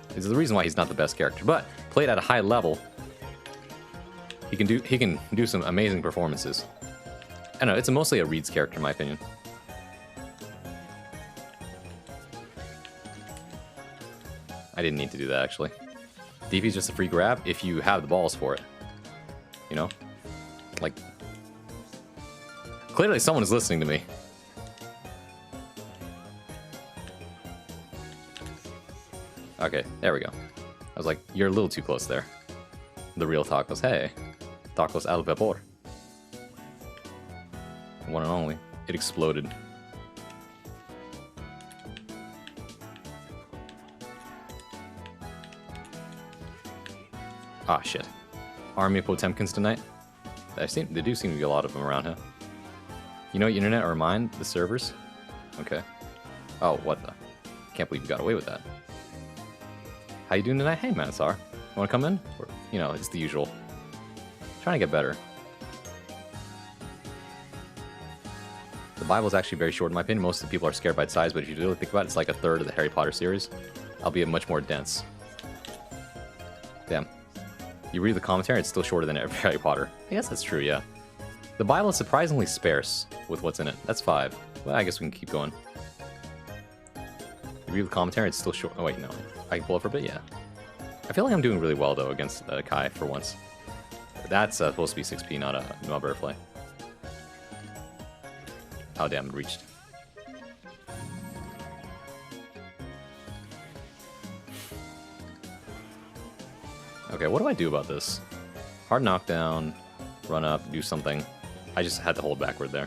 This is the reason why he's not the best character, but played at a high level, he can do some amazing performances. I don't know, it's mostly a Reed's character in my opinion. I didn't need to do that actually. DP is just a free grab if you have the balls for it. You know? Like, clearly someone is listening to me. Okay, there we go. I was like, you're a little too close there. The real tacos, hey. Tacos al vapor. One and only. It exploded. Ah, shit. Army of Potemkins tonight? There do seem to be a lot of them around, huh? You know, internet or mine? The servers? Okay. Oh, what the? Can't believe you got away with that. How you doing tonight? Hey, Manasar. Wanna come in? Or, you know, it's the usual. Trying to get better. The Bible's actually very short in my opinion. Most of the people are scared by its size, but if you really think about it, it's like a third of the Harry Potter series. Albeit much more dense. Damn. You read the commentary, it's still shorter than Harry Potter. I guess that's true, yeah. The Bible is surprisingly sparse with what's in it. That's 5. Well, I guess we can keep going. You read the commentary, it's still short. Oh, wait, no. I can pull it for a bit, yeah. I feel like I'm doing really well, though, against Kai for once. That's supposed to be 6p, not a butterfly. Oh, damn, it reached. Okay, what do I do about this? Hard knockdown, run up, do something. I just had to hold backward there.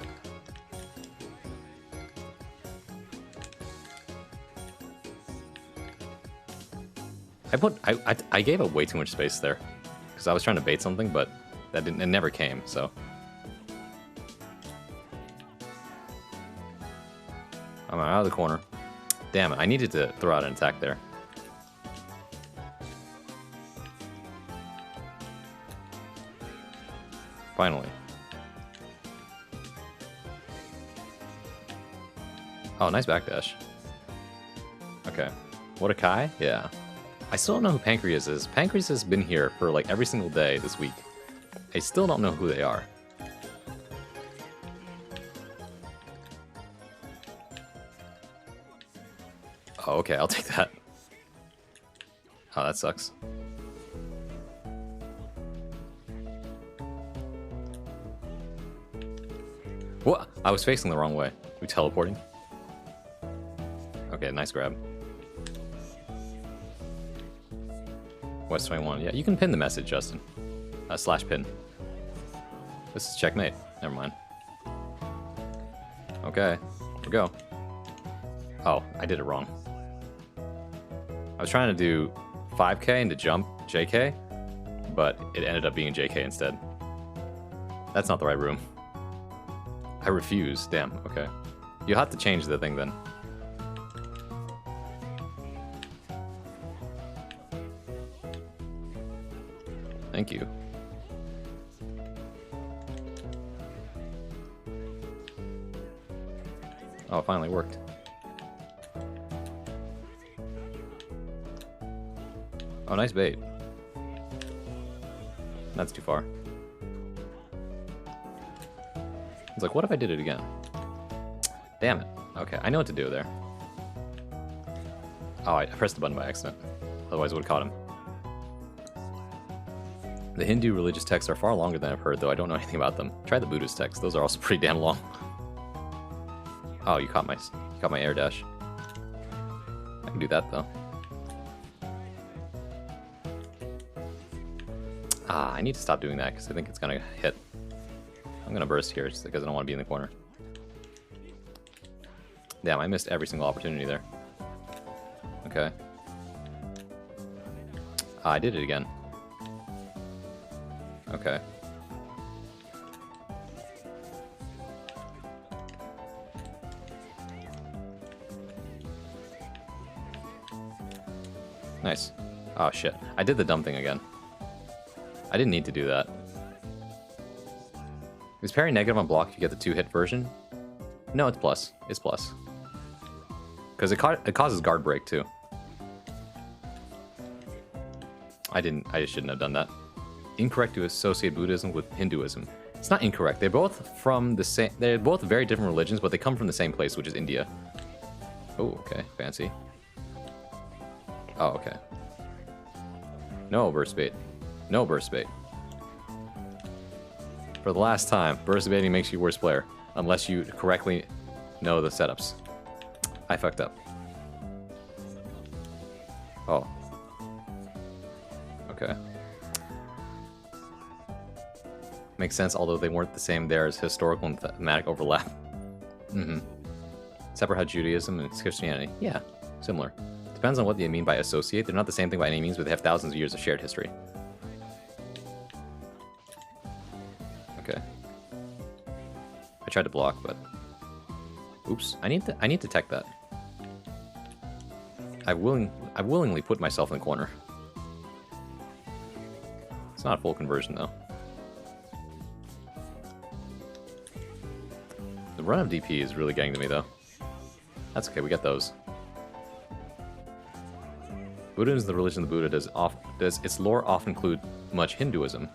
I gave up way too much space there. Because I was trying to bait something, but it never came, so. I'm out of the corner. Damn it, I needed to throw out an attack there. Finally. Oh, nice backdash. Okay. What a Kai? Yeah. I still don't know who Pancreas is. Pancreas has been here for like every single day this week. I still don't know who they are. Oh, okay, I'll take that. Oh, that sucks. What? I was facing the wrong way. We teleporting? Okay, nice grab. West 21. Yeah, you can pin the message, Justin. Slash pin. This is checkmate. Never mind. Okay, here we go. Oh, I did it wrong. I was trying to do 5K and to jump JK, but it ended up being JK instead. That's not the right room. I refuse. Damn, okay. You'll have to change the thing then. Thank you. Oh, it finally worked. Oh, nice bait. That's too far. It's like, what if I did it again? Damn it. Okay, I know what to do there. Oh, I pressed the button by accident. Otherwise I would have caught him. The Hindu religious texts are far longer than I've heard, though I don't know anything about them. Try the Buddhist texts. Those are also pretty damn long. Oh, you caught my air dash. I can do that, though. Ah, I need to stop doing that, because I think it's going to hit. I'm going to burst here, just because I don't want to be in the corner. Damn, I missed every single opportunity there. Okay. Ah, I did it again. Okay. Nice. Oh shit. I did the dumb thing again. I didn't need to do that. Is parry negative on block if you get the 2-hit version? No, it's plus. It's plus. Because it causes guard break too. I just shouldn't have done that. Incorrect to associate Buddhism with Hinduism. It's not incorrect. They're both from the same. They're both very different religions, but they come from the same place, which is India. Oh, okay, fancy. Oh, okay. No burst bait. No burst bait. For the last time, burst baiting makes you worse player, unless you correctly know the setups. I fucked up. Oh. Okay. Makes sense, although they weren't the same. There's historical and thematic overlap. Mm-hmm. Separate how Judaism and Christianity. Yeah, similar. Depends on what you mean by associate. They're not the same thing by any means, but they have thousands of years of shared history. Okay. I tried to block, but... Oops, I need to tech that. I willingly put myself in the corner. It's not a full conversion, though. The run of DP is really getting to me, though. That's okay, we got those. Buddhism is the religion of the Buddha. Does its lore often include much Hinduism?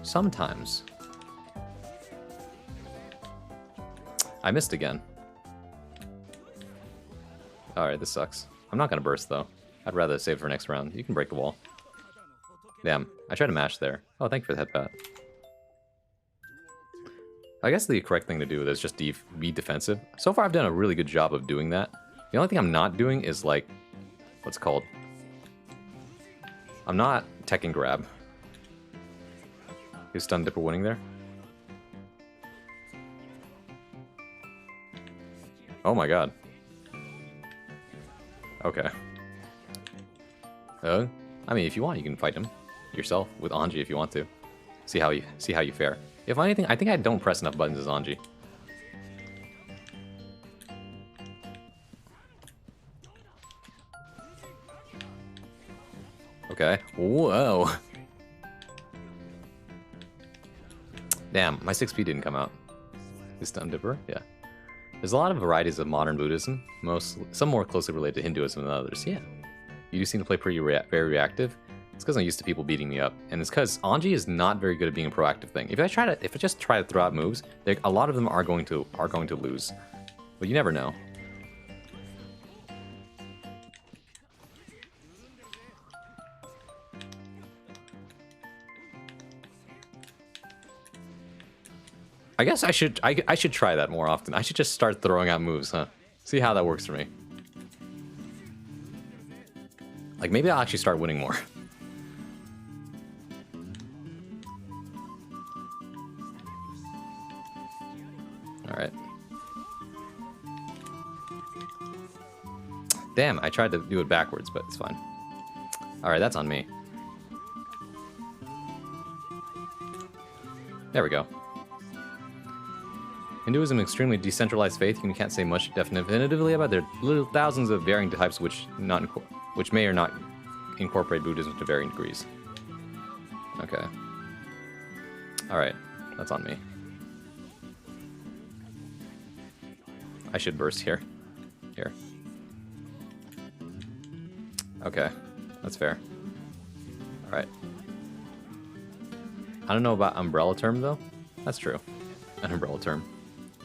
Sometimes. I missed again. Alright, this sucks. I'm not gonna burst, though. I'd rather save for next round. You can break the wall. Damn, I tried to mash there. Oh, thank you for the headpat. I guess the correct thing to do is just be defensive. So far, I've done a really good job of doing that. The only thing I'm not doing is, like, what's it called? I'm not tech and grab. Is Stun Dipper winning there? Oh my god. Okay. I mean, if you want, you can fight him yourself with Anji if you want to. See how you fare. If anything, I think I don't press enough buttons as Anji. Okay. Whoa. Damn, my 6P didn't come out. Is Stun Dipper? Yeah. There's a lot of varieties of modern Buddhism, some more closely related to Hinduism than others. Yeah. You do seem to play very reactive. It's because I'm used to people beating me up, and it's because Anji is not very good at being a proactive thing. If I just try to throw out moves, a lot of them are going to lose, but you never know. I guess I should try that more often. I should just start throwing out moves, huh? See how that works for me. Like, maybe I'll actually start winning more. Alright. Damn, I tried to do it backwards, but it's fine. Alright, that's on me. There we go. Hinduism is an extremely decentralized faith. You can't say much definitively about it. There are thousands of varying types which may or not incorporate Buddhism to varying degrees. Okay. Alright, that's on me. I should burst here. Here. Okay, that's fair. Alright. I don't know about umbrella term, though. That's true. An umbrella term.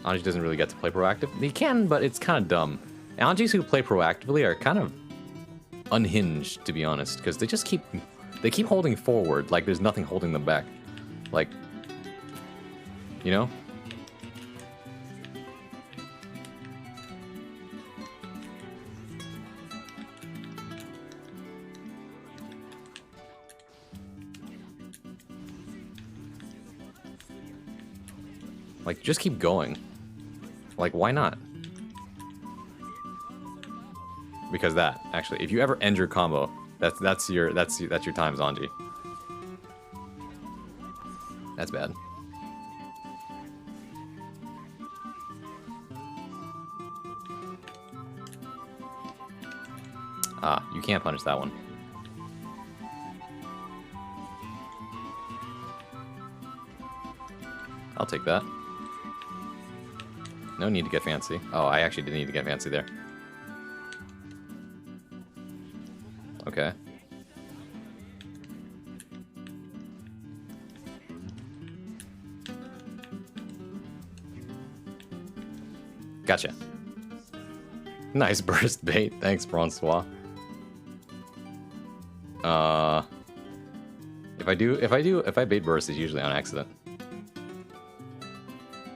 Anji doesn't really get to play proactive. He can, but it's kind of dumb. Anjis who play proactively are kind of unhinged, to be honest, because they just keep holding forward like there's nothing holding them back. Like, you know? Like, just keep going. Like, why not? Because that, actually, if you ever end your combo, that's your time, Zanji. That's bad. Ah, you can't punish that one. I'll take that. No need to get fancy. Oh, I actually didn't need to get fancy there. Okay. Gotcha. Nice burst bait. Thanks, Francois. If I bait burst, it's usually on accident.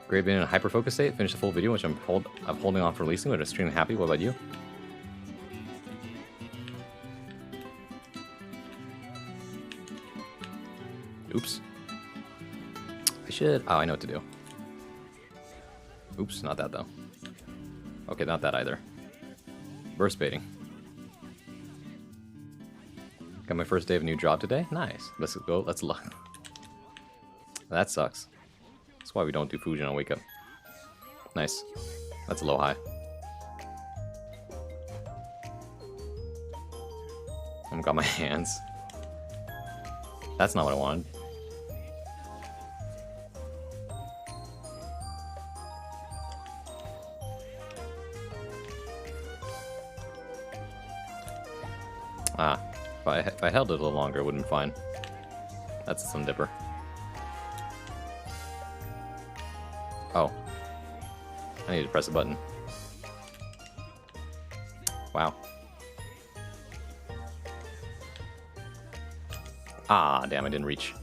Great, been in a hyper-focus state. Finished the full video, which I'm holding off releasing, but I'm extremely happy. What about you? Oops. I should... Oh, I know what to do. Oops, not that, though. Okay, not that either. Burst baiting. Got my first day of a new job today? Nice. Let's go. Let's look. That sucks. That's why we don't do Fujin on Wake Up. Nice. That's a low high. I've got my hands. That's not what I wanted. Ah, if I held it a little longer, it would have been fine. That's some dipper. Oh. I need to press a button. Wow. Ah, damn, I didn't reach.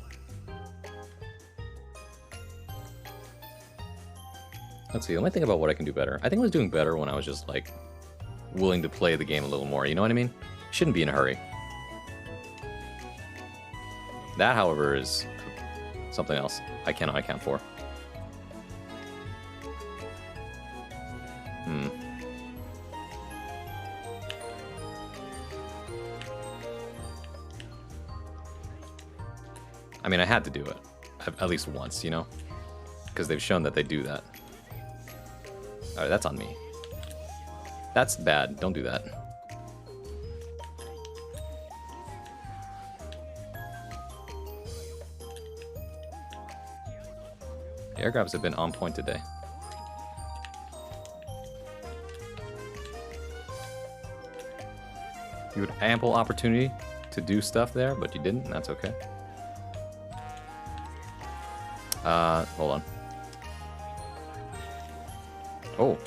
Let's see, let me think about what I can do better. I think I was doing better when I was just, like, willing to play the game a little more, you know what I mean? Shouldn't be in a hurry. That, however, is something else I cannot account for. I mean, I had to do it. At least once, you know? Because they've shown that they do that. Alright, that's on me. That's bad. Don't do that. Air grabs have been on point today. You had ample opportunity to do stuff there, but you didn't, and that's okay. Hold on. Oh.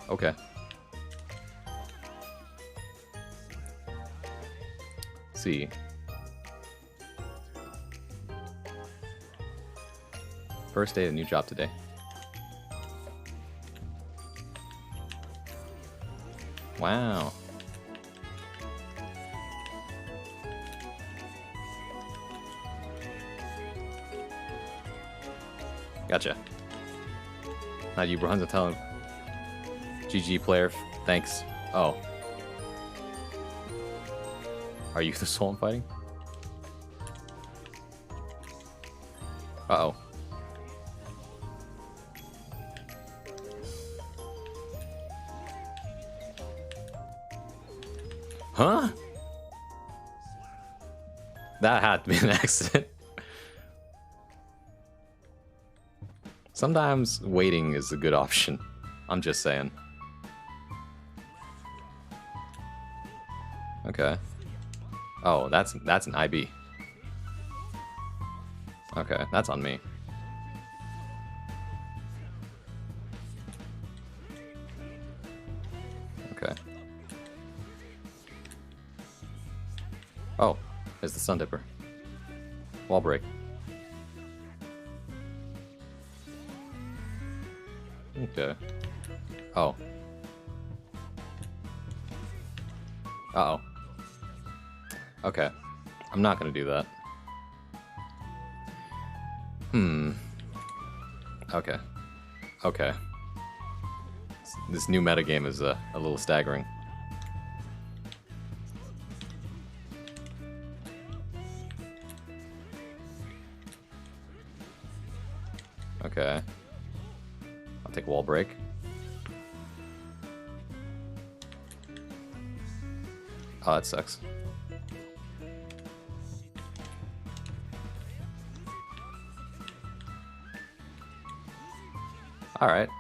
Okay. See. First day of the new job today. Wow. Gotcha. Not you, Bronze. Tell him. GG player. Thanks. Oh. Are you the soul I'm fighting? Uh-oh. Huh? That had to be an accident. Sometimes waiting is a good option. I'm just saying. Okay. Oh, that's an IB. Okay, that's on me. Okay. Oh, there's the Sun Dipper. Wall break. Okay. Oh. Uh-oh. Okay. I'm not gonna do that. Okay. Okay. This new metagame is a little staggering. Okay. I'll take wall break. Oh, that sucks. Alright.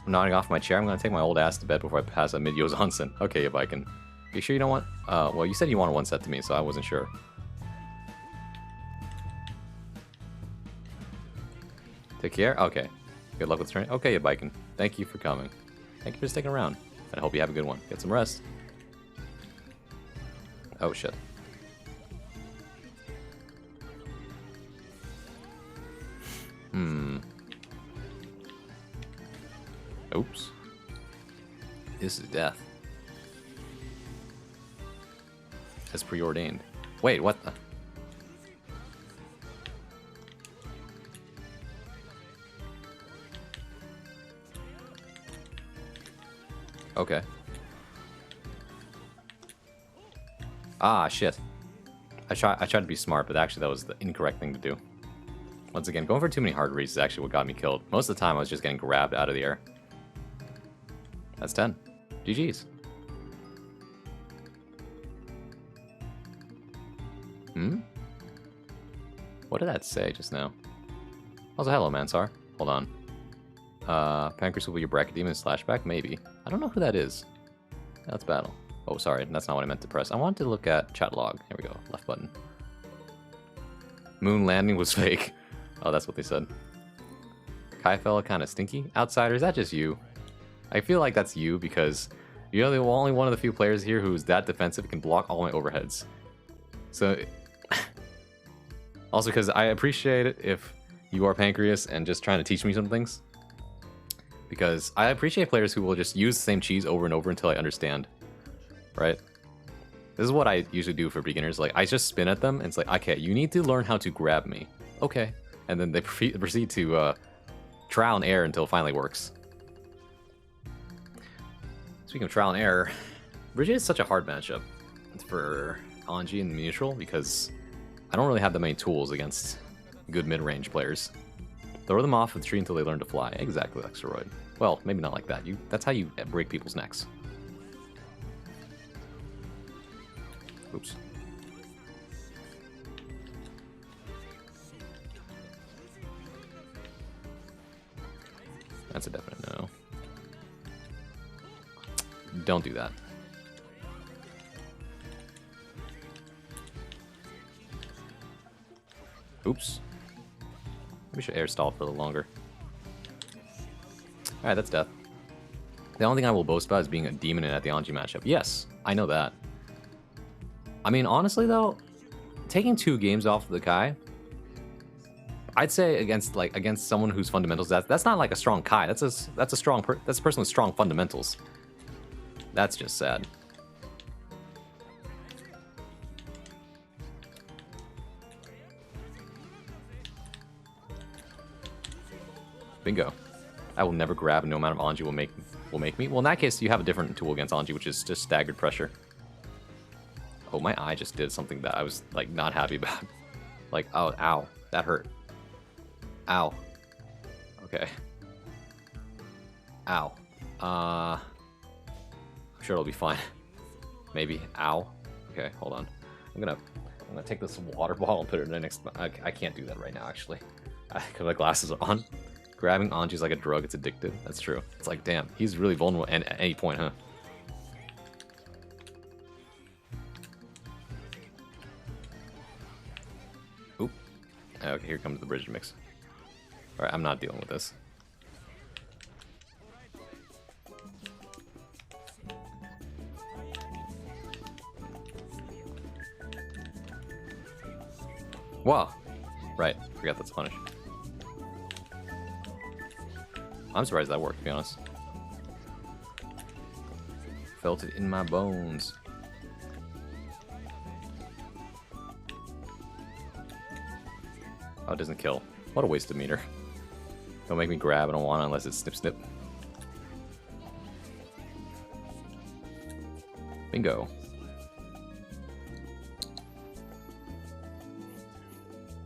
I'm nodding off my chair. I'm gonna take my old ass to bed before I pass a mid-Yo Johnson. Okay, if I can. You sure you don't want... well, you said you wanted one set to me, so I wasn't sure. Take care? Okay. Good luck with training. Okay, Biken. Thank you for coming. Thank you for sticking around. And I hope you have a good one. Get some rest. Oh, shit. Oops. This is death. As preordained. Wait, what the? Okay. Ah, shit. I tried to be smart, but actually that was the incorrect thing to do. Once again, going for too many hard reads is actually what got me killed. Most of the time I was just getting grabbed out of the air. That's 10. GG's. What did that say just now? Also, hello, Mansar. Hold on. Pancreas will be your bracket demon /back? Maybe. I don't know who that is. That's battle. Oh, sorry. That's not what I meant to press. I wanted to look at chat log. Here we go. Left button. Moon landing was fake. Oh, that's what they said. Kai fella kind of stinky. Outsider, is that just you? I feel like that's you because you're the only one of the few players here who's that defensive and can block all my overheads. So, also because I appreciate it if you are Pancreas and just trying to teach me some things. Because I appreciate players who will just use the same cheese over and over until I understand. Right? This is what I usually do for beginners. Like, I just spin at them and it's like, okay, you need to learn how to grab me. Okay. And then they proceed to trial and error until it finally works. Speaking of trial and error, Brigitte is such a hard matchup for Anji and neutral because I don't really have that many tools against good mid-range players. Throw them off the tree until they learn to fly. Exactly like Steroid. Well, maybe not like that. That's how you break people's necks. Oops. That's a definite no. Don't do that. Oops. We should air stall for a little longer. Alright, that's death. The only thing I will boast about is being a demon in at the Anji matchup. Yes, I know that. I mean, honestly though, taking 2 games off of the Kai, I'd say against someone whose fundamentals that's not like a strong Kai. That's a person with strong fundamentals. That's just sad. Bingo. I will never grab, no amount of Anji will make me. Well, in that case, you have a different tool against Anji, which is just staggered pressure. Oh, my eye just did something that I was, like, not happy about. Like, oh, ow. That hurt. Ow. Okay. Ow. I'm sure it'll be fine. Maybe. Ow. Okay, hold on. I'm gonna take this water bottle and put it in the next... I can't do that right now, actually. Because my glasses are on. Grabbing Anji's like a drug, it's addictive. That's true. It's like, damn, he's really vulnerable at any point, huh? Oop. Okay, here comes the bridge mix. Alright, I'm not dealing with this. Wow. Right, forgot that's punish. I'm surprised that worked, to be honest. Felt it in my bones. Oh, it doesn't kill. What a waste of meter. Don't make me grab, I don't want it unless it's snip snip. Bingo.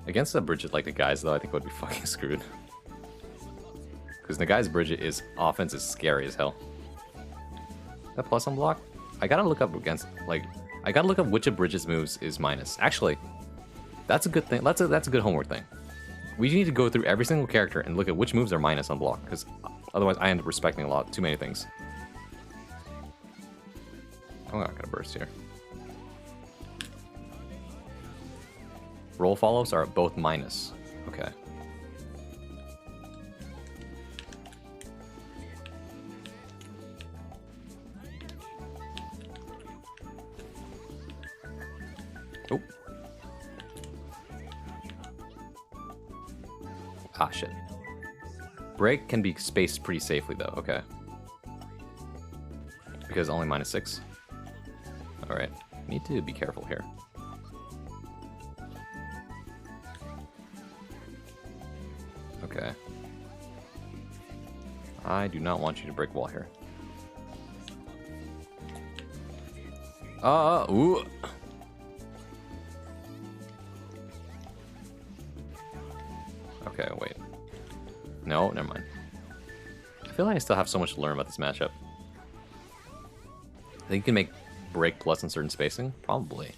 Against a Bridget like the guys, though, I think would be fucking screwed. Because the guy's Bridget is offense is scary as hell. That plus on block? I gotta look up against, like, I gotta look up which of Bridget's moves is minus. Actually, that's a good thing. That's a good homework thing. We need to go through every single character and look at which moves are minus on block, because otherwise I end up respecting too many things. I'm not gonna burst here. Roll follows are both minus. Okay. Oh. Ah, shit. Break can be spaced pretty safely, though. Okay. Because only -6. Alright. Need to be careful here. Okay. I do not want you to break wall here. Ooh. Okay, wait. No, never mind. I feel like I still have so much to learn about this matchup. I think you can make break plus in certain spacing? Probably.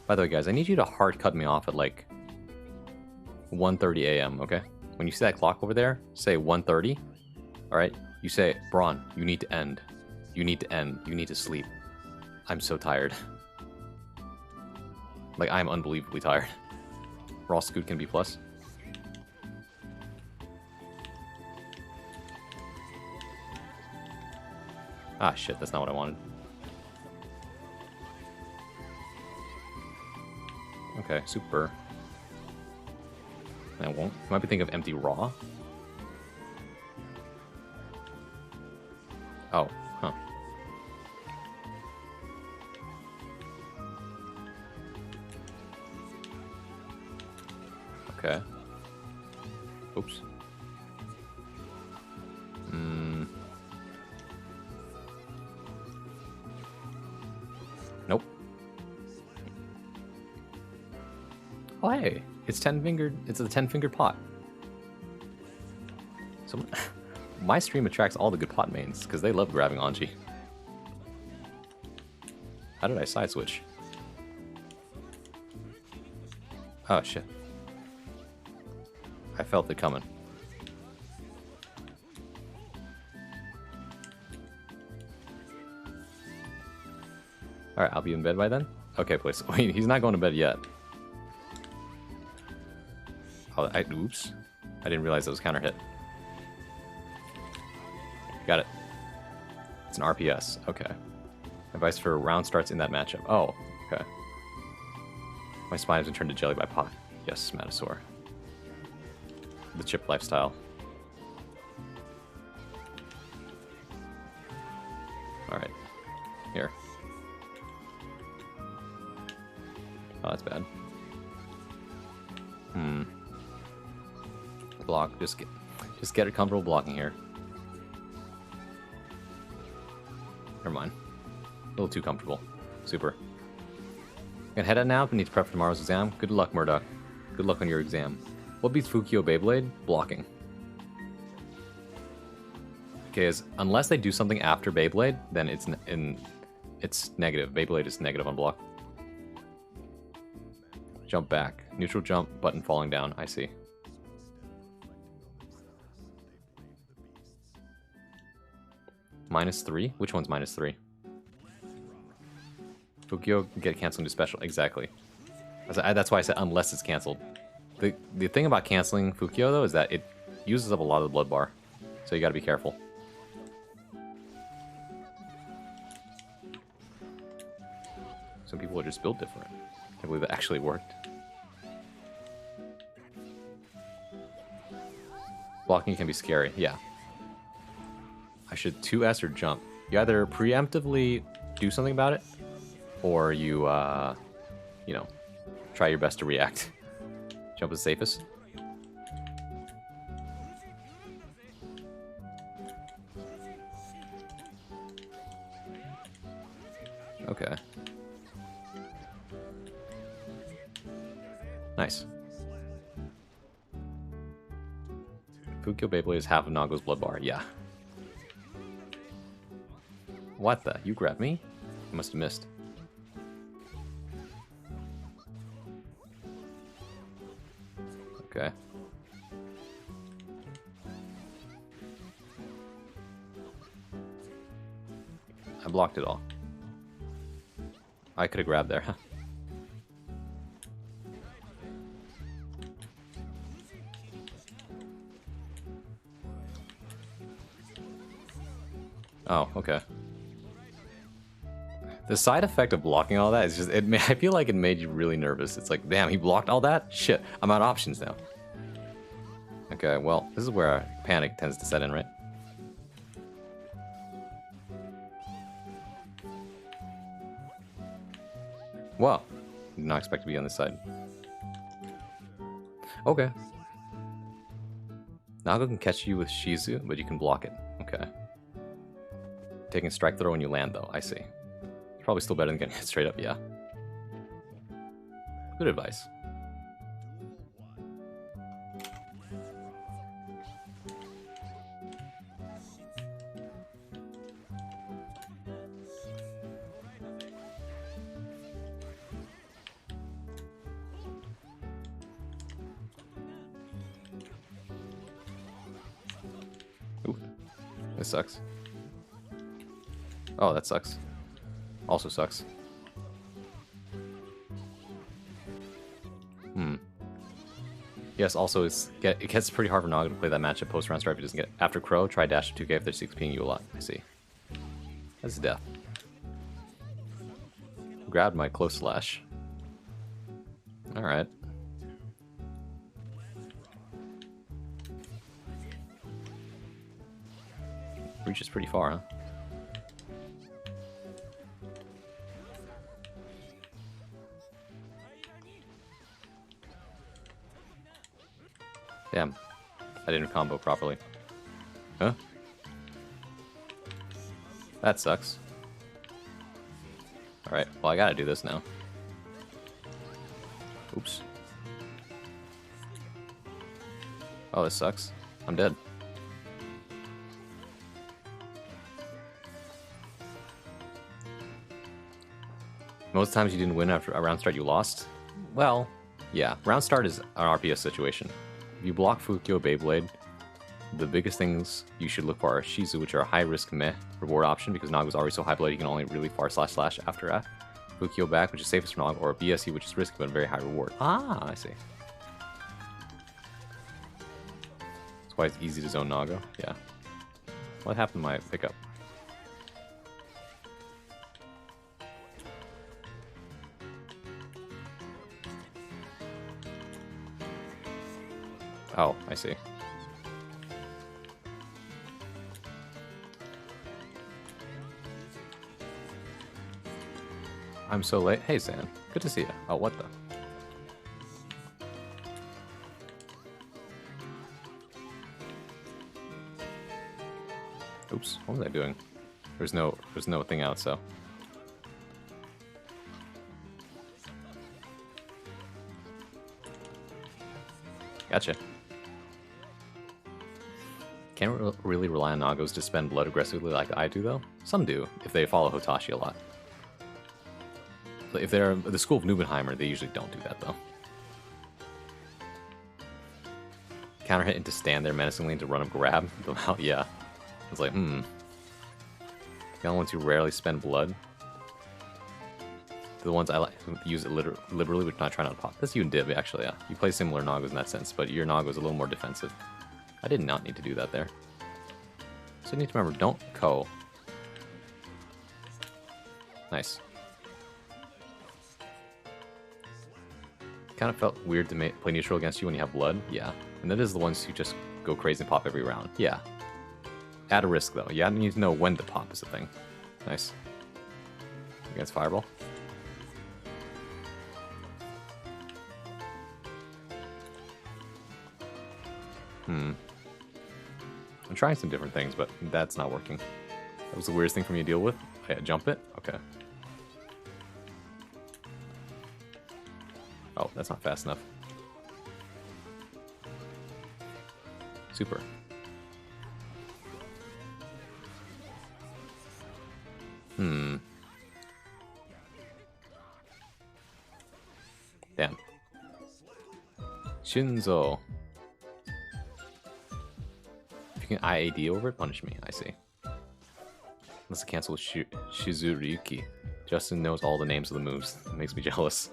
By the way, guys, I need you to hard cut me off at like 1:30 a.m., okay? When you see that clock over there, say 1:30. Alright? You say, Braun, you need to end. You need to end. You need to sleep. I'm so tired. Like, I'm unbelievably tired. Raw Scoot can be plus. Ah, shit, that's not what I wanted. Okay, super. I won't. You might be thinking of empty raw. Oh, huh. Okay. Oops. Nope. Oh, hey, it's 10-fingered. It's a 10-fingered pot. So my stream attracts all the good pot mains because they love grabbing Anji. How did I side switch? Oh shit! I felt it coming. All right, I'll be in bed by then. Okay, please. Wait, he's not going to bed yet. Oh, oops. I didn't realize that was counter hit. Got it. It's an RPS. Okay. Advice for round starts in that matchup. Oh, okay. My spine has been turned to jelly by pot. Yes, Matasaur. The chip lifestyle. Alright. Here. Oh, that's bad. Block, just get... Just get comfortable blocking here. Never mind. A little too comfortable. Super. Gonna head out now, but need to prep for tomorrow's exam. Good luck, Murdoch. Good luck on your exam. What beats Fukio Beyblade? Blocking. Okay, unless they do something after Beyblade, then it's negative. Beyblade is negative on block. Jump back. Neutral jump, button falling down. I see. -3? Which one's -3? Fukio can get canceled into special. Exactly. That's why I said unless it's canceled. The thing about canceling Fukio, though, is that it uses up a lot of the blood bar. So you gotta be careful. Some people are just built different. I can't believe it actually worked. Blocking can be scary, yeah. I should 2S or jump. You either preemptively do something about it, or you, you know, try your best to react. Jump is safest. Okay. Nice. Fukio Beyblade is half of Nago's blood bar. Yeah. What the? You grabbed me? I must have missed. Okay. I blocked it all. I could have grabbed there, huh? Oh, okay. The side effect of blocking all that is just, I feel like it made you really nervous. It's like, damn, he blocked all that? Shit, I'm out of options now. Okay, well, this is where panic tends to set in, right? Wow, did not expect to be on this side. Okay. Nago can catch you with Shizu, but you can block it. Okay. Taking strike throw when you land, though. I see. Probably still better than getting it straight up, yeah. Good advice. Ooh, this sucks. Oh, that sucks. Also sucks. Yes, also it gets pretty hard for Naga to play that matchup post round start if he doesn't get after Crow, try dash 2k if they're 6ping you a lot. I see. That's death. Grabbed my close slash. Alright. Reaches pretty far, huh? Damn. I didn't combo properly. Huh? That sucks. Alright, well I gotta do this now. Oops. Oh, this sucks. I'm dead. Most times you didn't win after a round start, you lost? Well, yeah. Round start is an RPS situation. If you block Fukio Beyblade, the biggest things you should look for are Shizu, which are a high-risk meh reward option, because Nago's already so high-blooded, you can only really far slash after that. Fukio back, which is safest for Nago, or BSE, which is risky but very high reward. Ah, I see. That's why it's easy to zone Nago. Yeah. What happened to my pickup? Oh, I see. I'm so late. Hey, Zan. Good to see you. Oh, what the? Oops, what was I doing? There's no thing out, so. Gotcha. Can't really rely on Nagos to spend blood aggressively like I do, though. Some do, if they follow Hotashi a lot. But if they're the school of Nubenheimer, they usually don't do that, though. Counter hit into stand there menacingly to run up grab them out. Yeah. It's like, The only ones who rarely spend blood. The ones I like use it liberally, but not try not to pop. That's you and Dib, actually, yeah. You play similar Nagos in that sense, but your Nago is a little more defensive. I did not need to do that there. So you need to remember, don't Ko. Nice. Kind of felt weird to play neutral against you when you have blood. Yeah. And that is the ones who just go crazy and pop every round. Yeah. At a risk, though. You need to know when to pop is the thing. Nice. Against Fireball. I'm trying some different things, but that's not working. That was the weirdest thing for me to deal with. I jump it? Okay. Oh, that's not fast enough. Super. Damn. Shinzo. If you can IAD over it, punish me. I see. Let's cancel Shizuriki. Justin knows all the names of the moves. It makes me jealous.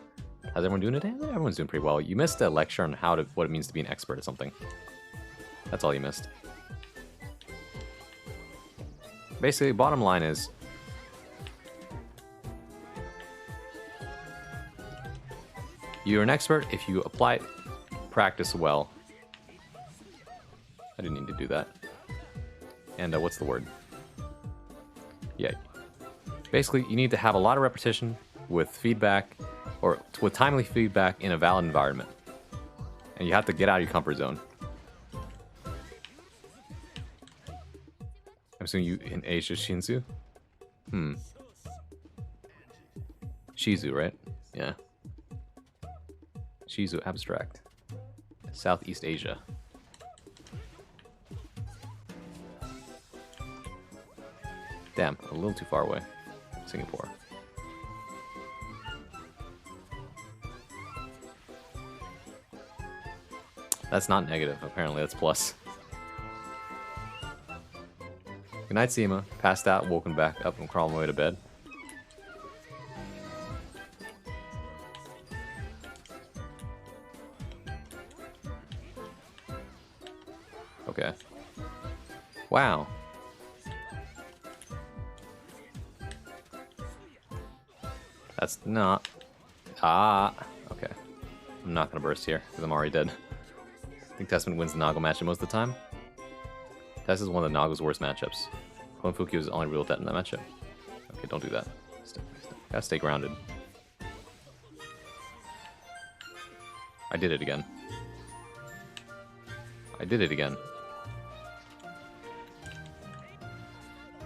How's everyone doing today? Everyone's doing pretty well. You missed a lecture on what it means to be an expert at something. That's all you missed. Basically, bottom line is, you're an expert if you apply practice well. I didn't need to do that. And what's the word? Yeah. Basically, you need to have a lot of repetition with feedback, or with timely feedback in a valid environment. And you have to get out of your comfort zone. I'm assuming you in Asia Shinzu? Shizu, right? Yeah. Shizu Abstract. Southeast Asia. Damn, a little too far away. Singapore. That's not negative, apparently that's plus. Good night, Seema. Passed out, woken back up, and crawling my way to bed. Okay. Wow. That's not... okay. I'm not gonna burst here, because I'm already dead. I think Testament wins the Nago matchup most of the time. Tess is one of the Nago's worst matchups. Konfuki was the only real threat in that matchup. Okay, don't do that. Gotta stay grounded. I did it again. I did it again.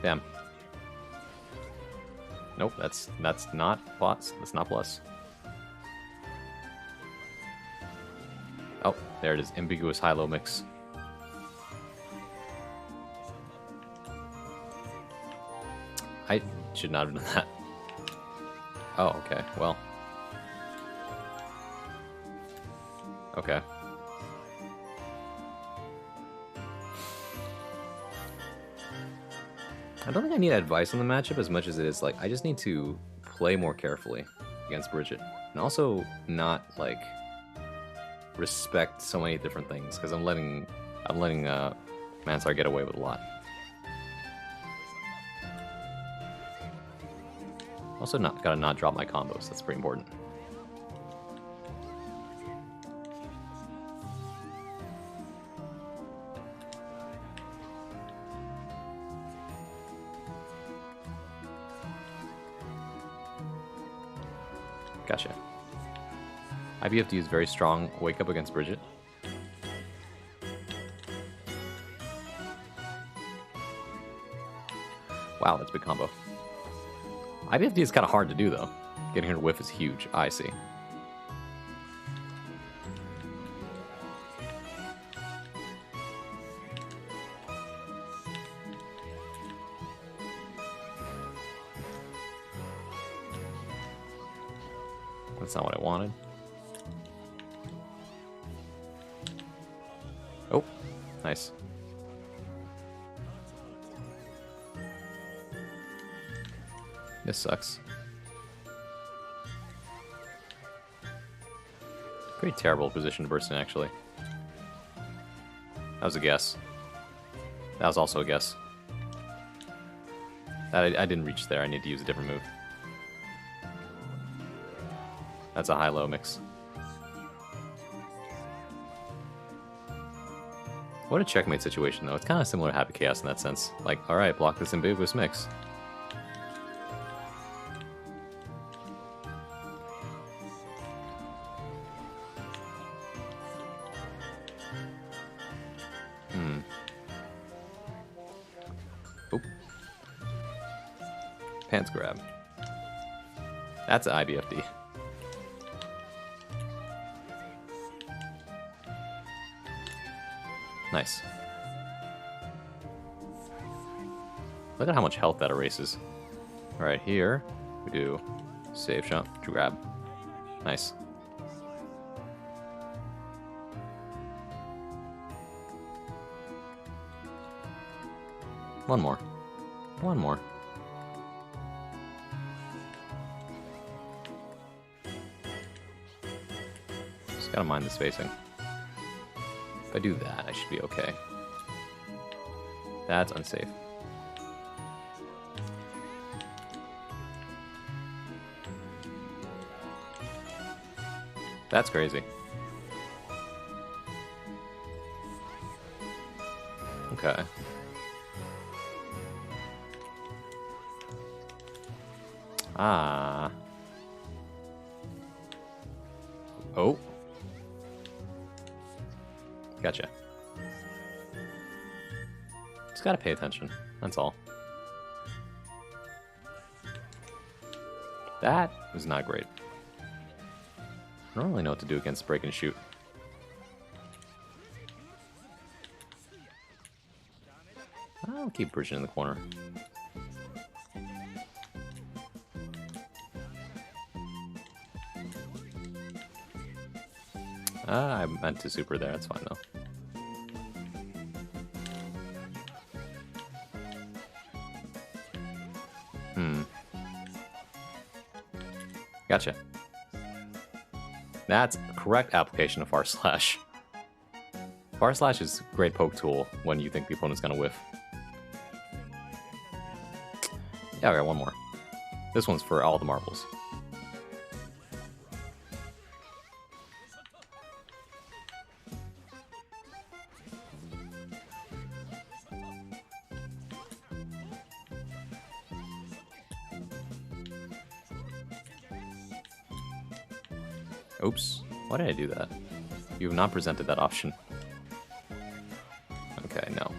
Damn. Nope, that's not plus. That's not plus. Oh, there it is. Ambiguous high-low mix. I should not have done that. Oh, okay. Well. Okay. I don't think I need advice on the matchup as much as it is like I just need to play more carefully against Bridget, and also not like respect so many different things because I'm letting Mansar get away with a lot. Also, gotta not drop my combos. That's pretty important. Gotcha. IBF to use very strong wake up against Bridget. Wow, that's a big combo. IBFD is kind of hard to do, though. Getting her to whiff is huge. I see. That's not what I wanted. Oh, nice. This sucks. Pretty terrible position to burst in, actually. That was a guess. That was also a guess. I didn't reach there. I need to use a different move. That's a high-low mix. What a checkmate situation, though. It's kind of similar to Happy Chaos in that sense. Like, alright, block this ambiguous mix. Oop. Pants grab. That's an IBFD. Nice. Look at how much health that erases. Alright, here we do save shot, grab. Nice. One more. One more. Just gotta mind the spacing. If I do that, I should be okay. That's unsafe. That's crazy. Okay. Ah. Oh. Gotcha. Just gotta pay attention. That's all. That was not great. I don't really know what to do against break and shoot. I'll keep bridging in the corner. I meant to super there, that's fine though. Gotcha. That's a correct application of Far Slash. Far Slash is a great poke tool when you think the opponent's gonna whiff. Yeah, I got one more. This one's for all the marbles. Oops. Why did I do that? You have not presented that option. Okay, no.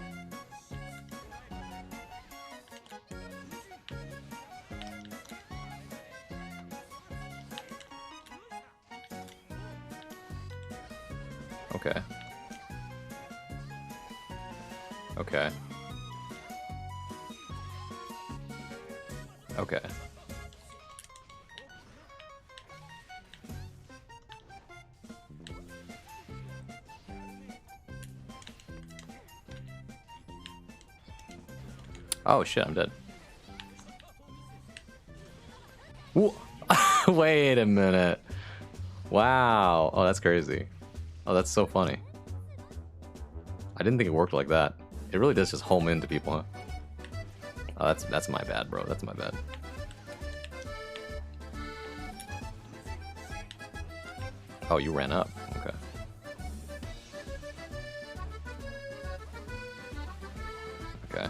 Okay. Okay. Okay. Oh shit, I'm dead. Wait a minute. Wow. Oh, that's crazy. Oh, that's so funny. I didn't think it worked like that. It really does just home into people, huh? Oh, that's my bad, bro. That's my bad. Oh, you ran up. Okay. Okay.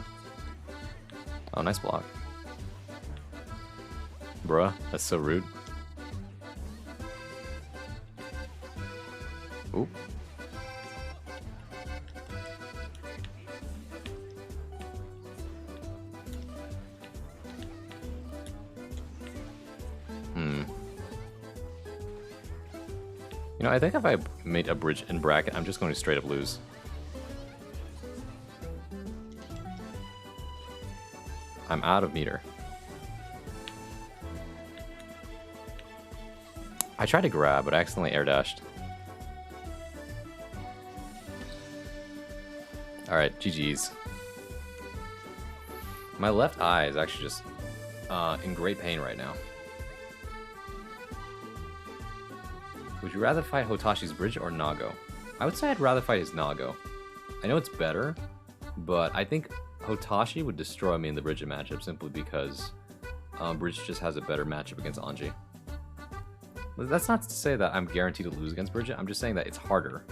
Oh, nice block. Bruh, that's so rude. Oop. You know, I think if I made a bridge in bracket, I'm just going to straight up lose. I'm out of meter. I tried to grab, but I accidentally air dashed. Alright, GG's. My left eye is actually just in great pain right now. Would you rather fight Hotashi's bridge or Nago? I would say I'd rather fight his Nago. I know it's better, but I think Hotashi would destroy me in the Bridget matchup simply because Bridget just has a better matchup against Anji. But that's not to say that I'm guaranteed to lose against Bridget, I'm just saying that it's harder.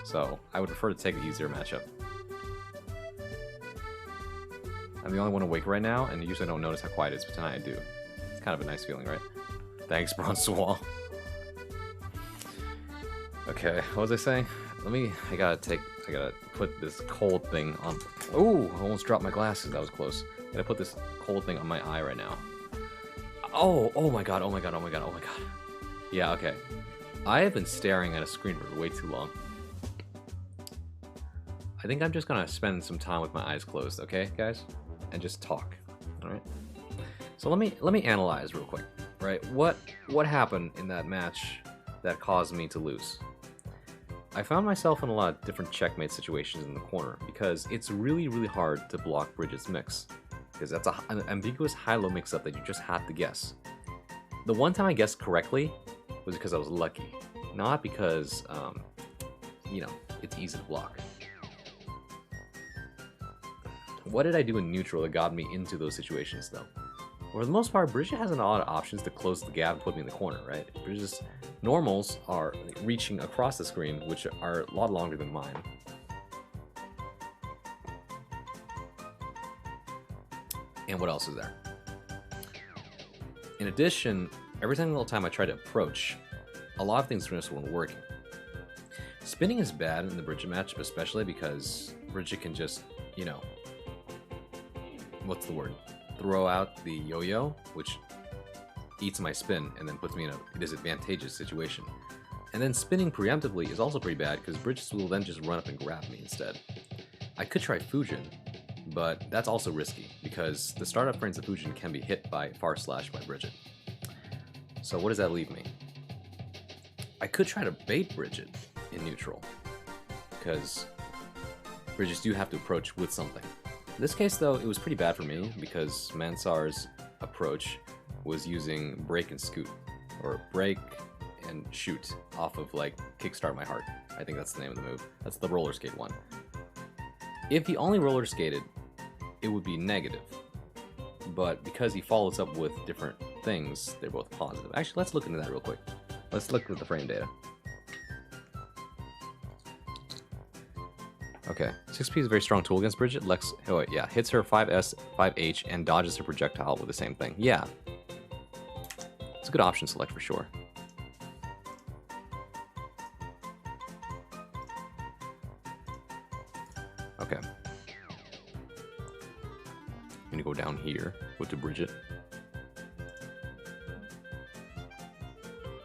So I would prefer to take an easier matchup. I'm the only one awake right now, and usually I don't notice how quiet it is, but tonight I do. It's kind of a nice feeling, right? Thanks, Bronsois. Okay, what was I saying? I gotta put this cold thing on. Oh, I almost dropped my glasses. That was close. I gotta put this cold thing on my eye right now. Oh my god. Yeah, okay. I have been staring at a screen for way too long. I think I'm just gonna spend some time with my eyes closed, okay, guys? And just talk. Alright? So let me analyze real quick. Right? What happened in that match that caused me to lose? I found myself in a lot of different checkmate situations in the corner because it's really, really hard to block Bridget's mix. Because that's an ambiguous high-low mix-up that you just have to guess. The one time I guessed correctly was because I was lucky, not because, you know, it's easy to block. What did I do in neutral that got me into those situations, though? For the most part, Bridget has a lot of options to close the gap and put me in the corner, right? Bridget's normals are reaching across the screen, which are a lot longer than mine. And what else is there? In addition, every single time I try to approach, a lot of things just weren't working. Spinning is bad in the Bridget matchup, especially because Bridget can just, you know, what's the word? Throw out the yo-yo, which eats my spin and then puts me in a disadvantageous situation. And then spinning preemptively is also pretty bad because Bridget will then just run up and grab me instead. I could try Fujin, but that's also risky because the startup frames of Fujin can be hit by far slash by Bridget. So what does that leave me? I could try to bait Bridget in neutral because Bridgets do have to approach with something. In this case, though, it was pretty bad for me because Mansar's approach was using break and scoot, or break and shoot off of, like, Kickstart My Heart. I think that's the name of the move. That's the roller skate one. If he only roller skated, it would be negative. But because he follows up with different things, they're both positive. Actually, let's look into that real quick. Let's look at the frame data. Okay, 6P is a very strong tool against Bridget. Lex, oh wait, yeah, hits her 5S, 5H, and dodges her projectile with the same thing. Yeah. It's a good option select for sure. Okay. I'm gonna go down here, go to Bridget.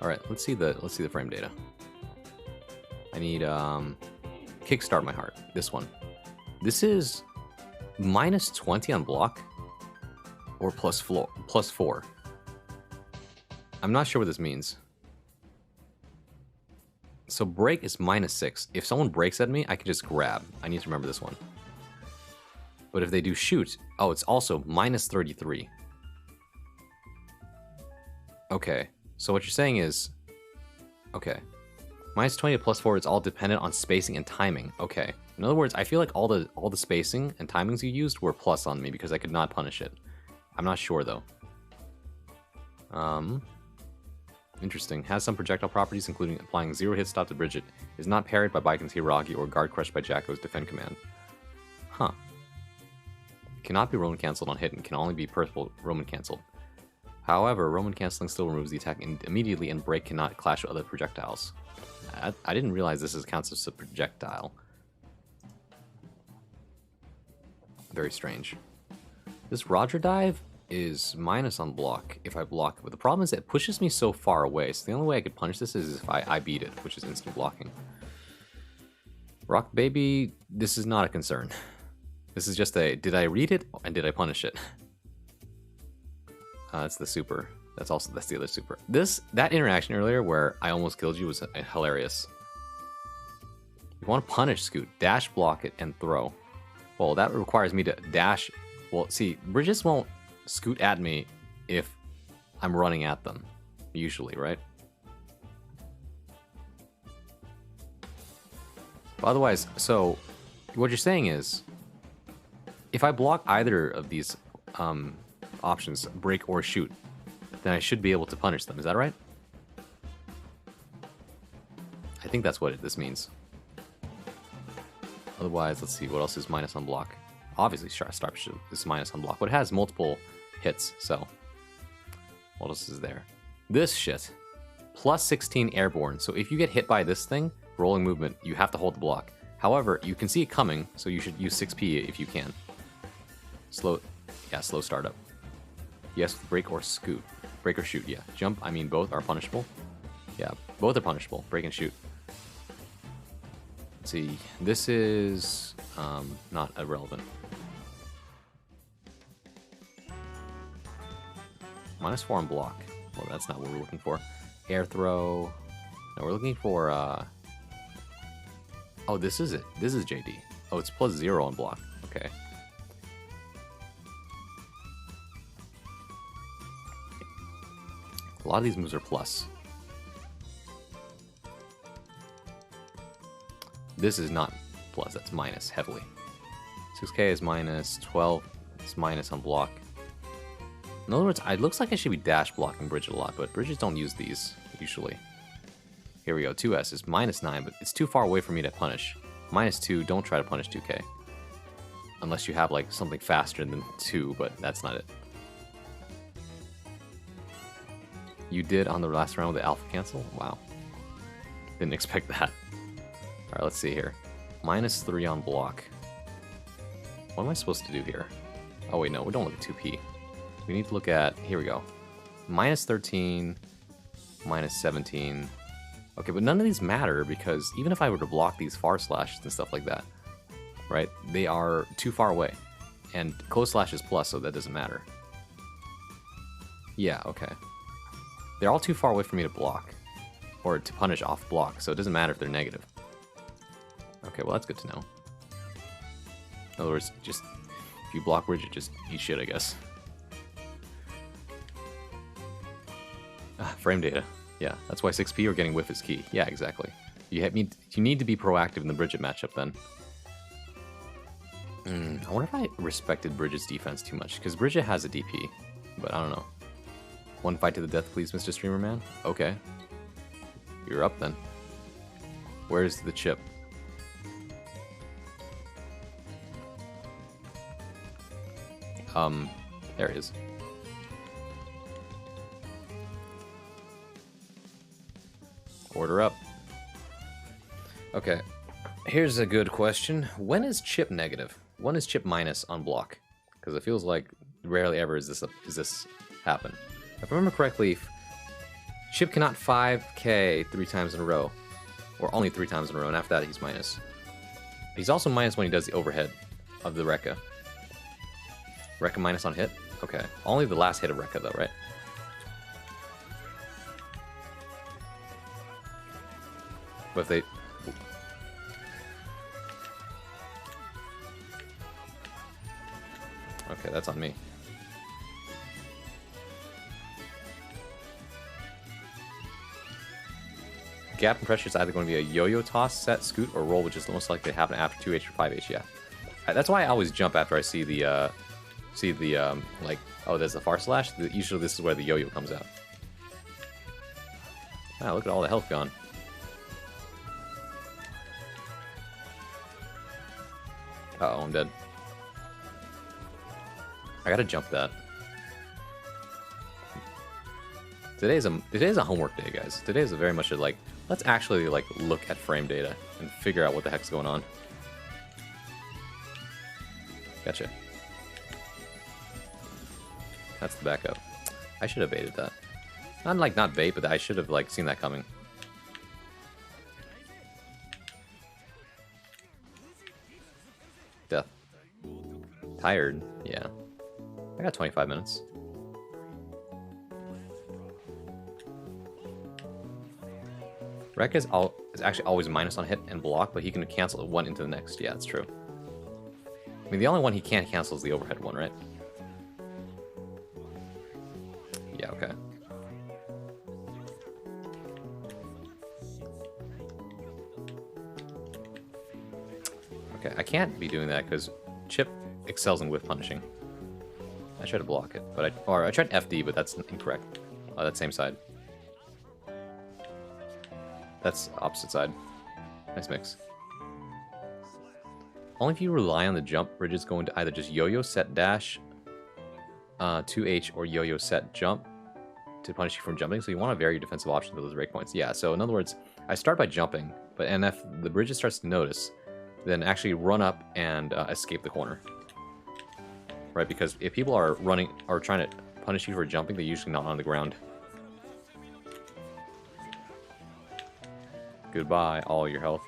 Alright, let's see the frame data. I need Kickstart My Heart. This one. This is -20 on block or +4. I'm not sure what this means. So break is -6. If someone breaks at me, I can just grab. I need to remember this one. But if they do shoot, oh, it's also -33. Okay. So what you're saying is, okay, -20 to +4 is all dependent on spacing and timing. Okay. In other words, I feel like all the spacing and timings you used were plus on me because I could not punish it. I'm not sure though. Interesting. Has some projectile properties, including applying 0 hit stop to Bridget. Is not parried by Baiken's Hiragi or guard crushed by Jacko's defend command. Huh. Cannot be Roman cancelled on hit and can only be purple Roman cancelled. However, Roman cancelling still removes the attack immediately, and break cannot clash with other projectiles. I didn't realize this counts as a projectile. Very strange. This Roger dive is minus on block if I block. But the problem is it pushes me so far away. So the only way I could punish this is if I beat it, which is instant blocking. Rock Baby, this is not a concern. This is just a, did I read it and did I punish it? That's the super. That's the other super. That interaction earlier where I almost killed you was hilarious. You want to punish Scoot, dash, block it, and throw. Well, that requires me to dash. Well, see, bridges won't scoot at me if I'm running at them, usually, right? But otherwise, so what you're saying is, if I block either of these options, break or shoot, then I should be able to punish them. Is that right? I think that's what this means. Otherwise, let's see, what else is minus on block? Obviously, Starship is minus on block, but it has multiple hits, so what else is there? This shit, plus 16 airborne. So if you get hit by this thing, rolling movement, you have to hold the block. However, you can see it coming, so you should use 6p if you can. Slow startup. Yes, break or scoot. Break or shoot, yeah. Jump, I mean both are punishable. Yeah, both are punishable. Break and shoot. Let's see, this is not irrelevant. -4 on block. Well, that's not what we're looking for. Air throw. No, we're looking for, oh, this is it. This is JD. Oh, it's +0 on block. Okay. A lot of these moves are plus. This is not plus, that's minus heavily. 6k is minus, 12 is minus on block. In other words, it looks like I should be dash blocking Bridget a lot, but Bridges don't use these, usually. Here we go, 2s is -9, but it's too far away for me to punish. -2, don't try to punish 2k. Unless you have like something faster than 2, but that's not it. You did on the last round with the alpha cancel? Wow. Didn't expect that. Alright, let's see here. -3 on block. What am I supposed to do here? Oh wait, no, we don't look at 2p. We need to look at, here we go. -13, -17. Okay, but none of these matter because even if I were to block these far slashes and stuff like that, right, they are too far away. And close slash is plus, so that doesn't matter. Yeah, okay. They're all too far away for me to block. Or to punish off block, so it doesn't matter if they're negative. Okay, well that's good to know. In other words, just if you block Bridget, just eat shit, I guess. Frame data. Yeah, that's why 6p or getting whiff is key. Yeah, exactly. You need to be proactive in the Bridget matchup then. I wonder if I respected Bridget's defense too much, because Bridget has a DP, but I don't know. One fight to the death, please, Mr. Streamer Man? Okay. You're up then. Where's the chip? There it is. Order up. Okay, here's a good question. When is chip negative? When is chip minus on block? Because it feels like rarely ever is this happen. If I remember correctly, Chip cannot 5k 3 times in a row. Or only 3 times in a row, and after that he's minus. He's also minus when he does the overhead of the Rekka. Rekka minus on hit? Okay. Only the last hit of Rekka though, right? But if they... Okay, that's on me. Gap and pressure is either going to be a yo-yo toss, set, scoot, or roll, which is most likely to happen after 2H or 5H, yeah. That's why I always jump after I see the, like, oh, there's the far slash. Usually this is where the yo-yo comes out. Wow, look at all the health gone. Uh-oh, I'm dead. I gotta jump that. Today's a homework day, guys. Today's very much like, let's actually like look at frame data and figure out what the heck's going on. Gotcha. That's the backup. I should have baited that. Not bait, but I should have like seen that coming. Death. Tired? Yeah. I got 25 minutes. Rek is actually always minus on hit and block, but he can cancel one into the next. Yeah, that's true. I mean, the only one he can't cancel is the overhead one, right? Yeah, okay. Okay, I can't be doing that because Chip excels in whiff punishing. I tried to block it, but I tried FD, but that's incorrect. That same side. That's opposite side. Nice mix. Only if you rely on the jump, bridges going to either just yo-yo set dash 2H or yo-yo set jump to punish you from jumping. So you want to vary your defensive options with those breakpoints. Yeah, so in other words, I start by jumping, and if the bridges starts to notice, then actually run up and escape the corner. Right, because if people are running or trying to punish you for jumping, they're usually not on the ground. Goodbye, all your health.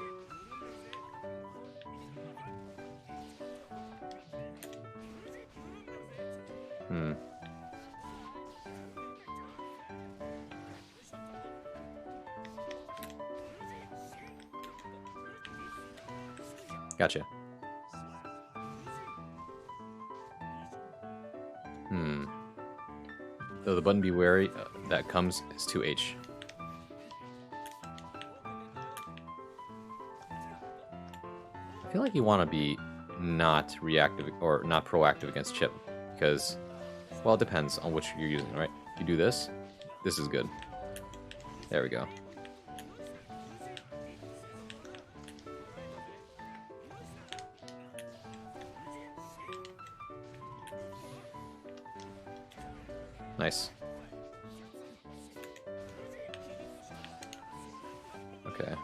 Gotcha. Though the button be wary that comes is 2H. I feel like you want to be not reactive or not proactive against Chip because, well, it depends on which you're using, right? You do this, this is good. There we go. Nice. Okay.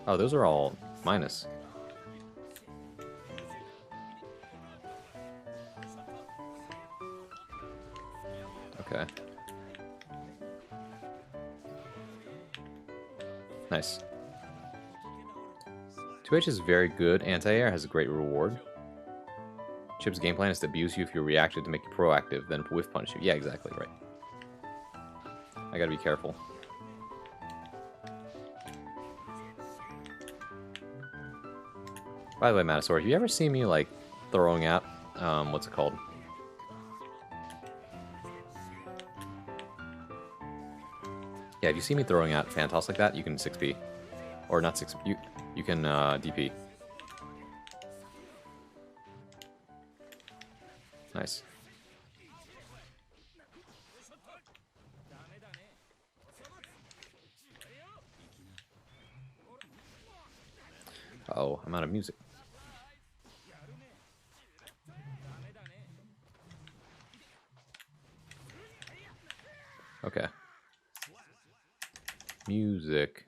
Oh, those are all minus. Okay. Nice. 2H is very good. Anti-air has a great reward. Chip's game plan is to abuse you if you're reactive to make you proactive, then whiff punish you. Yeah, exactly, right. I gotta be careful. By the way, Matasaur, have you ever seen me, like, throwing out, what's it called? Yeah, if you see me throwing out Phantos like that, you can 6P. Or not 6, you can DP. Nice. Uh-oh, I'm out of music. Okay. Music.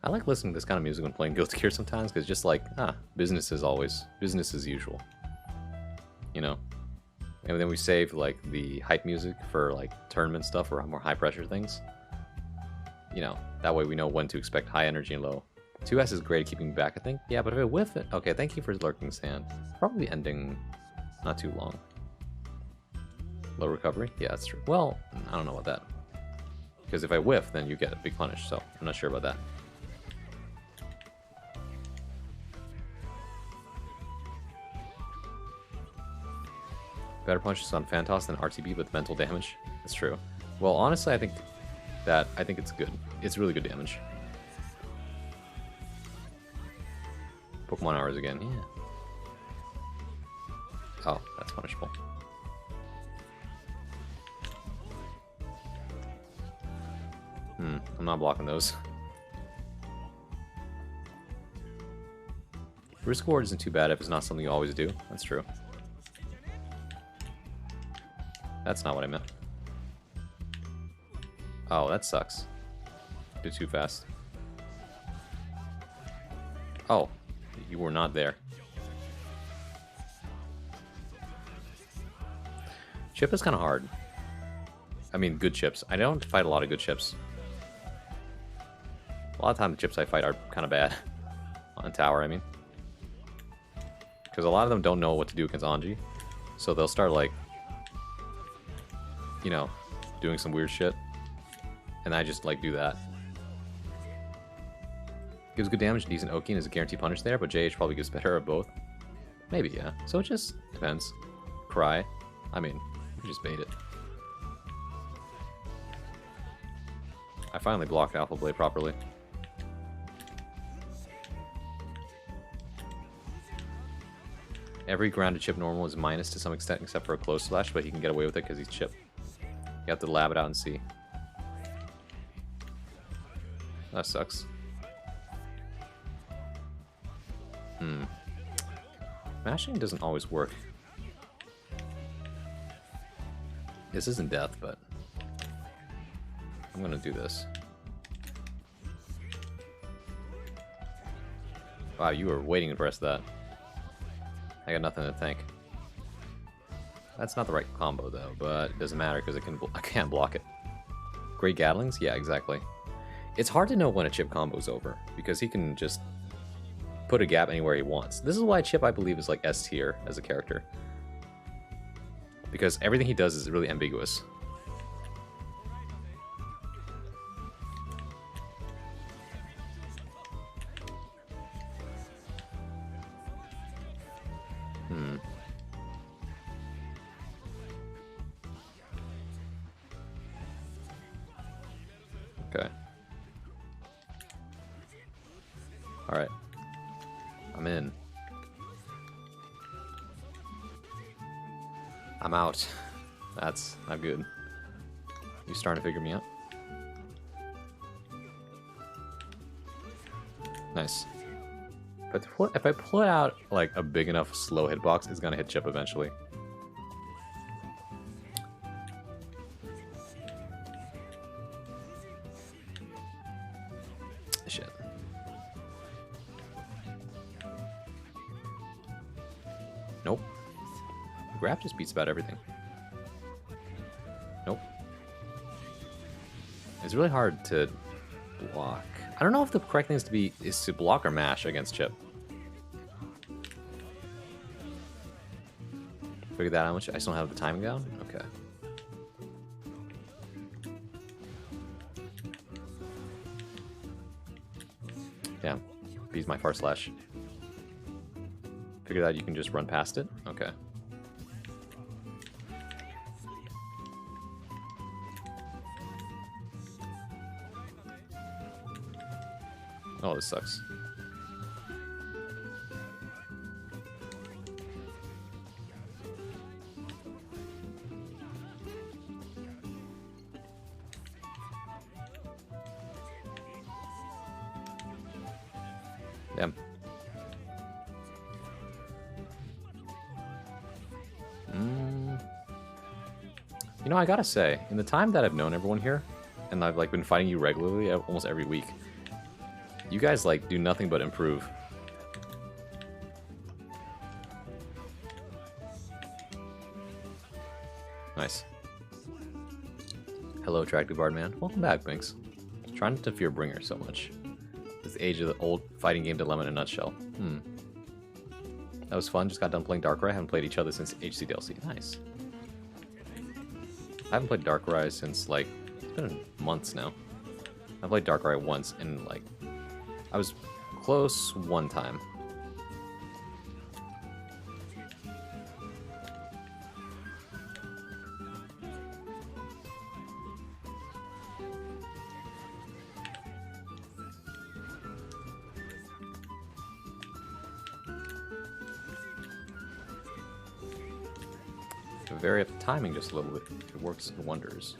I like listening to this kind of music when playing Guilty Gear sometimes, because just like, business as always. Business as usual. You know? And then we save, like, the hype music for, like, tournament stuff or more high-pressure things. You know, that way we know when to expect high energy and low. 2S is great at keeping me back, I think. Yeah, but if I whiff it... Okay, thank you for lurking sand. Probably ending not too long. Low recovery? Yeah, that's true. Well, I don't know about that. Because if I whiff, then you get a big punish, so I'm not sure about that. Better punches on Phantos than RTB with mental damage. That's true. Well, honestly, I think it's good. It's really good damage. Pokemon hours again, yeah. Oh, that's punishable. I'm not blocking those. Risk Ward isn't too bad if it's not something you always do. That's true. That's not what I meant. Oh, that sucks. Did too fast. Oh, you were not there. Chip is kind of hard. I mean, good chips. I don't fight a lot of good chips. A lot of time the chips I fight are kind of bad. On tower, I mean. Because a lot of them don't know what to do against Anji. So they'll start, like, you know, doing some weird shit. And I just, like, do that. Gives good damage, decent Oki, and is a guaranteed punish there, but JH probably gives better of both. Maybe, yeah. So it just depends. Cry. I mean, you just bait it. I finally blocked Alpha Blade properly. Every grounded chip normal is minus to some extent except for a close slash, but he can get away with it because he's chip. You have to lab it out and see. That sucks. Mashing doesn't always work. This isn't death, but I'm gonna do this. Wow, you were waiting to press that. I got nothing to thank. That's not the right combo though, but it doesn't matter because I can't block it. Great Gatlings? Yeah, exactly. It's hard to know when a Chip combo's over because he can just put a gap anywhere he wants. This is why Chip, I believe, is like S tier as a character. Because everything he does is really ambiguous. Okay. Alright. I'm in. I'm out. That's not good. You starting to figure me out? Nice. But if I pull out like a big enough slow hitbox, it's gonna hit Chip eventually. Shit. Nope. Grab just beats about everything. Nope. It's really hard to block. I don't know if the correct thing is to block or mash against Chip. Figure that out. I just don't have the timing down? Okay. Yeah. Beats my far slash. Figure that you can just run past it? Okay. Oh, this sucks. Damn. You know, I gotta say, in the time that I've known everyone here, and I've like been fighting you regularly almost every week, you guys like do nothing but improve. Nice. Hello, Attractive Bard Man. Welcome back, Binks. Trying not to fear Bringer so much. It's the age of the old fighting game dilemma in a nutshell. That was fun. Just got done playing Darkrai. Haven't played each other since HCDLC. Nice. I haven't played Darkrai since like it's been months now. I played Darkrai once and like I was close one time. Vary up the timing just a little bit. It works wonders.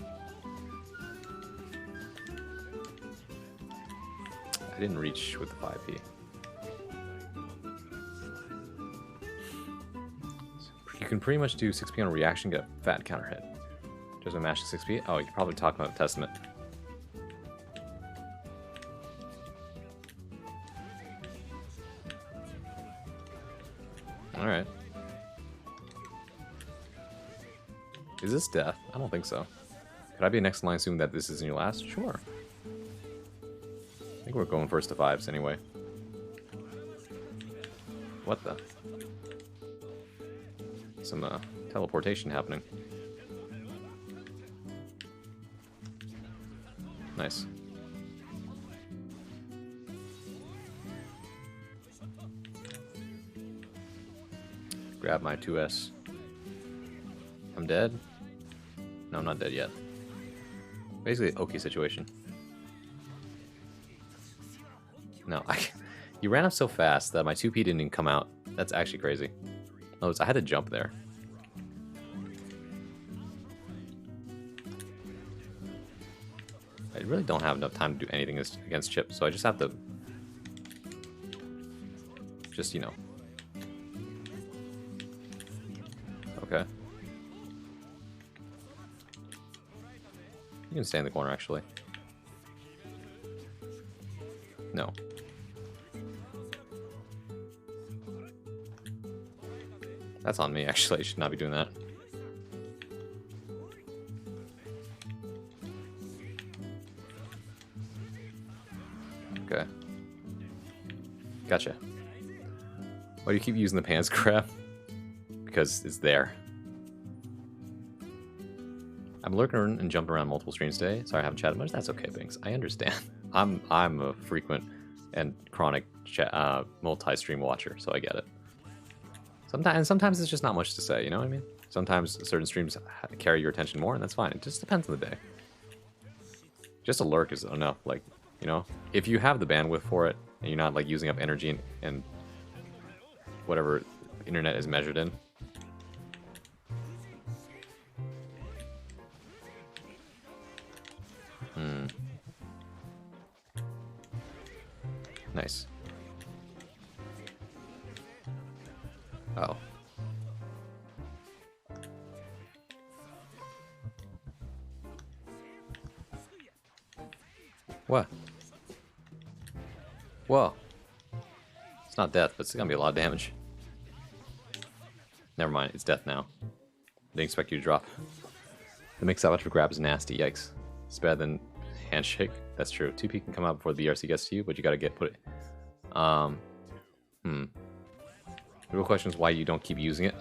I didn't reach with the 5P. You can pretty much do 6P on a reaction, get a fat counter hit. Does a mash to 6P? Oh, you're probably talking about Testament. Is this death? I don't think so. Could I be next in line assuming that this isn't your last? Sure. I think we're going first to 5s anyway. What the? Some teleportation happening. Nice. Grab my 2S. I'm dead? No, I'm not dead yet. Basically, Oki situation. No, you ran up so fast that my 2P didn't even come out. That's actually crazy. Oh, I had to jump there. I really don't have enough time to do anything against Chip, so I just have to... Just, you know... Okay. You can stay in the corner, actually. No. That's on me, actually. I should not be doing that. Okay. Gotcha. Why do you keep using the pants grab? Because it's there. I'm lurking and jumping around multiple streams today. Sorry I haven't chatted much. That's okay, Binks. I understand. I'm a frequent and chronic multi-stream watcher, so I get it. Sometimes it's just not much to say, you know what I mean? Sometimes certain streams carry your attention more, and that's fine. It just depends on the day. Just a lurk is enough, like, you know? If you have the bandwidth for it, and you're not, like, using up energy and whatever internet is measured in. Nice. Oh. What? Whoa. It's not death, but it's gonna be a lot of damage. Never mind, it's death now. Didn't expect you to drop. The mix out for grab is nasty, yikes. It's better than handshake. That's true. 2P can come out before the BRC gets to you, but you gotta put it. The real question is why you don't keep using it.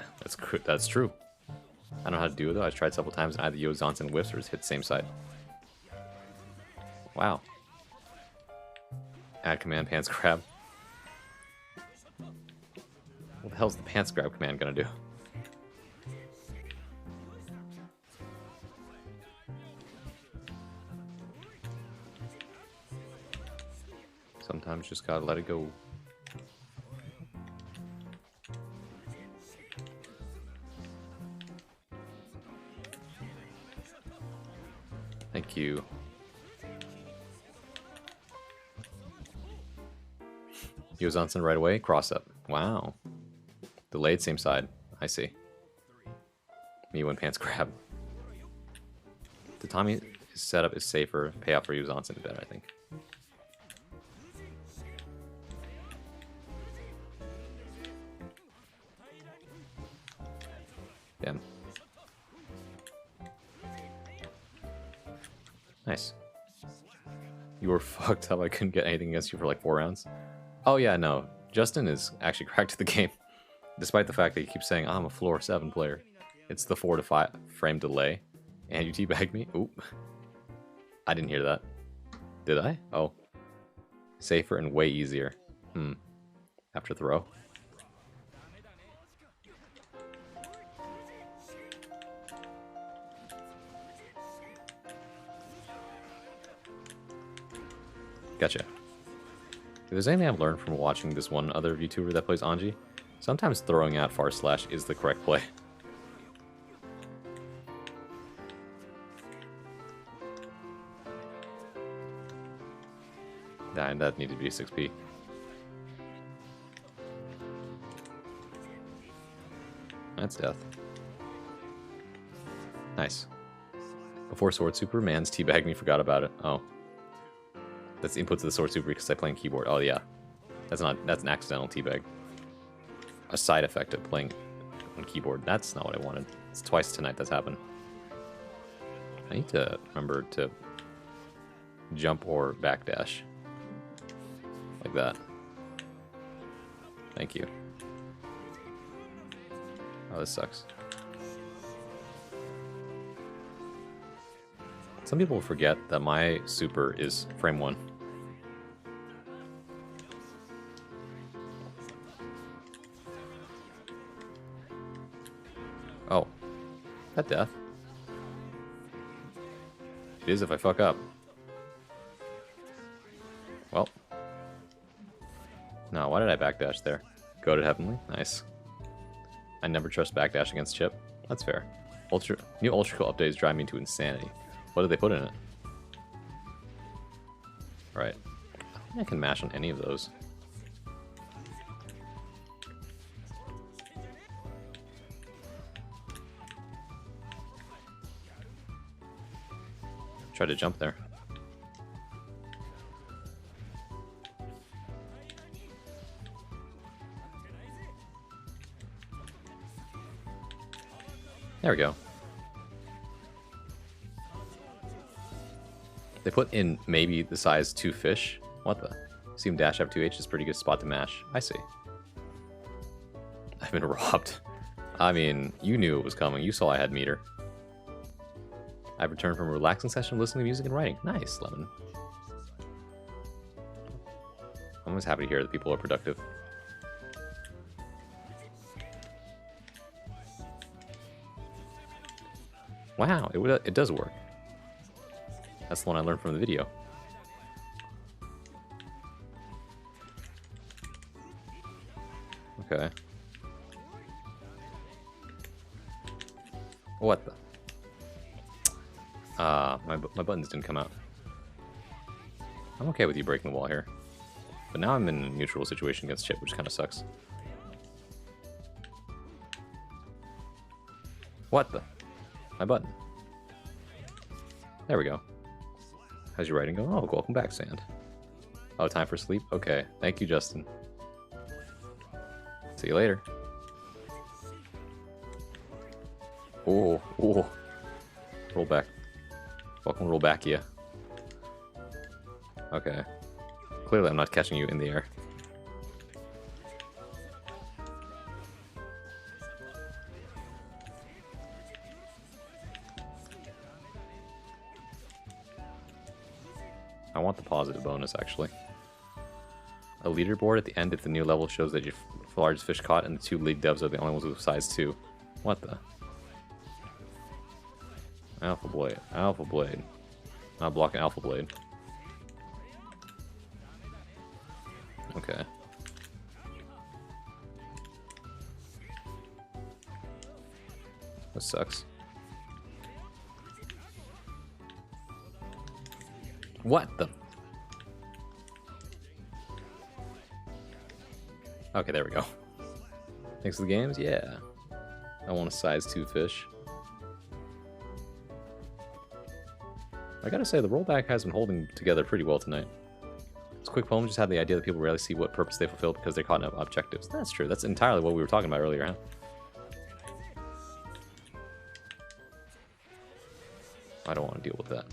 That's true. I don't know how to do it though. I've tried several times and either Yo Zonson whiffs or just hit the same side. Wow. Add command pants grab. What the hell's the pants grab command gonna do? Sometimes just gotta let it go. Thank you. Yo Zonson right away, cross up. Wow. Delayed, same side. I see. Me when pants grab. Tatami setup is safer. Payoff for Yo Zonson is better, I think. Damn. Nice. You were fucked up. I couldn't get anything against you for like 4 rounds. Oh yeah, no. Justin is actually cracked to the game. Despite the fact that he keeps saying, I'm a floor 7 player. It's the 4 to 5 frame delay. And you teabagged me? Oop. I didn't hear that. Did I? Oh. Safer and way easier. After throw. Gotcha. If there's anything I've learned from watching this one other VTuber that plays Anji, sometimes throwing out far slash is the correct play. And that needed to be 6P. That's death. Nice. Before Sword Super, man's teabagged me, forgot about it. Oh. That's the input to the Sword Super because I play on keyboard. Oh yeah. That's an accidental teabag. A side effect of playing on keyboard. That's not what I wanted. It's twice tonight that's happened. I need to remember to jump or backdash. Like that. Thank you. Oh, this sucks. Some people forget that my super is frame 1. Oh. Is that death? It is if I fuck up. Well. No, why did I backdash there? Go to Heavenly? Nice. I never trust backdash against Chip. That's fair. New Ultra Cool updates drive me to insanity. What did they put in it? Right. I don't think I can mash on any of those. Try to jump there. There we go. They put in maybe the size 2 fish. What the? Seem dash F2H is a pretty good spot to mash. I see. I've been robbed. I mean, you knew it was coming. You saw I had meter. I've returned from a relaxing session listening to music and writing. Nice, Lemon. I'm always happy to hear that people are productive. Wow, it does work. That's the one I learned from the video. Okay. What the? My buttons didn't come out. I'm okay with you breaking the wall here. But now I'm in a neutral situation against Chip, which kind of sucks. What the? My button. There we go. How's your writing going? Oh, welcome back, Sand. Oh, time for sleep? Okay. Thank you, Justin. See you later. Oh, oh. Roll back. Welcome, roll back, yeah. Okay. Clearly I'm not catching you in the air. I want the positive bonus, actually. A leaderboard at the end if the new level shows that your largest fish caught and the 2 league devs are the only ones with size 2. What the? Alpha Blade. Alpha Blade. Not blocking Alpha Blade. Okay. This sucks. What the? Okay, there we go. Thanks for the games? Yeah. I want a size 2 fish. I gotta say, the rollback has been holding together pretty well tonight. This quick poem just had the idea that people rarely see what purpose they fulfill because they're caught in objectives. That's true. That's entirely what we were talking about earlier, huh? I don't want to deal with that.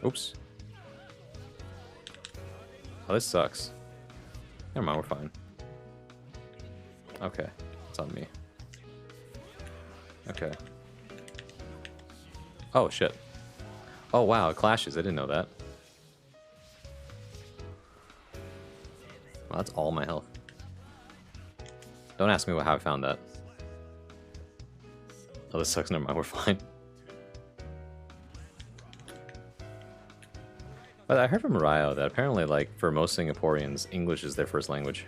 Oops. Oh, this sucks. Never mind, we're fine. Okay, it's on me. Okay. Oh, shit. Oh, wow, it clashes. I didn't know that. Well, that's all my health. Don't ask me how I found that. Oh, this sucks. Never mind, we're fine. But I heard from Ryo that apparently, like, for most Singaporeans, English is their first language.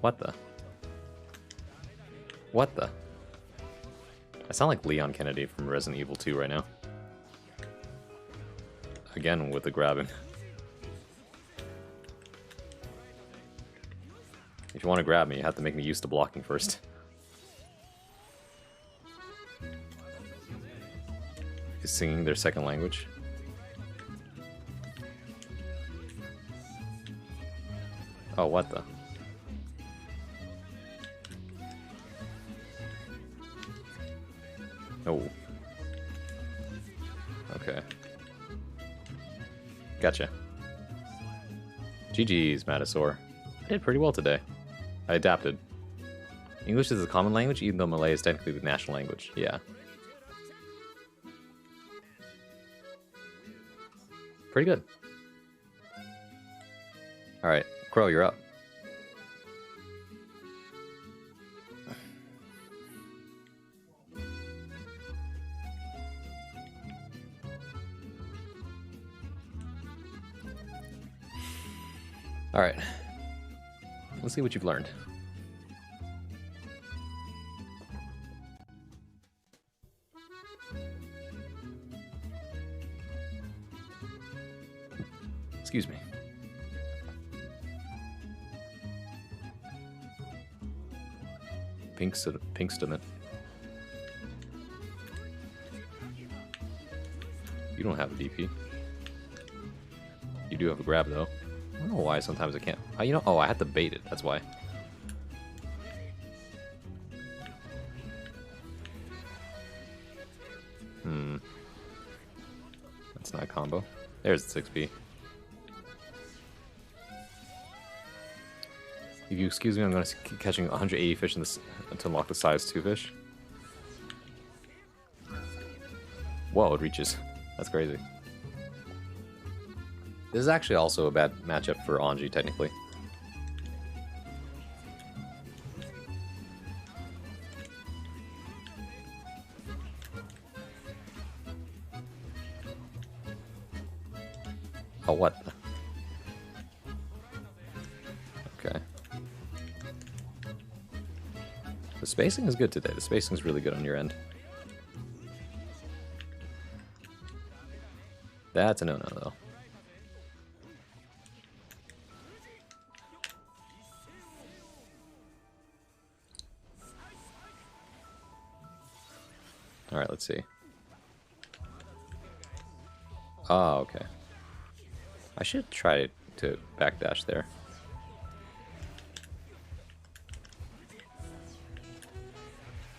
What the? What the? I sound like Leon Kennedy from Resident Evil 2 right now. Again, with the grabbing. If you want to grab me, you have to make me used to blocking first. Is singing their second language? Oh, what the? Oh. Okay. Gotcha. GG's, Matasaur. I did pretty well today. I adapted. English is a common language, even though Malay is technically the national language. Yeah. Pretty good. Alright, Crow, you're up. Alright. Let's see what you've learned. Excuse me. Pink stomach. You don't have a DP. You do have a grab though. I don't know why sometimes I can't. You know, oh, I had to bait it. That's why. That's not a combo. There's the 6B. If you excuse me, I'm going to keep catching 180 fish in this to unlock the size 2 fish. Whoa, it reaches. That's crazy. This is actually also a bad matchup for Anji, technically. Oh, what the? Okay. The spacing is good today. The spacing is really good on your end. That's a no-no, though. Alright, let's see. Oh, okay. I should try to backdash there.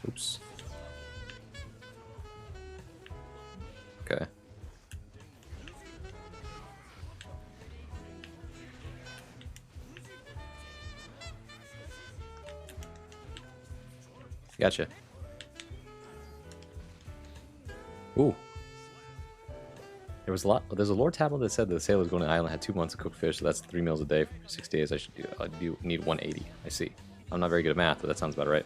Oops. Okay. Gotcha. Ooh. There's a lore tablet that said the sailors going to the island had 2 months of cooked fish, so that's 3 meals a day for 6 days. I do need 180. I see. I'm not very good at math, but that sounds about right.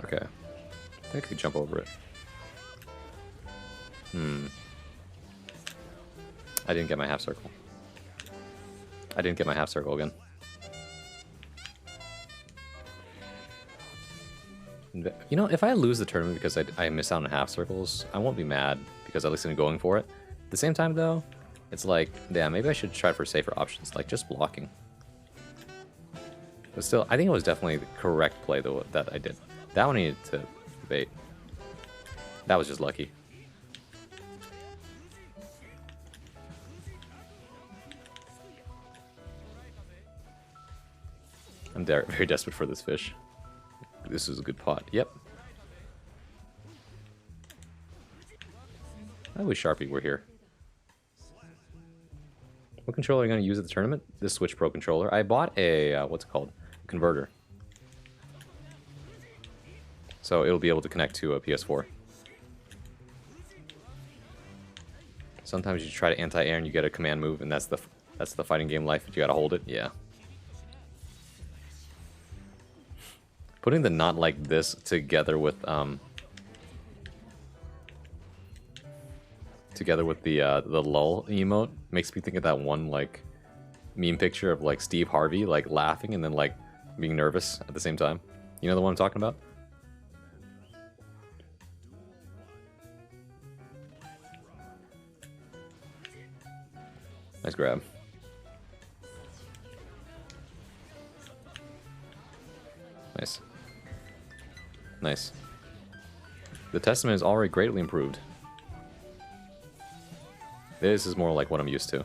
Okay. I think I could jump over it. I didn't get my half circle. I didn't get my half circle again. You know, if I lose the tournament because I miss out on half circles, I won't be mad because at least I'm going for it. At the same time, though, it's like, yeah, maybe I should try for safer options, like just blocking. But still, I think it was definitely the correct play, though, that I did. That one needed to bait. That was just lucky. I'm very desperate for this fish. This is a good pot. Yep. I wish Sharpie were here. What controller are you going to use at the tournament? This Switch Pro controller. I bought a, what's it called? A converter. So it'll be able to connect to a PS4. Sometimes you try to anti-air and you get a command move, and that's the fighting game life. You gotta hold it. Yeah. Putting the not like this together with the lull emote makes me think of that one like meme picture of like Steve Harvey like laughing and then like being nervous at the same time. You know the one I'm talking about? Nice grab. Nice. Nice. The Testament is already greatly improved. This is more like what I'm used to.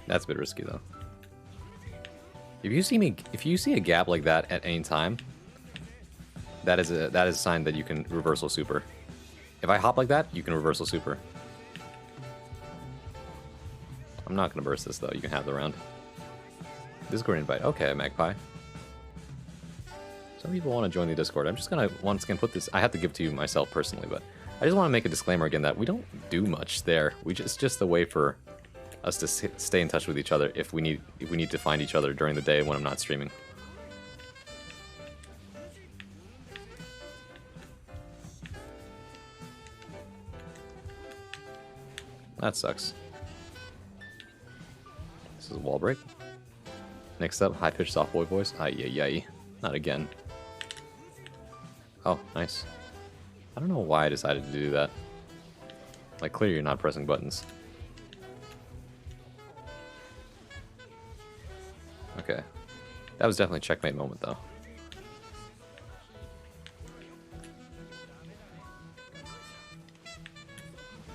That's a bit risky though. If you see a gap like that at any time, that is a sign that you can reversal super. If I hop like that, you can reversal super. I'm not gonna burst this though. You can have the round. Discord invite. Okay, Magpie. Some people want to join the Discord. I'm just gonna once again put this. I have to give to you myself personally, but I just want to make a disclaimer again that we don't do much there. It's just a way for us to stay in touch with each other if we need to find each other during the day when I'm not streaming. That sucks. This is a wall break. Next up, high-pitched soft boy voice. Ay. Not again. Oh, nice. I don't know why I decided to do that. Like, clearly you're not pressing buttons. Okay. That was definitely a checkmate moment, though.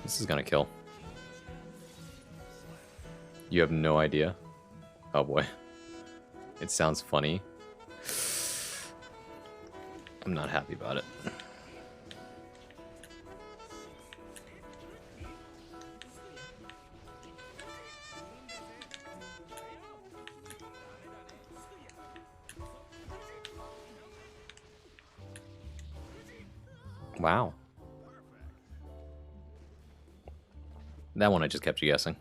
This is gonna kill. You have no idea? Oh boy. It sounds funny. I'm not happy about it. Wow. That one I just kept you guessing.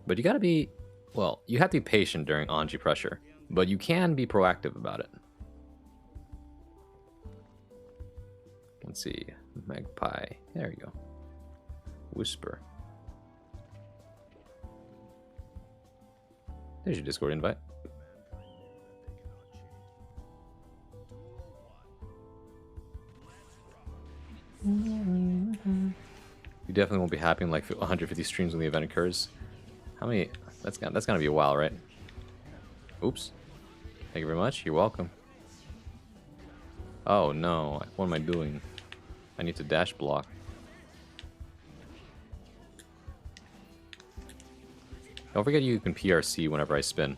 But you gotta be, well, you have to be patient during Anji pressure, but you can be proactive about it. Let's see, Magpie, there you go. Whisper. There's your Discord invite. You definitely won't be happy in like 150 streams when the event occurs. How many? That's gonna be a while, right? Oops. Thank you very much. You're welcome. Oh no! What am I doing? I need to dash block. Don't forget you can PRC whenever I spin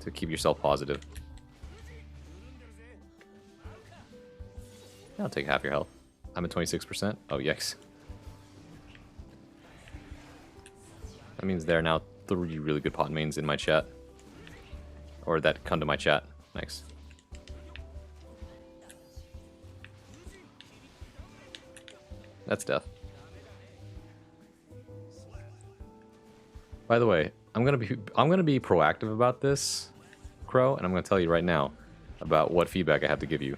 to keep yourself positive. I'll take half your health. I'm at 26%. Oh, yikes. That means there are now 3 really good pot mains in my chat. Or that come to my chat. Nice. That's death. By the way, I'm gonna be proactive about this, Crow, and I'm gonna tell you right now about what feedback I have to give you.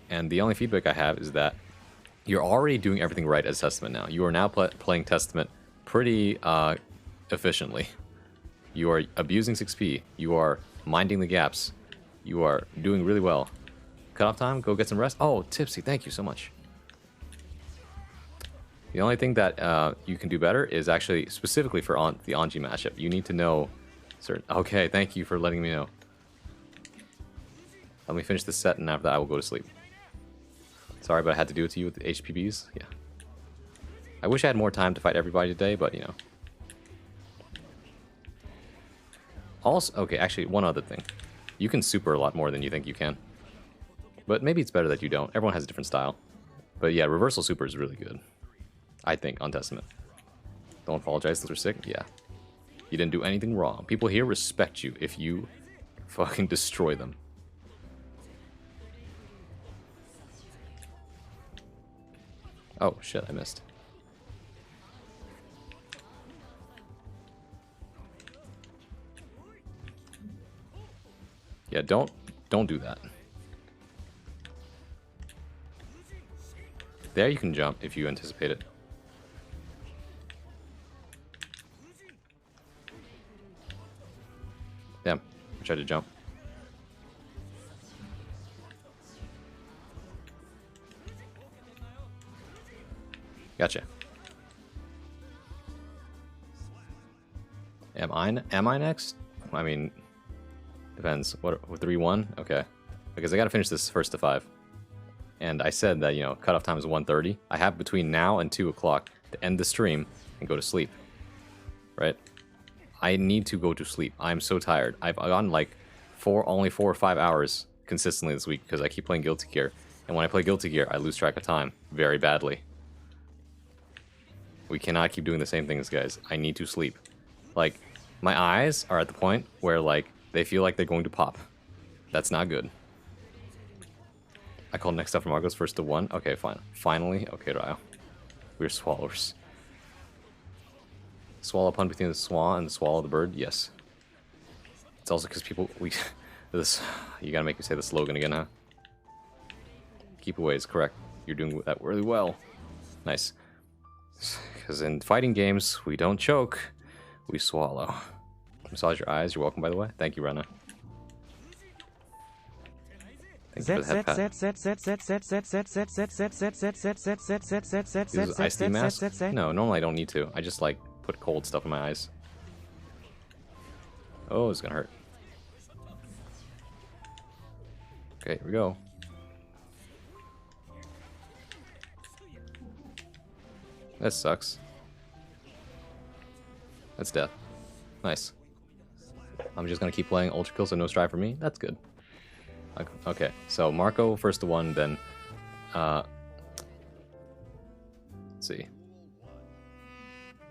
And the only feedback I have is that you're already doing everything right as Testament now. You are now playing Testament pretty efficiently. You are abusing 6P. You are minding the gaps. You are doing really well. Cutoff time, go get some rest. Oh, Tipsy, thank you so much. The only thing that you can do better is actually specifically for the Anji matchup. You need to know certain... Okay, thank you for letting me know. Let me finish this set and after that I will go to sleep. Sorry, but I had to do it to you with the HPBs. Yeah. I wish I had more time to fight everybody today, but you know. Also, okay, actually, one other thing. You can super a lot more than you think you can. But maybe it's better that you don't. Everyone has a different style. But yeah, reversal super is really good. I think, on Testament. Don't apologize, those are sick. Yeah. You didn't do anything wrong. People here respect you if you fucking destroy them. Oh, shit, I missed. Yeah, don't do that. There you can jump if you anticipate it. Damn, I tried to jump. Gotcha. Am I next? I mean, depends. What 3-1? Okay. Because I gotta finish this first to 5. And I said that, you know, cutoff time is 1:30. I have between now and 2 o'clock to end the stream and go to sleep. Right? I need to go to sleep. I'm so tired. I've gone like only 4 or 5 hours consistently this week because I keep playing Guilty Gear. And when I play Guilty Gear, I lose track of time very badly. We cannot keep doing the same things, guys. I need to sleep. Like, my eyes are at the point where, like, they feel like they're going to pop. That's not good. I called next up from Argos first to 1. Okay, fine. Finally. Okay, Ryo. We're swallowers. Swallow pun between the swan and the swallow the bird? Yes. It's also because people... this. You gotta make me say the slogan again, huh? Keep away is correct. You're doing that really well. Nice. Because in fighting games, we don't choke. We swallow. Massage your eyes. You're welcome, by the way. Thank you, Rena. Thank you for the head pat. Use ice tea mask? No, normally I don't need to. I just like put cold stuff in my eyes. Oh, it's gonna hurt. Okay, here we go. That sucks. That's death. Nice. I'm just gonna keep playing Ultra Kill, so no strive for me. That's good. Okay, so Marco first to 1, then let's see.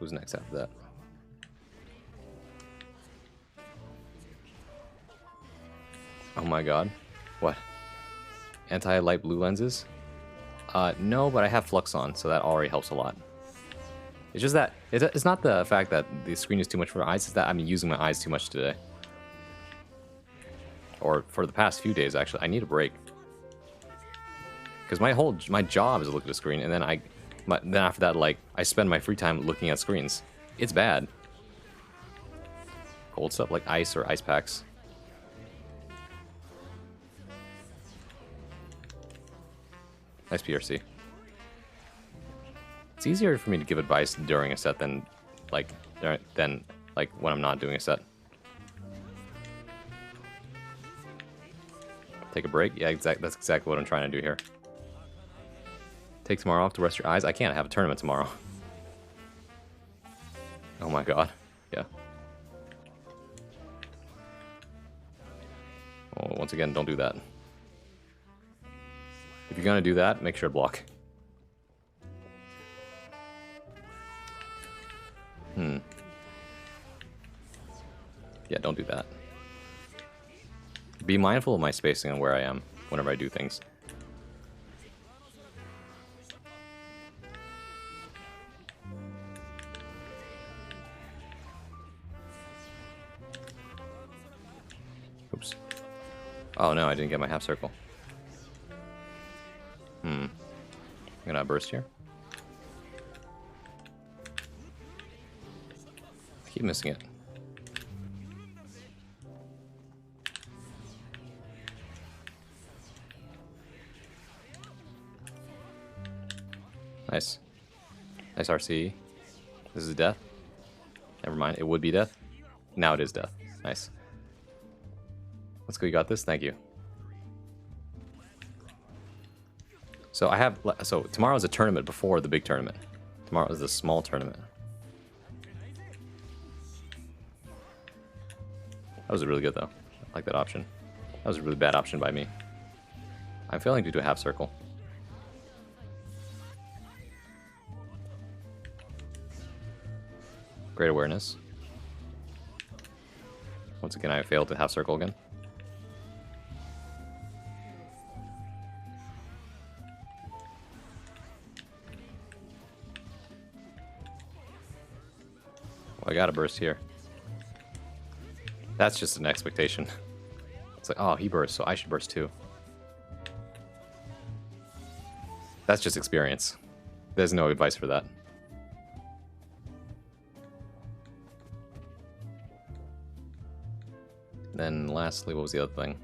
Who's next after that? Oh my god. What? Anti-light blue lenses? No, but I have Flux on, so that already helps a lot. It's just that, it's not the fact that the screen is too much for my eyes, it's that I'm using my eyes too much today. Or for the past few days, actually. I need a break. Because my job is to look at the screen, and then then after that, like, I spend my free time looking at screens. It's bad. Cold stuff like ice or ice packs. Nice PRC. It's easier for me to give advice during a set than when I'm not doing a set. Take a break? Yeah, that's exactly what I'm trying to do here. Take tomorrow off to rest your eyes? I can't have a tournament tomorrow. Oh my god. Yeah. Oh, once again, don't do that. If you're gonna do that, make sure to block. Yeah, don't do that. Be mindful of my spacing and where I am whenever I do things. Oops. Oh no, I didn't get my half circle. I'm gonna burst here. I keep missing it. Nice. Nice RC. This is death. Never mind, it would be death. Now it is death. Nice. Let's go, you got this? Thank you. So so tomorrow is a tournament before the big tournament. Tomorrow is a small tournament. That was really good though. I like that option. That was a really bad option by me. I'm failing to do a half circle. Great awareness. Once again, I failed to half circle again. Well, I got a burst here. That's just an expectation. It's like, oh, he burst, so I should burst too. That's just experience. There's no advice for that. Then lastly, what was the other thing?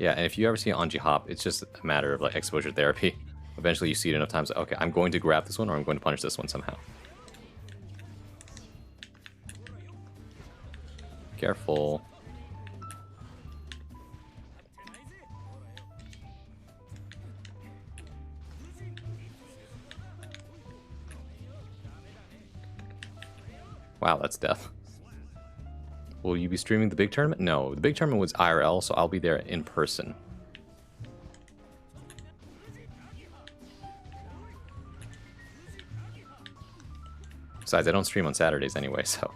Yeah, and if you ever see an Anji hop, it's just a matter of like exposure therapy. Eventually you see it enough times, like, okay, I'm going to grab this one or I'm going to punish this one somehow. Careful. Wow, that's death. Will you be streaming the big tournament? No, the big tournament was IRL, so I'll be there in person. Besides, I don't stream on Saturdays anyway, so...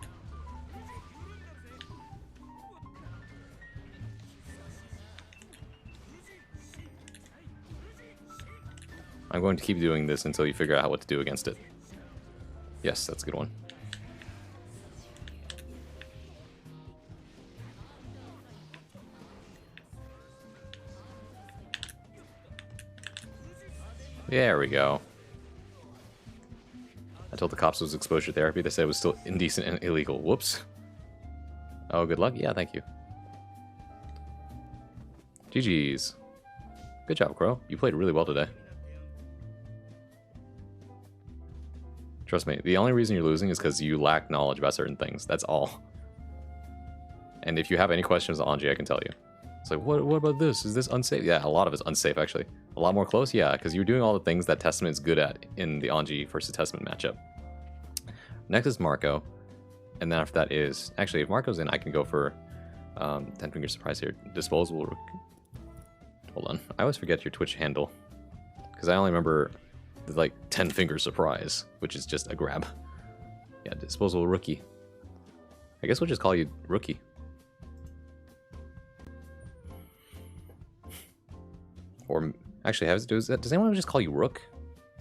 I'm going to keep doing this until you figure out what to do against it. Yes, that's a good one. There we go. I told the cops it was exposure therapy. They said it was still indecent and illegal. Whoops. Oh, good luck? Yeah, thank you. GG's. Good job, Crow. You played really well today. Trust me, the only reason you're losing is because you lack knowledge about certain things. That's all. And if you have any questions on Anji, I can tell you. It's like, what about this? Is this unsafe? Yeah, a lot of it's unsafe, actually. A lot more close? Yeah, because you're doing all the things that Testament is good at in the Anji versus Testament matchup. Next is Marco. And then after that is... Actually, if Marco's in, I can go for 10-finger surprise here. Disposable... Hold on. I always forget your Twitch handle. Because I only remember the, like, 10-finger surprise, which is just a grab. Yeah, disposable rookie. I guess we'll just call you Rookie. Or... Actually, does anyone just call you Rook?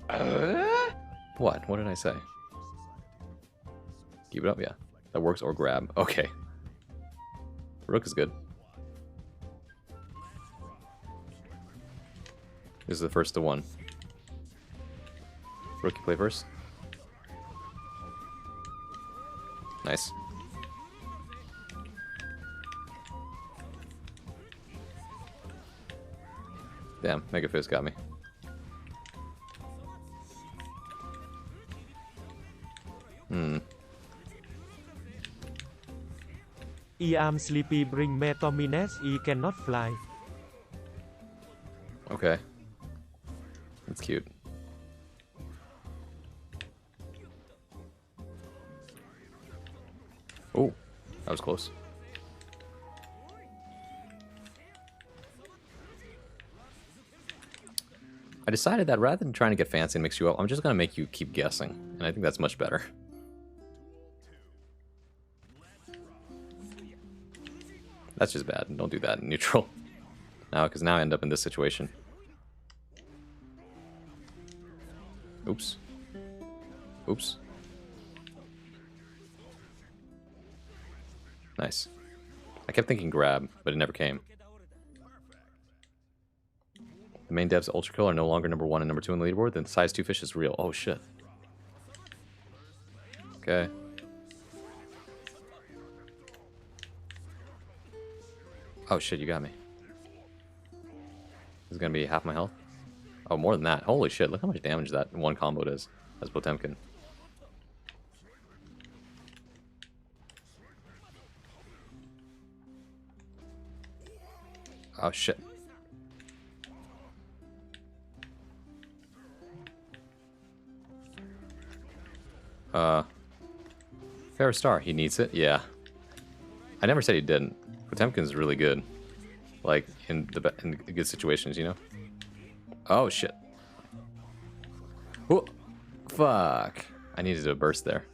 What? What did I say? Keep it up, yeah. That works, or grab. Okay. Rook is good. This is the first to one. Rookie play first. Nice. Damn, Mega Fist got me. I'm sleepy, bring me Tomines, I cannot fly. Okay. That's cute. Oh, that was close. I decided that rather than trying to get fancy and mix you up, I'm just going to make you keep guessing. And I think that's much better. That's just bad. Don't do that in neutral. Now, because now I end up in this situation. Oops. Oops. Nice. I kept thinking grab, but it never came. The main devs Ultra Kill are no longer number 1 and number 2 in the leaderboard, then size 2 fish is real. Oh shit. Okay. Oh shit, you got me. This is gonna be half my health. Oh, more than that. Holy shit, look how much damage that one combo does as Potemkin. Oh shit. Fair Star, he needs it? Yeah. I never said he didn't. Potemkin's really good. Like, in good situations, you know? Oh, shit. Ooh. Fuck. I needed a burst there.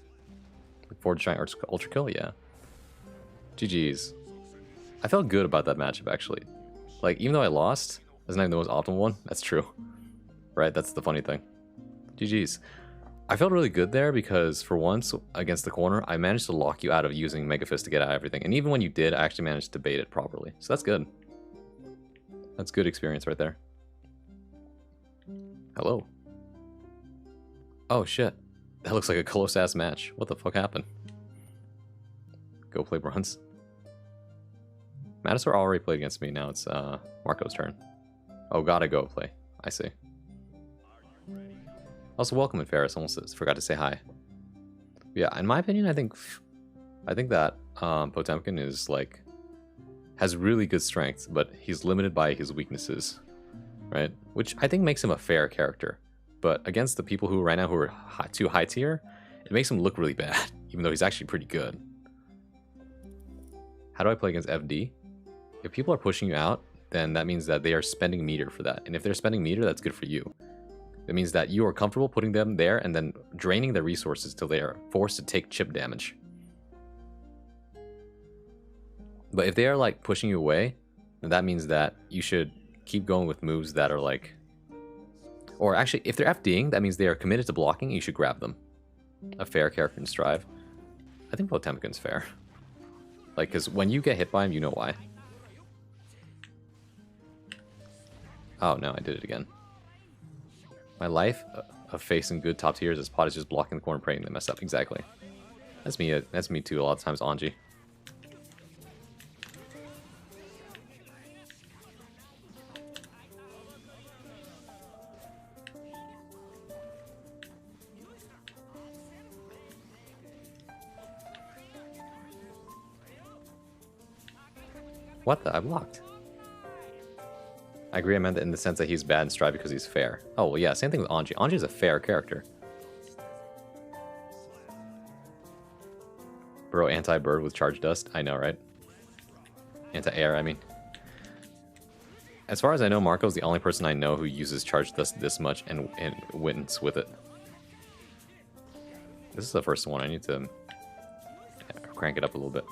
Forward trying Ultra Kill? Yeah. GG's. I felt good about that matchup, actually. Like, even though I lost, that's not even the most optimal one. That's true. Right? That's the funny thing. GG's. I felt really good there because, for once, against the corner, I managed to lock you out of using Mega Fist to get out of everything. And even when you did, I actually managed to bait it properly. So that's good. That's good experience right there. Hello. Oh, shit. That looks like a close-ass match. What the fuck happened? Go play bronze. Matasaur already played against me. Now it's Marco's turn. Oh, gotta go play. I see. Also, welcome in Ferris. Almost forgot to say hi. Yeah, in my opinion, I think that Potemkin is like has really good strength, but he's limited by his weaknesses, right? Which I think makes him a fair character. But against the people who right now who are too high tier, it makes him look really bad, even though he's actually pretty good. How do I play against FD? If people are pushing you out, then that means that they are spending meter for that. And if they're spending meter, that's good for you. It means that you are comfortable putting them there and then draining their resources till they are forced to take chip damage. But if they are like pushing you away, then that means that you should keep going with moves that are like... Or actually, if they're FDing, that means they are committed to blocking, you should grab them. A fair character in Strive. I think Potemkin's fair. Like, because when you get hit by him, you know why. Oh, no, I did it again. My life of facing good top tiers is Pot is just blocking the corner and praying they mess up. Exactly. That's me too, a lot of times, Anji. What the? I blocked. I agree, I meant that in the sense that he's bad in Strive because he's fair. Oh, well, yeah, same thing with Anji. Anji is a fair character. Bro, anti-bird with charge dust? I know, right? Anti-air, I mean. As far as I know, Marco's the only person I know who uses charge dust this much and wins with it. This is the first one. I need to crank it up a little bit.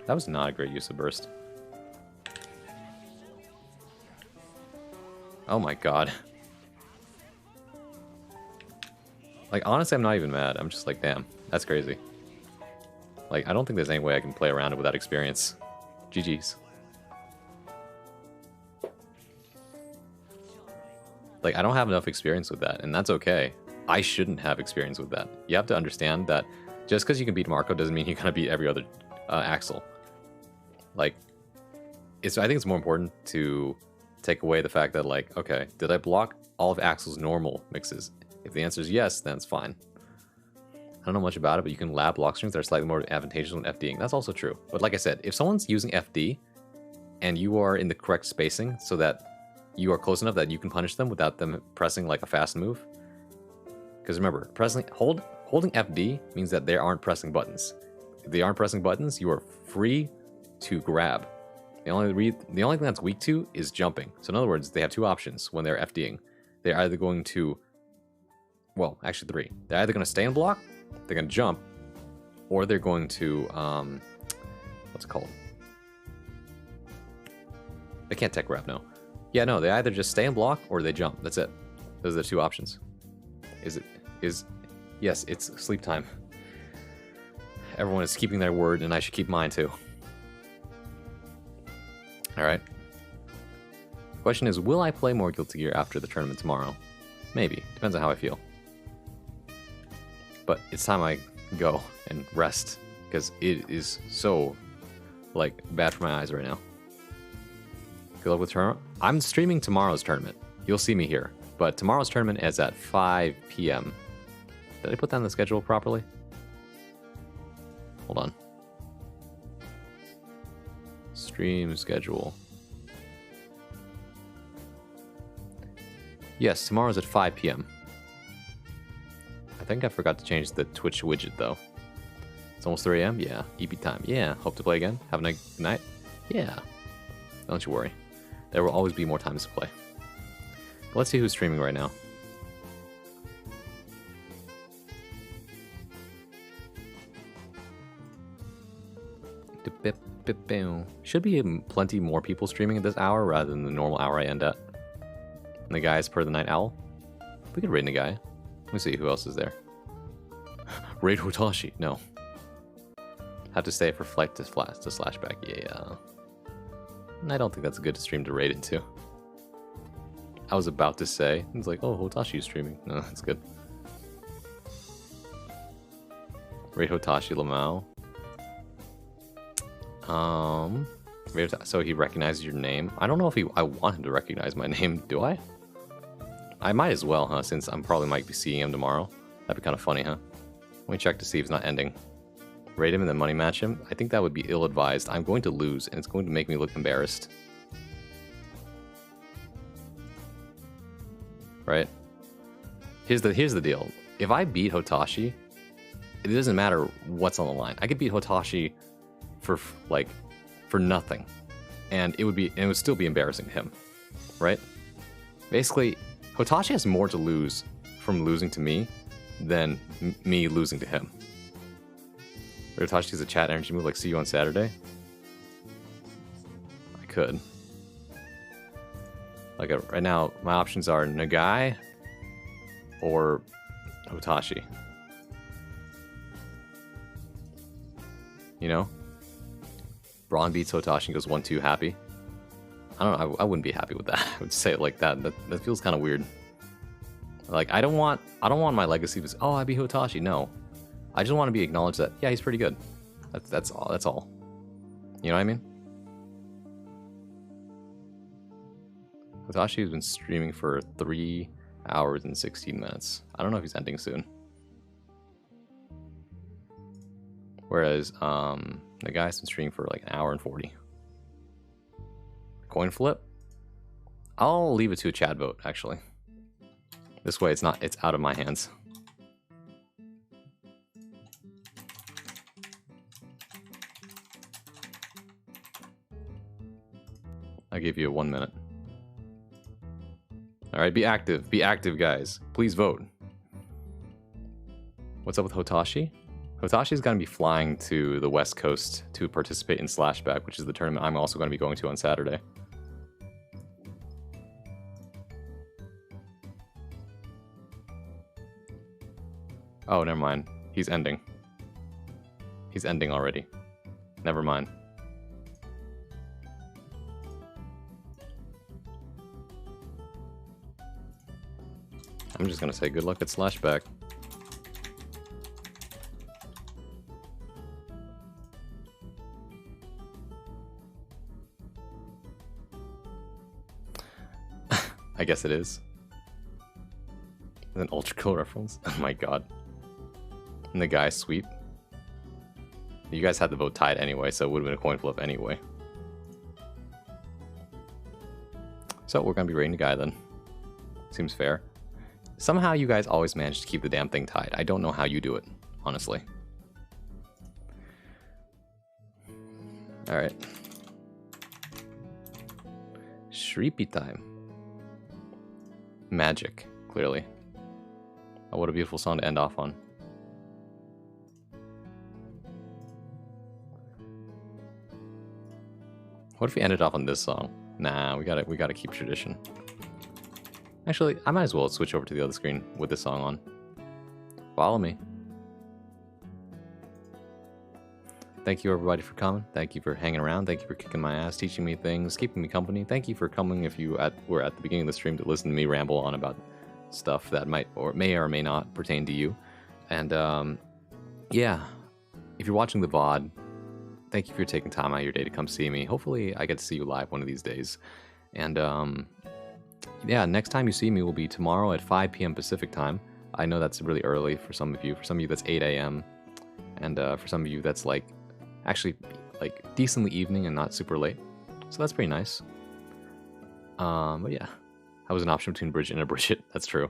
That was not a great use of burst. Oh my god. Like, honestly, I'm not even mad. I'm just like, damn, that's crazy. Like, I don't think there's any way I can play around it without experience. GG's. Like, I don't have enough experience with that, and that's okay. I shouldn't have experience with that. You have to understand that just because you can beat Marco doesn't mean you're gonna beat every other Axel. Like, I think it's more important to take away the fact that, like, okay, did I block all of Axel's normal mixes? If the answer is yes, then it's fine. I don't know much about it, but you can lab block strings that are slightly more advantageous when FDing. That's also true. But like I said, if someone's using FD and you are in the correct spacing so that you are close enough that you can punish them without them pressing like a fast move. Because remember, holding FD means that they aren't pressing buttons. If they aren't pressing buttons, you are free to grab. The only thing that's weak to is jumping. So in other words, they have two options when they're FDing. They're either going to, well, actually three. They're either going to stay and block, they're going to jump, or they're going to, what's it called? They can't tech grab, no. Yeah, no, they either just stay and block or they jump. That's it. Those are the two options. Yes, it's sleep time. Everyone is keeping their word, and I should keep mine too. Alright. The question is, will I play more Guilty Gear after the tournament tomorrow? Maybe. Depends on how I feel. But it's time I go and rest, because it is so, like, bad for my eyes right now. Good luck with tournament. I'm streaming tomorrow's tournament. You'll see me here. But tomorrow's tournament is at 5 p.m. Did I put down the schedule properly? Hold on. Stream schedule. Yes, tomorrow's at 5 p.m. I think I forgot to change the Twitch widget though. It's almost 3 a.m. Yeah, EP time. Yeah, hope to play again. Have a nice night. Yeah, don't you worry. There will always be more times to play. But let's see who's streaming right now. Should be plenty more people streaming at this hour rather than the normal hour I end at. And the guy is per the Night Owl. We could raid the guy. Let me see who else is there. Raid Hotashi. No. Have to stay for flight to slashback. Yeah. I don't think that's a good stream to raid into. I was about to say. It's like, oh, Hotashi's streaming. No, that's good. Raid Hotashi Lamau. So he recognizes your name. I don't know if I want him to recognize my name. Do I? I might as well, huh? Since I'm probably might be seeing him tomorrow. That'd be kind of funny, huh? Let me check to see if it's not ending. Raid him and then money match him. I think that would be ill-advised. I'm going to lose, and it's going to make me look embarrassed. Right? Here's the deal. If I beat Hotashi, it doesn't matter what's on the line. I could beat Hotashi for nothing, and it would still be embarrassing to him, right? Basically, Hotashi has more to lose from losing to me than me losing to him. Hotashi's a chat energy move like see you on Saturday. I could. Like right now, my options are Nagai or Hotashi. You know? Braun beats Hotashi and goes 1-2 happy. I don't know, I wouldn't be happy with that. I would say it like that. That feels kind of weird. Like I don't want my legacy to say, oh, I beat Hotashi. No. I just want to be acknowledged that yeah, he's pretty good. That's all. You know what I mean? Hotashi has been streaming for 3 hours and 16 minutes. I don't know if he's ending soon. Whereas the guy's been streaming for like 1 hour and 40. Coin flip? I'll leave it to a chat vote, actually. This way it's out of my hands. I give you 1 minute. Alright, be active. Be active, guys. Please vote. What's up with Hotashi? Hotashi's going to be flying to the West Coast to participate in Slashback, which is the tournament I'm also going to be going to on Saturday. Oh, never mind. He's ending. He's ending already. Never mind. I'm just going to say good luck at Slashback. I guess it is. An ultra cool reference. Oh my god. And the guy sweep. You guys had the vote tied anyway, so it would have been a coin flip anyway. So we're gonna be rating the guy then. Seems fair. Somehow you guys always manage to keep the damn thing tied. I don't know how you do it, honestly. Alright. Shreepy time. Magic, clearly. Oh, what a beautiful song to end off on. What if we ended off on this song? Nah, we gotta keep tradition. Actually, I might as well switch over to the other screen with this song on. Follow me. Thank you everybody for coming. Thank you for hanging around. Thank you for kicking my ass, teaching me things, keeping me company. Thank you for coming if you were at the beginning of the stream to listen to me ramble on about stuff that may or may not pertain to you. And yeah, if you're watching the VOD, thank you for taking time out of your day to come see me. Hopefully I get to see you live one of these days. And yeah, next time you see me will be tomorrow at 5 p.m. Pacific time. I know that's really early for some of you. For some of you that's 8 a.m. And for some of you that's like actually like decently evening and not super late. So that's pretty nice. But yeah, I was an option between Bridget and a Bridget. That's true.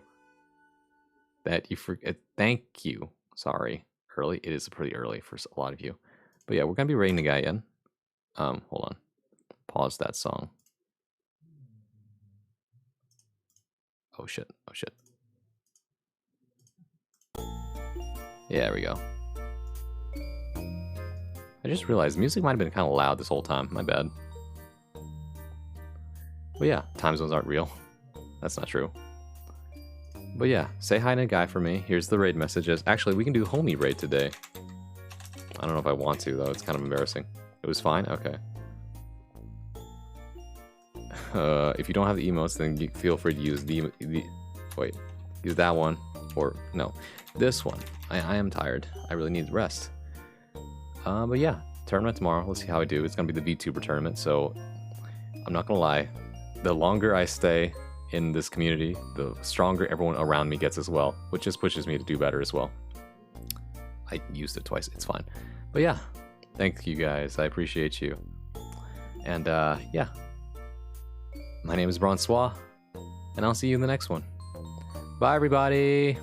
That you forget. Thank you. Sorry. Early. It is pretty early for a lot of you. But yeah, we're gonna be rating the guy in. Hold on. Pause that song. Oh shit. Oh shit. Yeah, there we go. I just realized music might have been kind of loud this whole time. My bad. But yeah, time zones aren't real. That's not true. But yeah, say hi to a guy for me. Here's the raid messages. Actually, we can do homie raid today. I don't know if I want to, though. It's kind of embarrassing. It was fine? Okay. If you don't have the emotes, then you feel free to use use that one, or no, this one. I am tired. I really need rest. But yeah, tournament tomorrow. Let's see how I do. It's gonna be the VTuber tournament, so I'm not gonna lie. The longer I stay in this community, the stronger everyone around me gets as well, which just pushes me to do better as well. I used it twice. It's fine. But yeah, thank you guys. I appreciate you. And yeah, my name is Bronsois, and I'll see you in the next one. Bye, everybody.